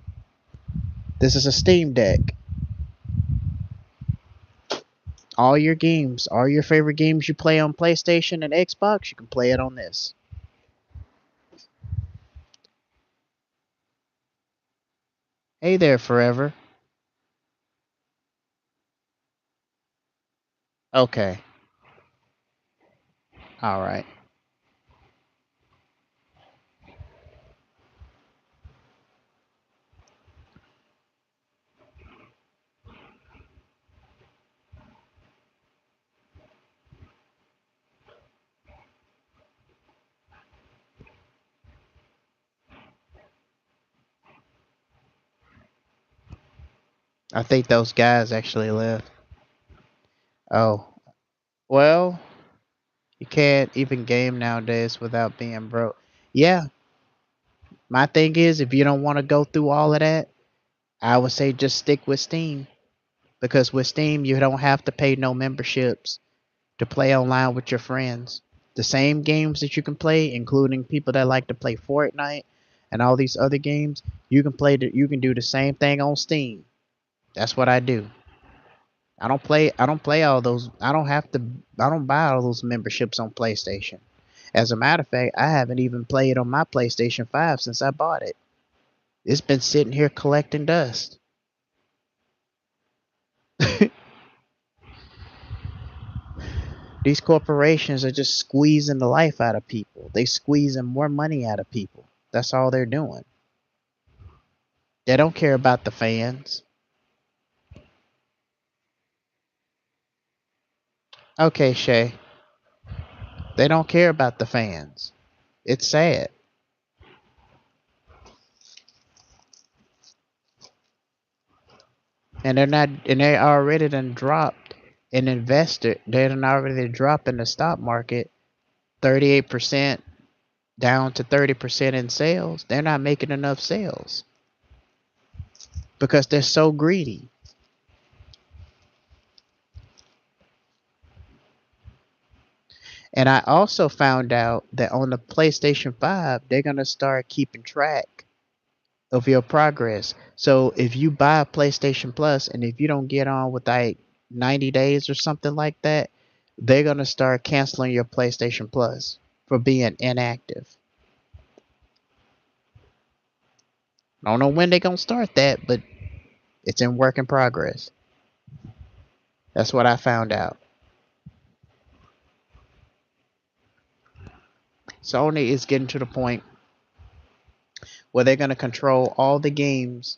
this is a Steam Deck. All your games, all your favorite games you play on PlayStation and Xbox, you can play it on this. Hey there, Forever. Okay. All right. I think those guys actually left. Oh, well, you can't even game nowadays without being broke. Yeah, my thing is, if you don't want to go through all of that, I would say just stick with Steam. Because with Steam, you don't have to pay no memberships to play online with your friends. The same games that you can play, including people that like to play Fortnite and all these other games, you can do the same thing on Steam. That's what I do. I don't play all those I don't buy all those memberships on PlayStation. As a matter of fact, I haven't even played on my PlayStation 5 since I bought it. It's been sitting here collecting dust. These corporations are just squeezing the life out of people. They squeezing more money out of people. That's all they're doing. They don't care about the fans. Okay, Shay. They don't care about the fans. It's sad. And they already done dropped an investor. They done already dropped in the stock market 38% down to 30% in sales. They're not making enough sales because they're so greedy. And I also found out that on the PlayStation 5, they're going to start keeping track of your progress. So if you buy a PlayStation Plus and if you don't get on with like 90 days or something like that, they're going to start canceling your PlayStation Plus for being inactive. I don't know when they're going to start that, but it's in work in progress. That's what I found out. Sony is getting to the point where they're going to control all the games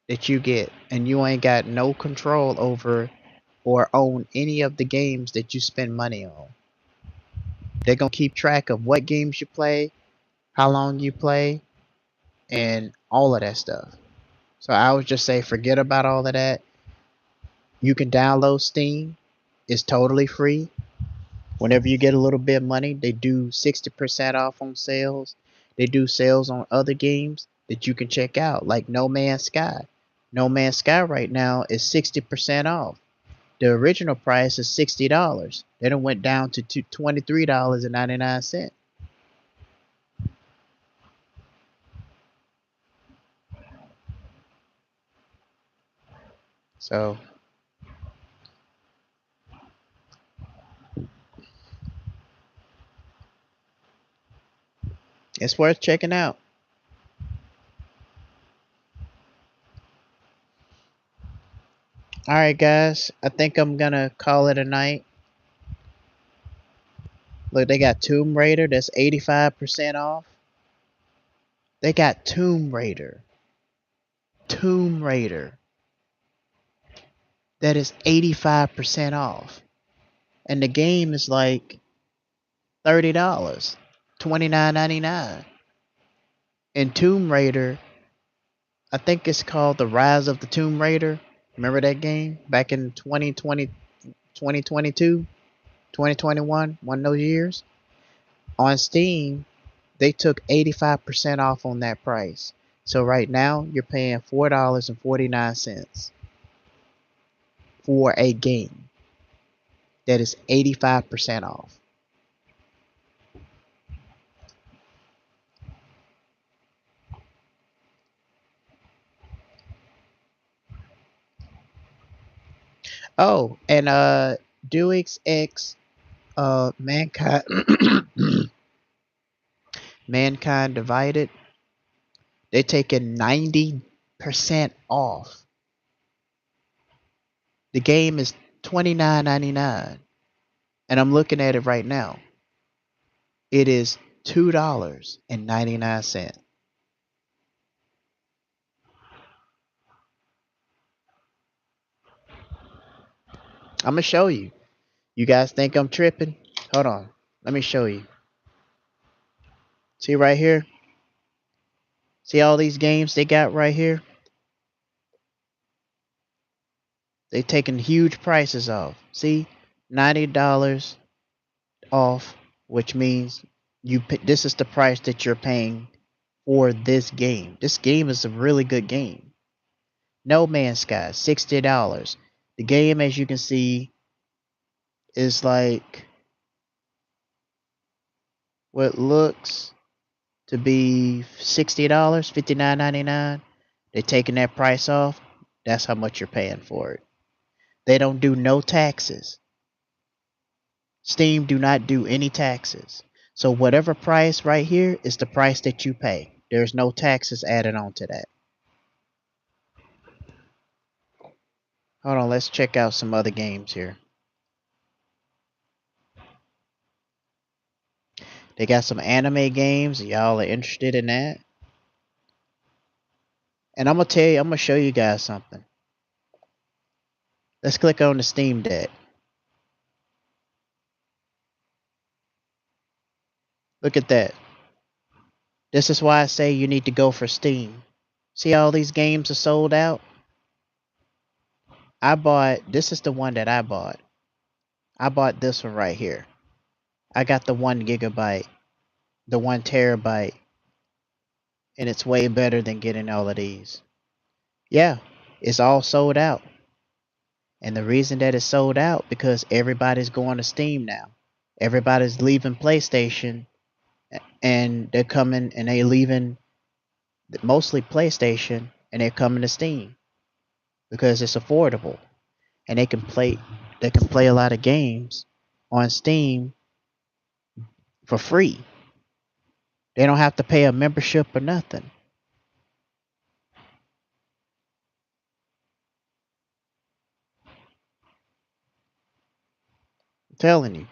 that you get, and you ain't got no control over or own any of the games that you spend money on. They're going to keep track of what games you play, how long you play, and all of that stuff. So I would just say forget about all of that. You can download Steam. It's totally free. Whenever you get a little bit of money, they do 60% off on sales. They do sales on other games that you can check out, like No Man's Sky. No Man's Sky right now is 60% off. The original price is $60. Then it went down to $23.99. So it's worth checking out. All right, guys. I think I'm gonna call it a night. Look, they got Tomb Raider. That's 85% off. They got Tomb Raider. Tomb Raider. That is 85% off. And the game is like $30. 29.99. And Tomb Raider, I think it's called The Rise of the Tomb Raider. Remember that game back in 2020, 2022, 2021, one of those years? On Steam, they took 85% off on that price. So right now, you're paying $4.49 for a game that is 85% off. Oh, and Deus Ex Mankind Mankind Divided, they taking 90% off. The game is $29.99. And I'm looking at it right now. It is $2.99. I'm gonna show you. You guys think I'm tripping? Hold on. Let me show you. See right here? See all these games they got right here? They taking huge prices off. See? $90 off, which means this is the price that you're paying for this game. This game is a really good game. No Man's Sky, $60. The game, as you can see, is like what looks to be $60, $59.99. They're taking that price off. That's how much you're paying for it. They don't do no taxes. Steam do not do any taxes. So whatever price right here is the price that you pay. There's no taxes added on to that. Hold on, let's check out some other games here. They got some anime games. Y'all are interested in that? And I'm gonna show you guys something. Let's click on the Steam Deck. Look at that. This is why I say you need to go for Steam. See all these games are sold out? This is the one that I bought. I bought this one right here. I got the 1 gigabyte, the 1 terabyte, and it's way better than getting all of these. Yeah, it's all sold out. And the reason that it's sold out because everybody's going to Steam now. Everybody's leaving PlayStation and they're coming and they leaving mostly PlayStation and they're coming to Steam because it's affordable and they can play a lot of games on Steam for free. They don't have to pay a membership or nothing. I'm telling you.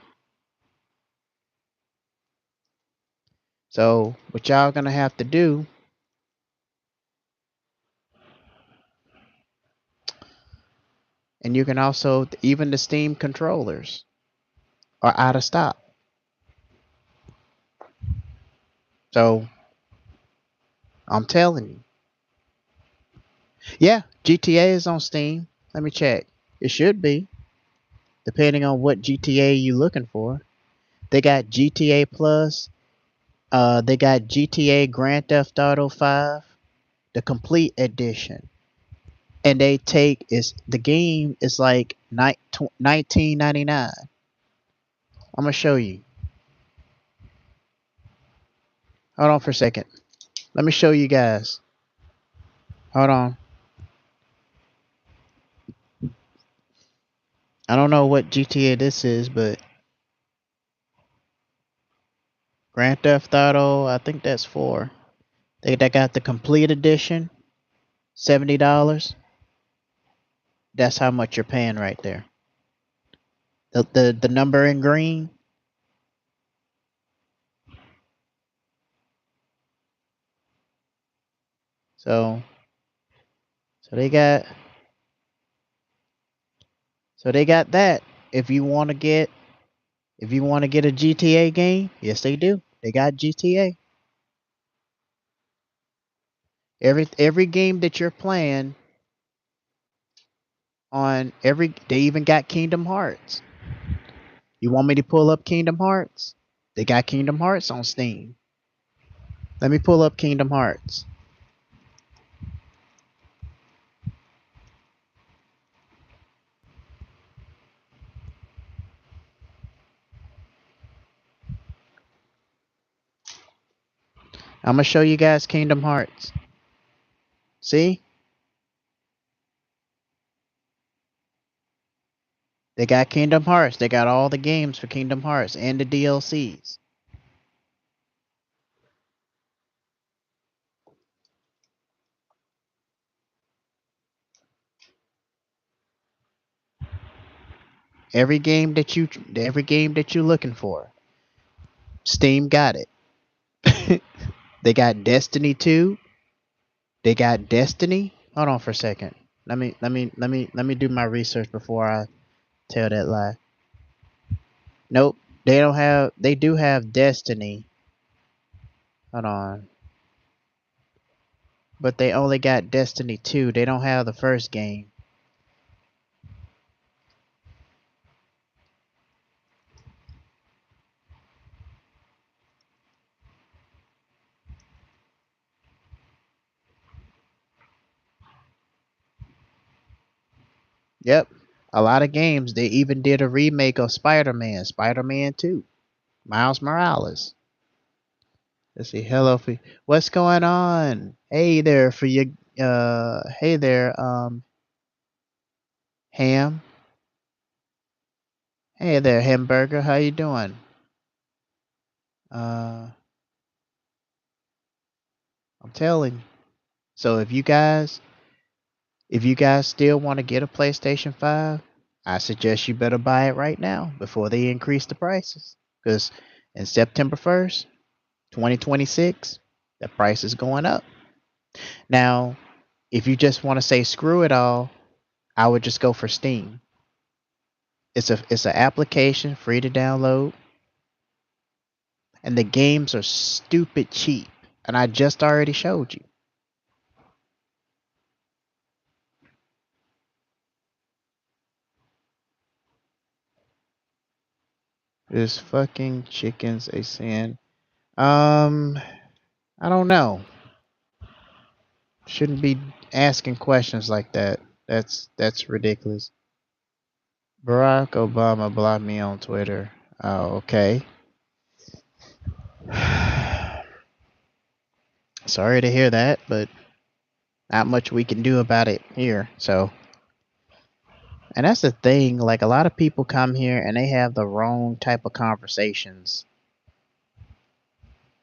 So what y'all gonna have to do, and you can also even the Steam controllers are out of stock. So I'm telling you. Yeah, GTA is on Steam. Let me check. It should be, depending on what GTA you looking for. They got GTA Plus. They got GTA Grand Theft Auto 5, the complete edition, and the game is like 19.99. I'm gonna show you. Hold on for a second. Let me show you guys. Hold on. I don't know what GTA this is, but Grand Theft Auto, I think that's 4. They got the complete edition, $70. That's how much you're paying right there. The number in green. So so they got that. If you want to get a GTA game, yes they do. They got GTA. Every game that you're playing on every they even got Kingdom Hearts. You want me to pull up Kingdom Hearts? They got Kingdom Hearts on Steam. Let me pull up Kingdom Hearts. I'm gonna show you guys Kingdom Hearts. See? They got Kingdom Hearts. They got all the games for Kingdom Hearts and the DLCs. Every game that you're looking for, Steam got it. They got Destiny 2. They got Destiny. Hold on for a second. Let me do my research before I tell that lie. Nope. They don't have they do have Destiny. Hold on. But they only got Destiny 2. They don't have the first game. Yep. A lot of games. They even did a remake of Spider-Man, Spider-Man 2, Miles Morales. Let's see. Hello, what's going on? Hey there, for you. Hey there, Ham. Hey there, Hamburger. How you doing? Uh, I'm telling you. So if you guys still want to get a PlayStation 5, I suggest you better buy it right now before they increase the prices. Because in September 1st, 2026, the price is going up. Now, if you just want to say screw it all, I would just go for Steam. It's an application free to download, and the games are stupid cheap. And I just already showed you. Is fucking chickens a sin? Um, I don't know. Shouldn't be asking questions like that. That's ridiculous. Barack Obama blocked me on Twitter. Oh, okay. Sorry to hear that, but not much we can do about it here. So, and that's the thing. Like a lot of people come here and they have the wrong type of conversations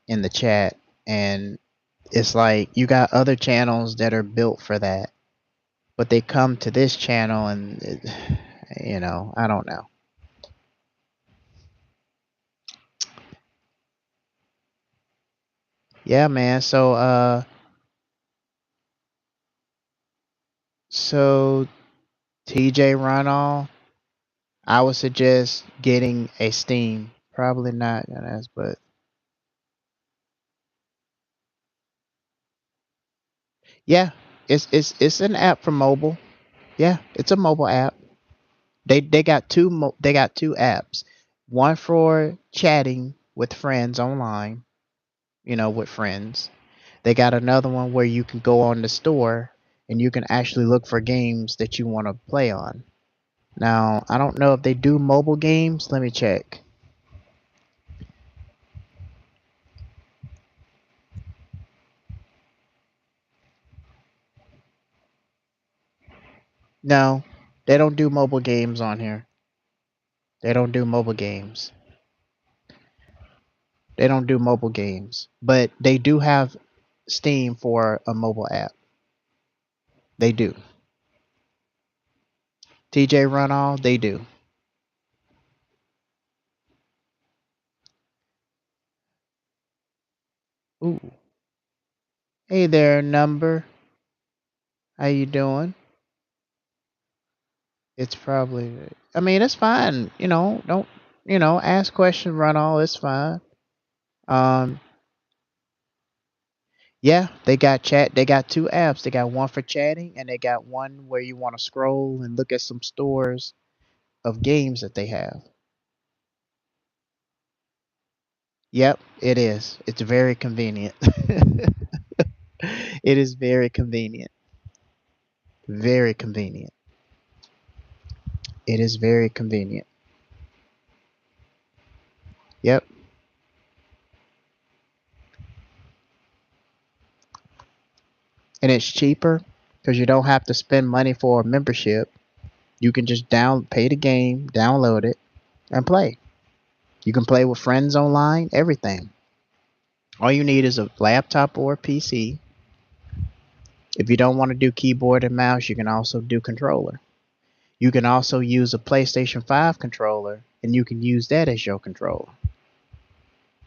in the chat, and it's like you got other channels that are built for that, but they come to this channel and I don't know. Yeah, man. So TJ Runoff, I would suggest getting a Steam. Probably not, but yeah, it's an app for mobile. Yeah, it's a mobile app. They got they got two apps. One for chatting with friends online, with friends. They got another one where you can go on the store and you can actually look for games that you want to play on. Now, I don't know if they do mobile games. Let me check. No, they don't do mobile games on here. They don't do mobile games. They don't do mobile games, but they do have Steam for a mobile app. They do. TJ run all they do. Ooh. Hey there, number. How you doing? It's probably. I mean, it's fine. Don't ask questions, run all. It's fine. Um, yeah, they got chat. They got two apps. They got one for chatting, and they got one where you want to scroll and look at some stores of games that they have. Yep, it is. It's very convenient. It is very convenient. Very convenient. It is very convenient. Yep. And it's cheaper because you don't have to spend money for a membership. You can just pay the game, download it, and play. You can play with friends online, everything. All you need is a laptop or a PC. If you don't want to do keyboard and mouse, you can also do controller. You can also use a PlayStation 5 controller and you can use that as your controller.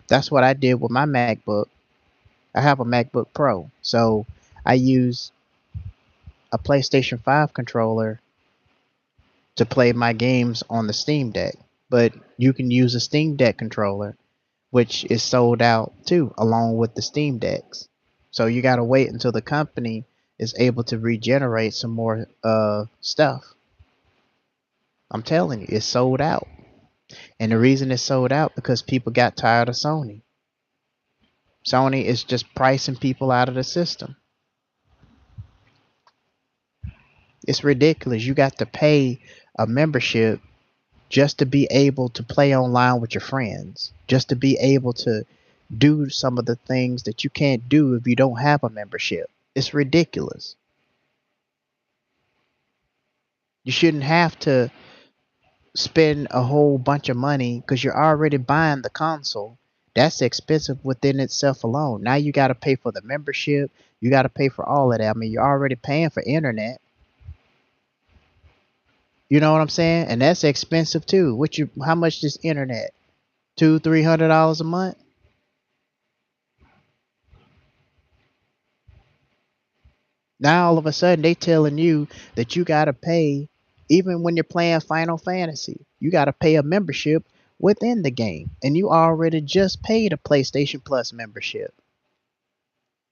That's what I did with my MacBook. I have a MacBook Pro. So I use a PlayStation 5 controller to play my games on the Steam Deck. But you can use a Steam Deck controller, which is sold out too, along with the Steam Decks. So you got to wait until the company is able to regenerate some more stuff. I'm telling you, it's sold out. And the reason it's sold out because people got tired of Sony. Sony is just pricing people out of the system. It's ridiculous. You got to pay a membership just to be able to play online with your friends, just to be able to do some of the things that you can't do if you don't have a membership. It's ridiculous. You shouldn't have to spend a whole bunch of money because you're already buying the console. That's expensive within itself alone. Now you got to pay for the membership. You got to pay for all of that. I mean, you're already paying for internet. You know what I'm saying? And that's expensive too. How much is internet? $200-300 a month? Now all of a sudden they telling you that you gotta pay, even when you're playing Final Fantasy, you gotta pay a membership within the game, and you already just paid a PlayStation Plus membership.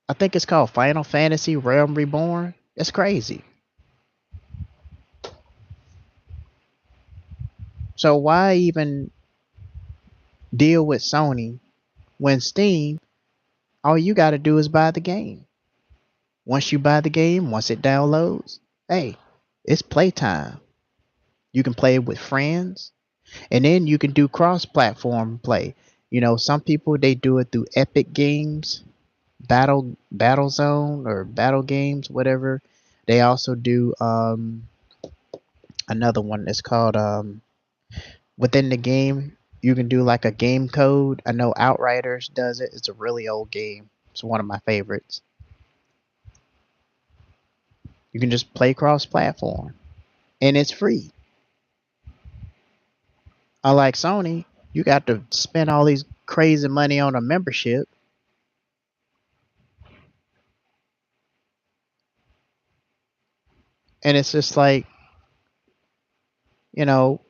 I think it's called Final Fantasy Realm Reborn. It's crazy. So why even deal with Sony when Steam, all you gotta do is buy the game. Once you buy the game, once it downloads, hey, it's playtime. You can play with friends. And then you can do cross-platform play. Some people they do it through Epic Games, Battle Zone or Battle Games, whatever. They also do another one that's called within the game. You can do like a game code. I know Outriders does it. It's a really old game. It's one of my favorites. You can just play cross-platform, and it's free. Unlike Sony, you got to spend all these crazy money on a membership. And it's just like, you know,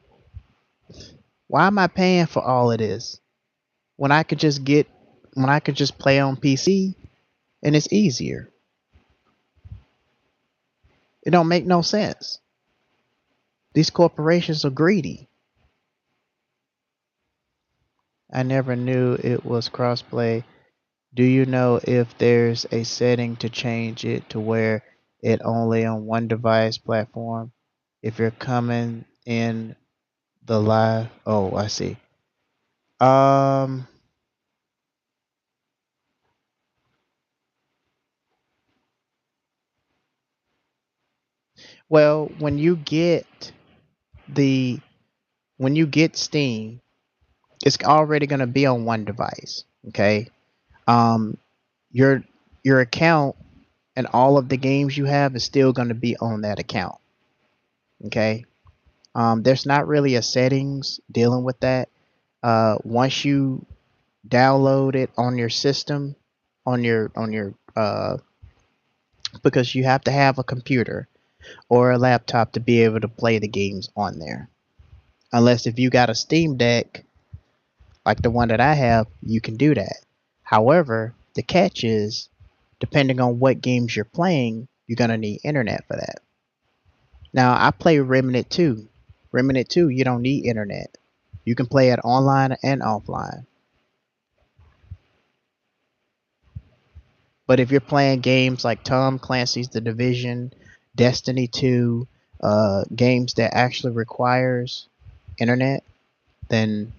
why am I paying for all of this when I could just play on PC and it's easier? It don't make no sense. These corporations are greedy. I never knew it was crossplay. Do you know if there's a setting to change it to where it only on one device platform? If you're coming in the live, oh, I see. Um, well, the when you get Steam, it's already going to be on one device. Okay. Um, your your account and all of the games you have is still going to be on that account. Okay. There's not really a settings dealing with that. Once you download it on your system, on your because you have to have a computer or a laptop to be able to play the games on there. Unless if you got a Steam Deck like the one that I have, you can do that. However, the catch is, depending on what games you're playing, you're gonna need internet for that. Now, I play Remnant 2. Remnant 2, you don't need internet. You can play it online and offline. But if you're playing games like Tom Clancy's The Division, Destiny 2, games that actually requires internet, then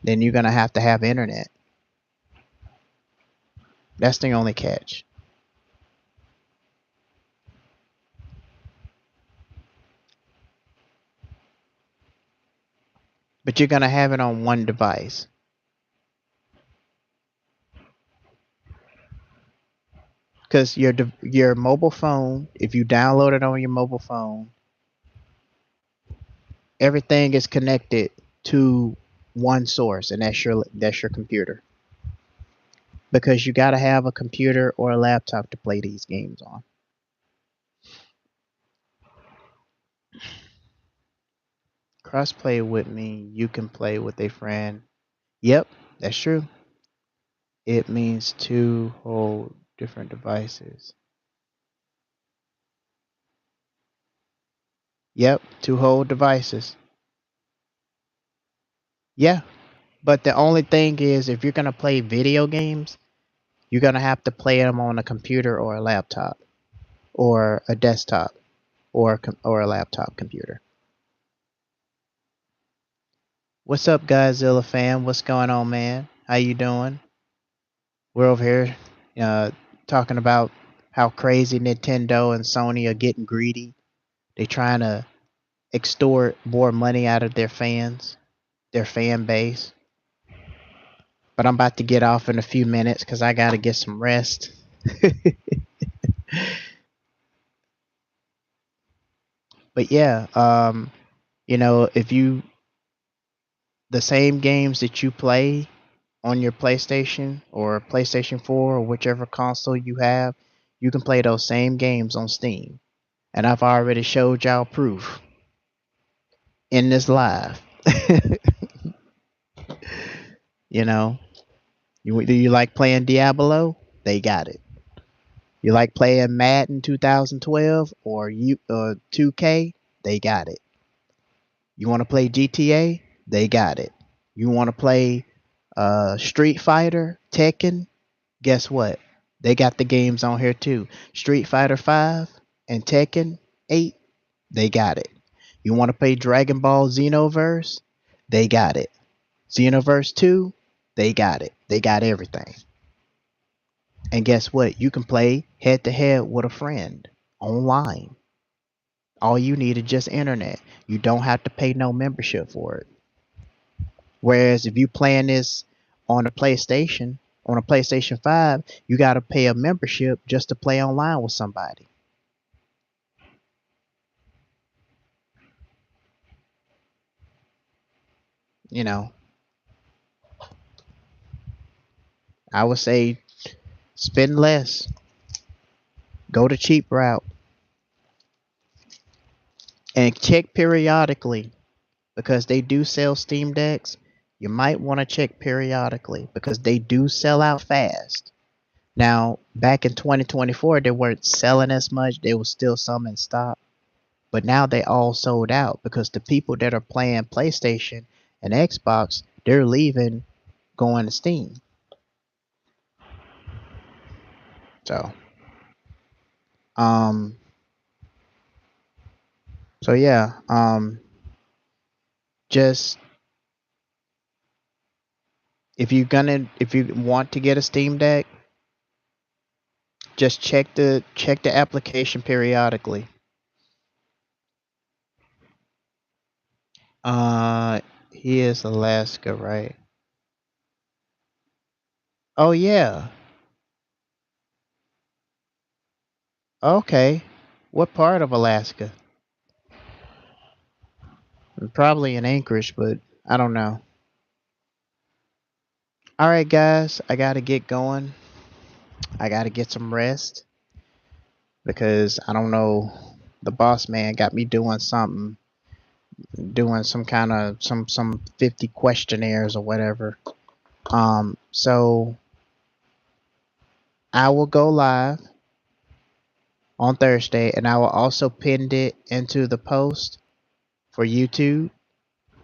you're gonna have to have internet. That's the only catch. But you're gonna have it on one device. Because your mobile phone, if you download it on your mobile phone, everything is connected to one source, and that's your computer. Because you got to have a computer or a laptop to play these games on. Crossplay would mean you can play with a friend. Yep, that's true. It means two whole different devices. Yep, two whole devices. Yeah, but the only thing is, if you're gonna play video games, you're gonna have to play them on a computer or a laptop, or a desktop, or a laptop computer. What's up, Godzilla fam? What's going on, man? How you doing? We're over here uh, talking about how crazy Nintendo and Sony are getting greedy. They trying to extort more money out of their fans, their fan base. But I'm about to get off in a few minutes because I got to get some rest. But yeah, if you the same games that you play on your PlayStation or PlayStation 4 or whichever console you have, you can play those same games on Steam. And I've already showed y'all proof in this live. you know, do you like playing Diablo? They got it. You like playing Madden 2012 or 2K? They got it. You want to play GTA? They got it. You want to play Street Fighter, Tekken? Guess what? They got the games on here too. Street Fighter 5 and Tekken 8, they got it. You want to play Dragon Ball Xenoverse? They got it. Xenoverse 2, they got it. They got everything. And guess what? You can play head to head with a friend online. All you need is just internet. You don't have to pay no membership for it. Whereas if you playing this on on a PlayStation 5, you got to pay a membership just to play online with somebody. You know, I would say spend less, go the cheap route, and check periodically because they do sell Steam Decks. You might want to check periodically because they do sell out fast. Now, back in 2024, they weren't selling as much. There was still some in stock. But now they all sold out because the people that are playing PlayStation and Xbox, they're leaving going to Steam. So, um, yeah, just if you want to get a Steam Deck, just check the application periodically. Uh, he is Alaska, right? Oh yeah. Okay. What part of Alaska? Probably in Anchorage, but I don't know. All right, guys, I gotta get going. I gotta get some rest because I don't know. The boss man got me doing something, doing some kind of some 50 questionnaires or whatever. So I will go live on Thursday, and I will also pin it into the post for YouTube.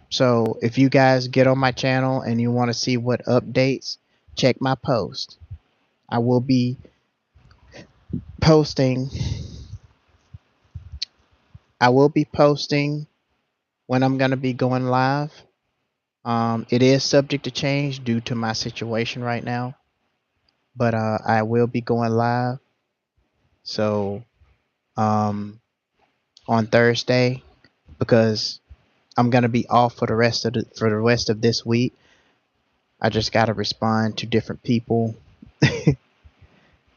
So if you guys get on my channel and you want to see what updates, check my post. I will be posting. I will be posting when I'm gonna be going live. It is subject to change due to my situation right now, but I will be going live. So um, on Thursday because I'm gonna be off for the rest of this week. I just gotta respond to different people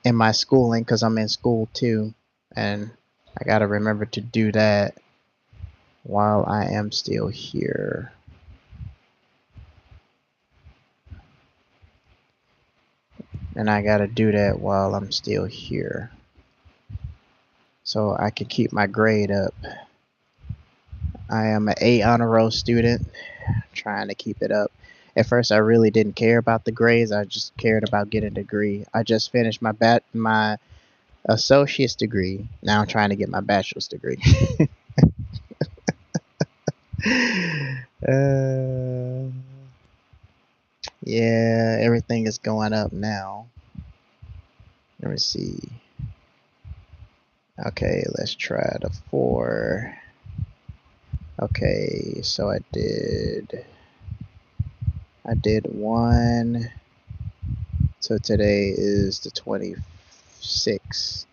in my schooling because I'm in school too, and I gotta remember to do that while I am still here. And I gotta do that while I'm still here so I can keep my grade up. I am an A honor roll student, trying to keep it up. At first, I really didn't care about the grades. I just cared about getting a degree. I just finished my associate's degree. Now I'm trying to get my bachelor's degree. uh, yeah, everything is going up now. Let me see. Okay, let's try the 4. Okay, so I did 1. So today is the 26th.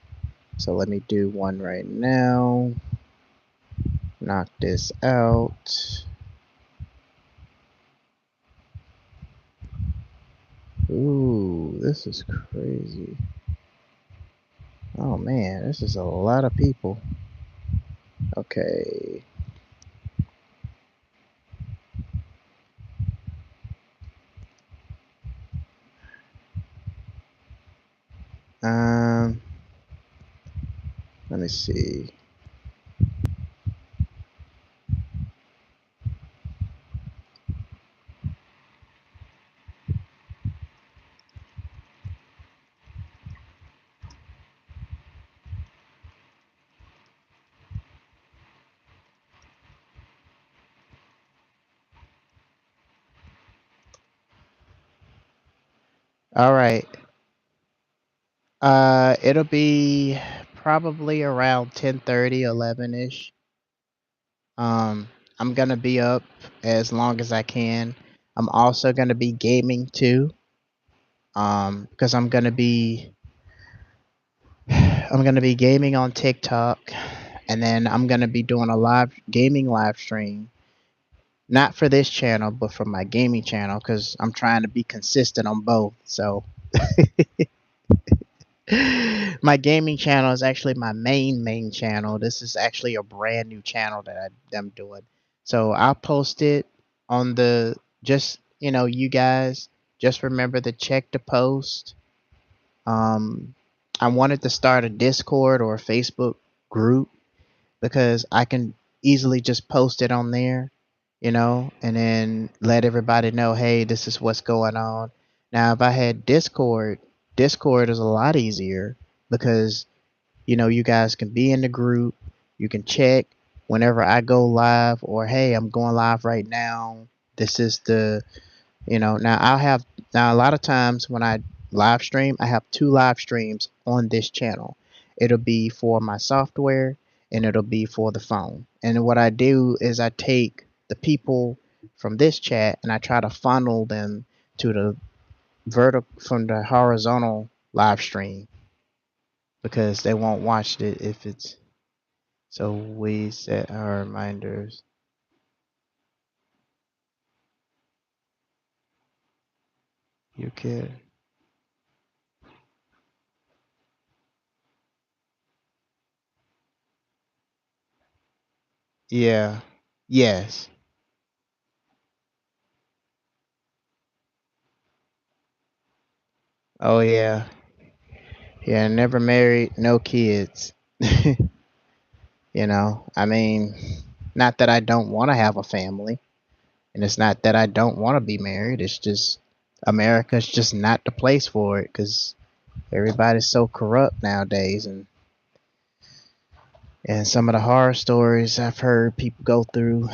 So let me do 1 right now. Knock this out. Ooh, this is crazy. Oh man, this is a lot of people. Okay. Um, let me see. All right. It'll be probably around 10:30, 11ish. Um, I'm gonna be up as long as I can. I'm also gonna be gaming too. Because I'm gonna be gaming on TikTok, and then I'm gonna be doing a live gaming live stream. Not for this channel, but for my gaming channel, because I'm trying to be consistent on both. So my gaming channel is actually my main channel. This is actually a brand new channel that I'm doing. So I'll post it on the just you guys just remember to check the post. Um, I wanted to start a Discord or a Facebook group because I can easily just post it on there, and then let everybody know, hey, this is what's going on. Now, if I had Discord, Discord is a lot easier because, you guys can be in the group, you can check whenever I go live, or hey, I'm going live right now. This is now a lot of times when I live stream, I have 2 live streams on this channel. It'll be for my software and it'll be for the phone. And what I do is I take the people from this chat and I try to funnel them to the vertical from the horizontal live stream because they won't watch it if it's so we set our reminders. You can. Yeah. Yes. Oh yeah. Yeah, never married, no kids. I mean, not that I don't want to have a family, and it's not that I don't want to be married. It's just America's just not the place for it because everybody's so corrupt nowadays, and some of the horror stories I've heard people go through.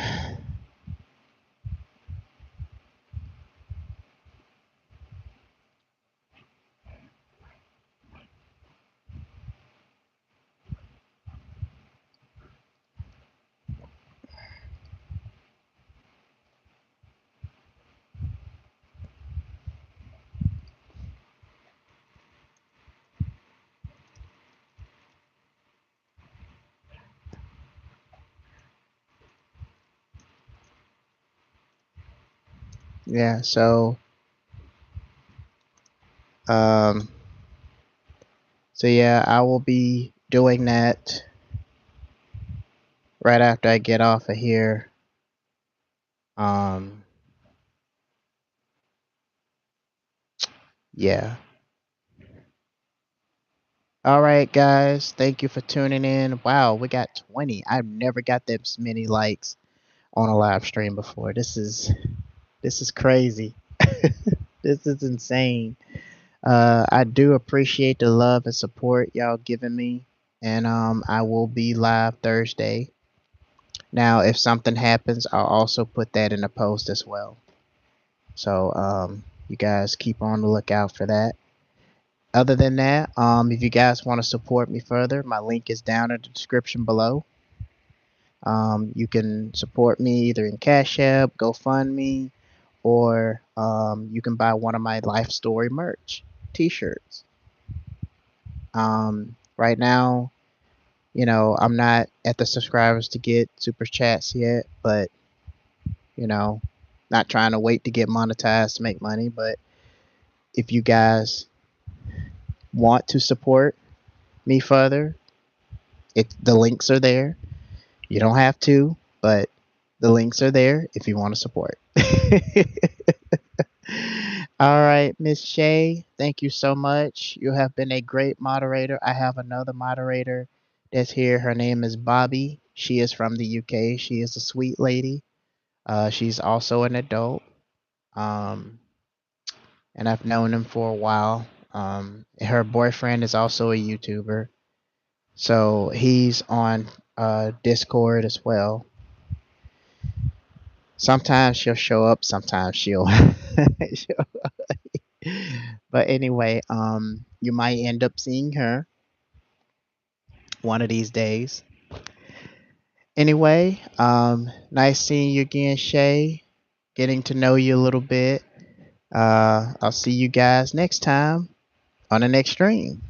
Yeah, um, so yeah, I will be doing that right after I get off of here. Um, yeah. All right, guys. Thank you for tuning in. Wow, we got 20. I've never got this many likes on a live stream before. This is crazy. This is insane. I do appreciate the love and support y'all giving me, and I will be live Thursday. Now, if something happens, I'll also put that in a post as well. So you guys keep on the lookout for that. Other than that, if you guys want to support me further, my link is down in the description below. You can support me either in Cash App, GoFundMe, or you can buy one of my life story merch T-shirts. Right now, I'm not at the subscribers to get super chats yet, but you know, not trying to wait to get monetized to make money. But if you guys want to support me further, the links are there. You don't have to, but the links are there if you want to support. All right, Miss Shay, thank you so much. You have been a great moderator. I have another moderator that's here. Her name is Bobby. She is from the UK. She is a sweet lady. She's also an adult. Um, and I've known him for a while. Her boyfriend is also a YouTuber. So he's on Discord as well. Sometimes she'll show up, sometimes she'll. But anyway, you might end up seeing her one of these days. Anyway, nice seeing you again, Shay. Getting to know you a little bit. I'll see you guys next time on the next stream.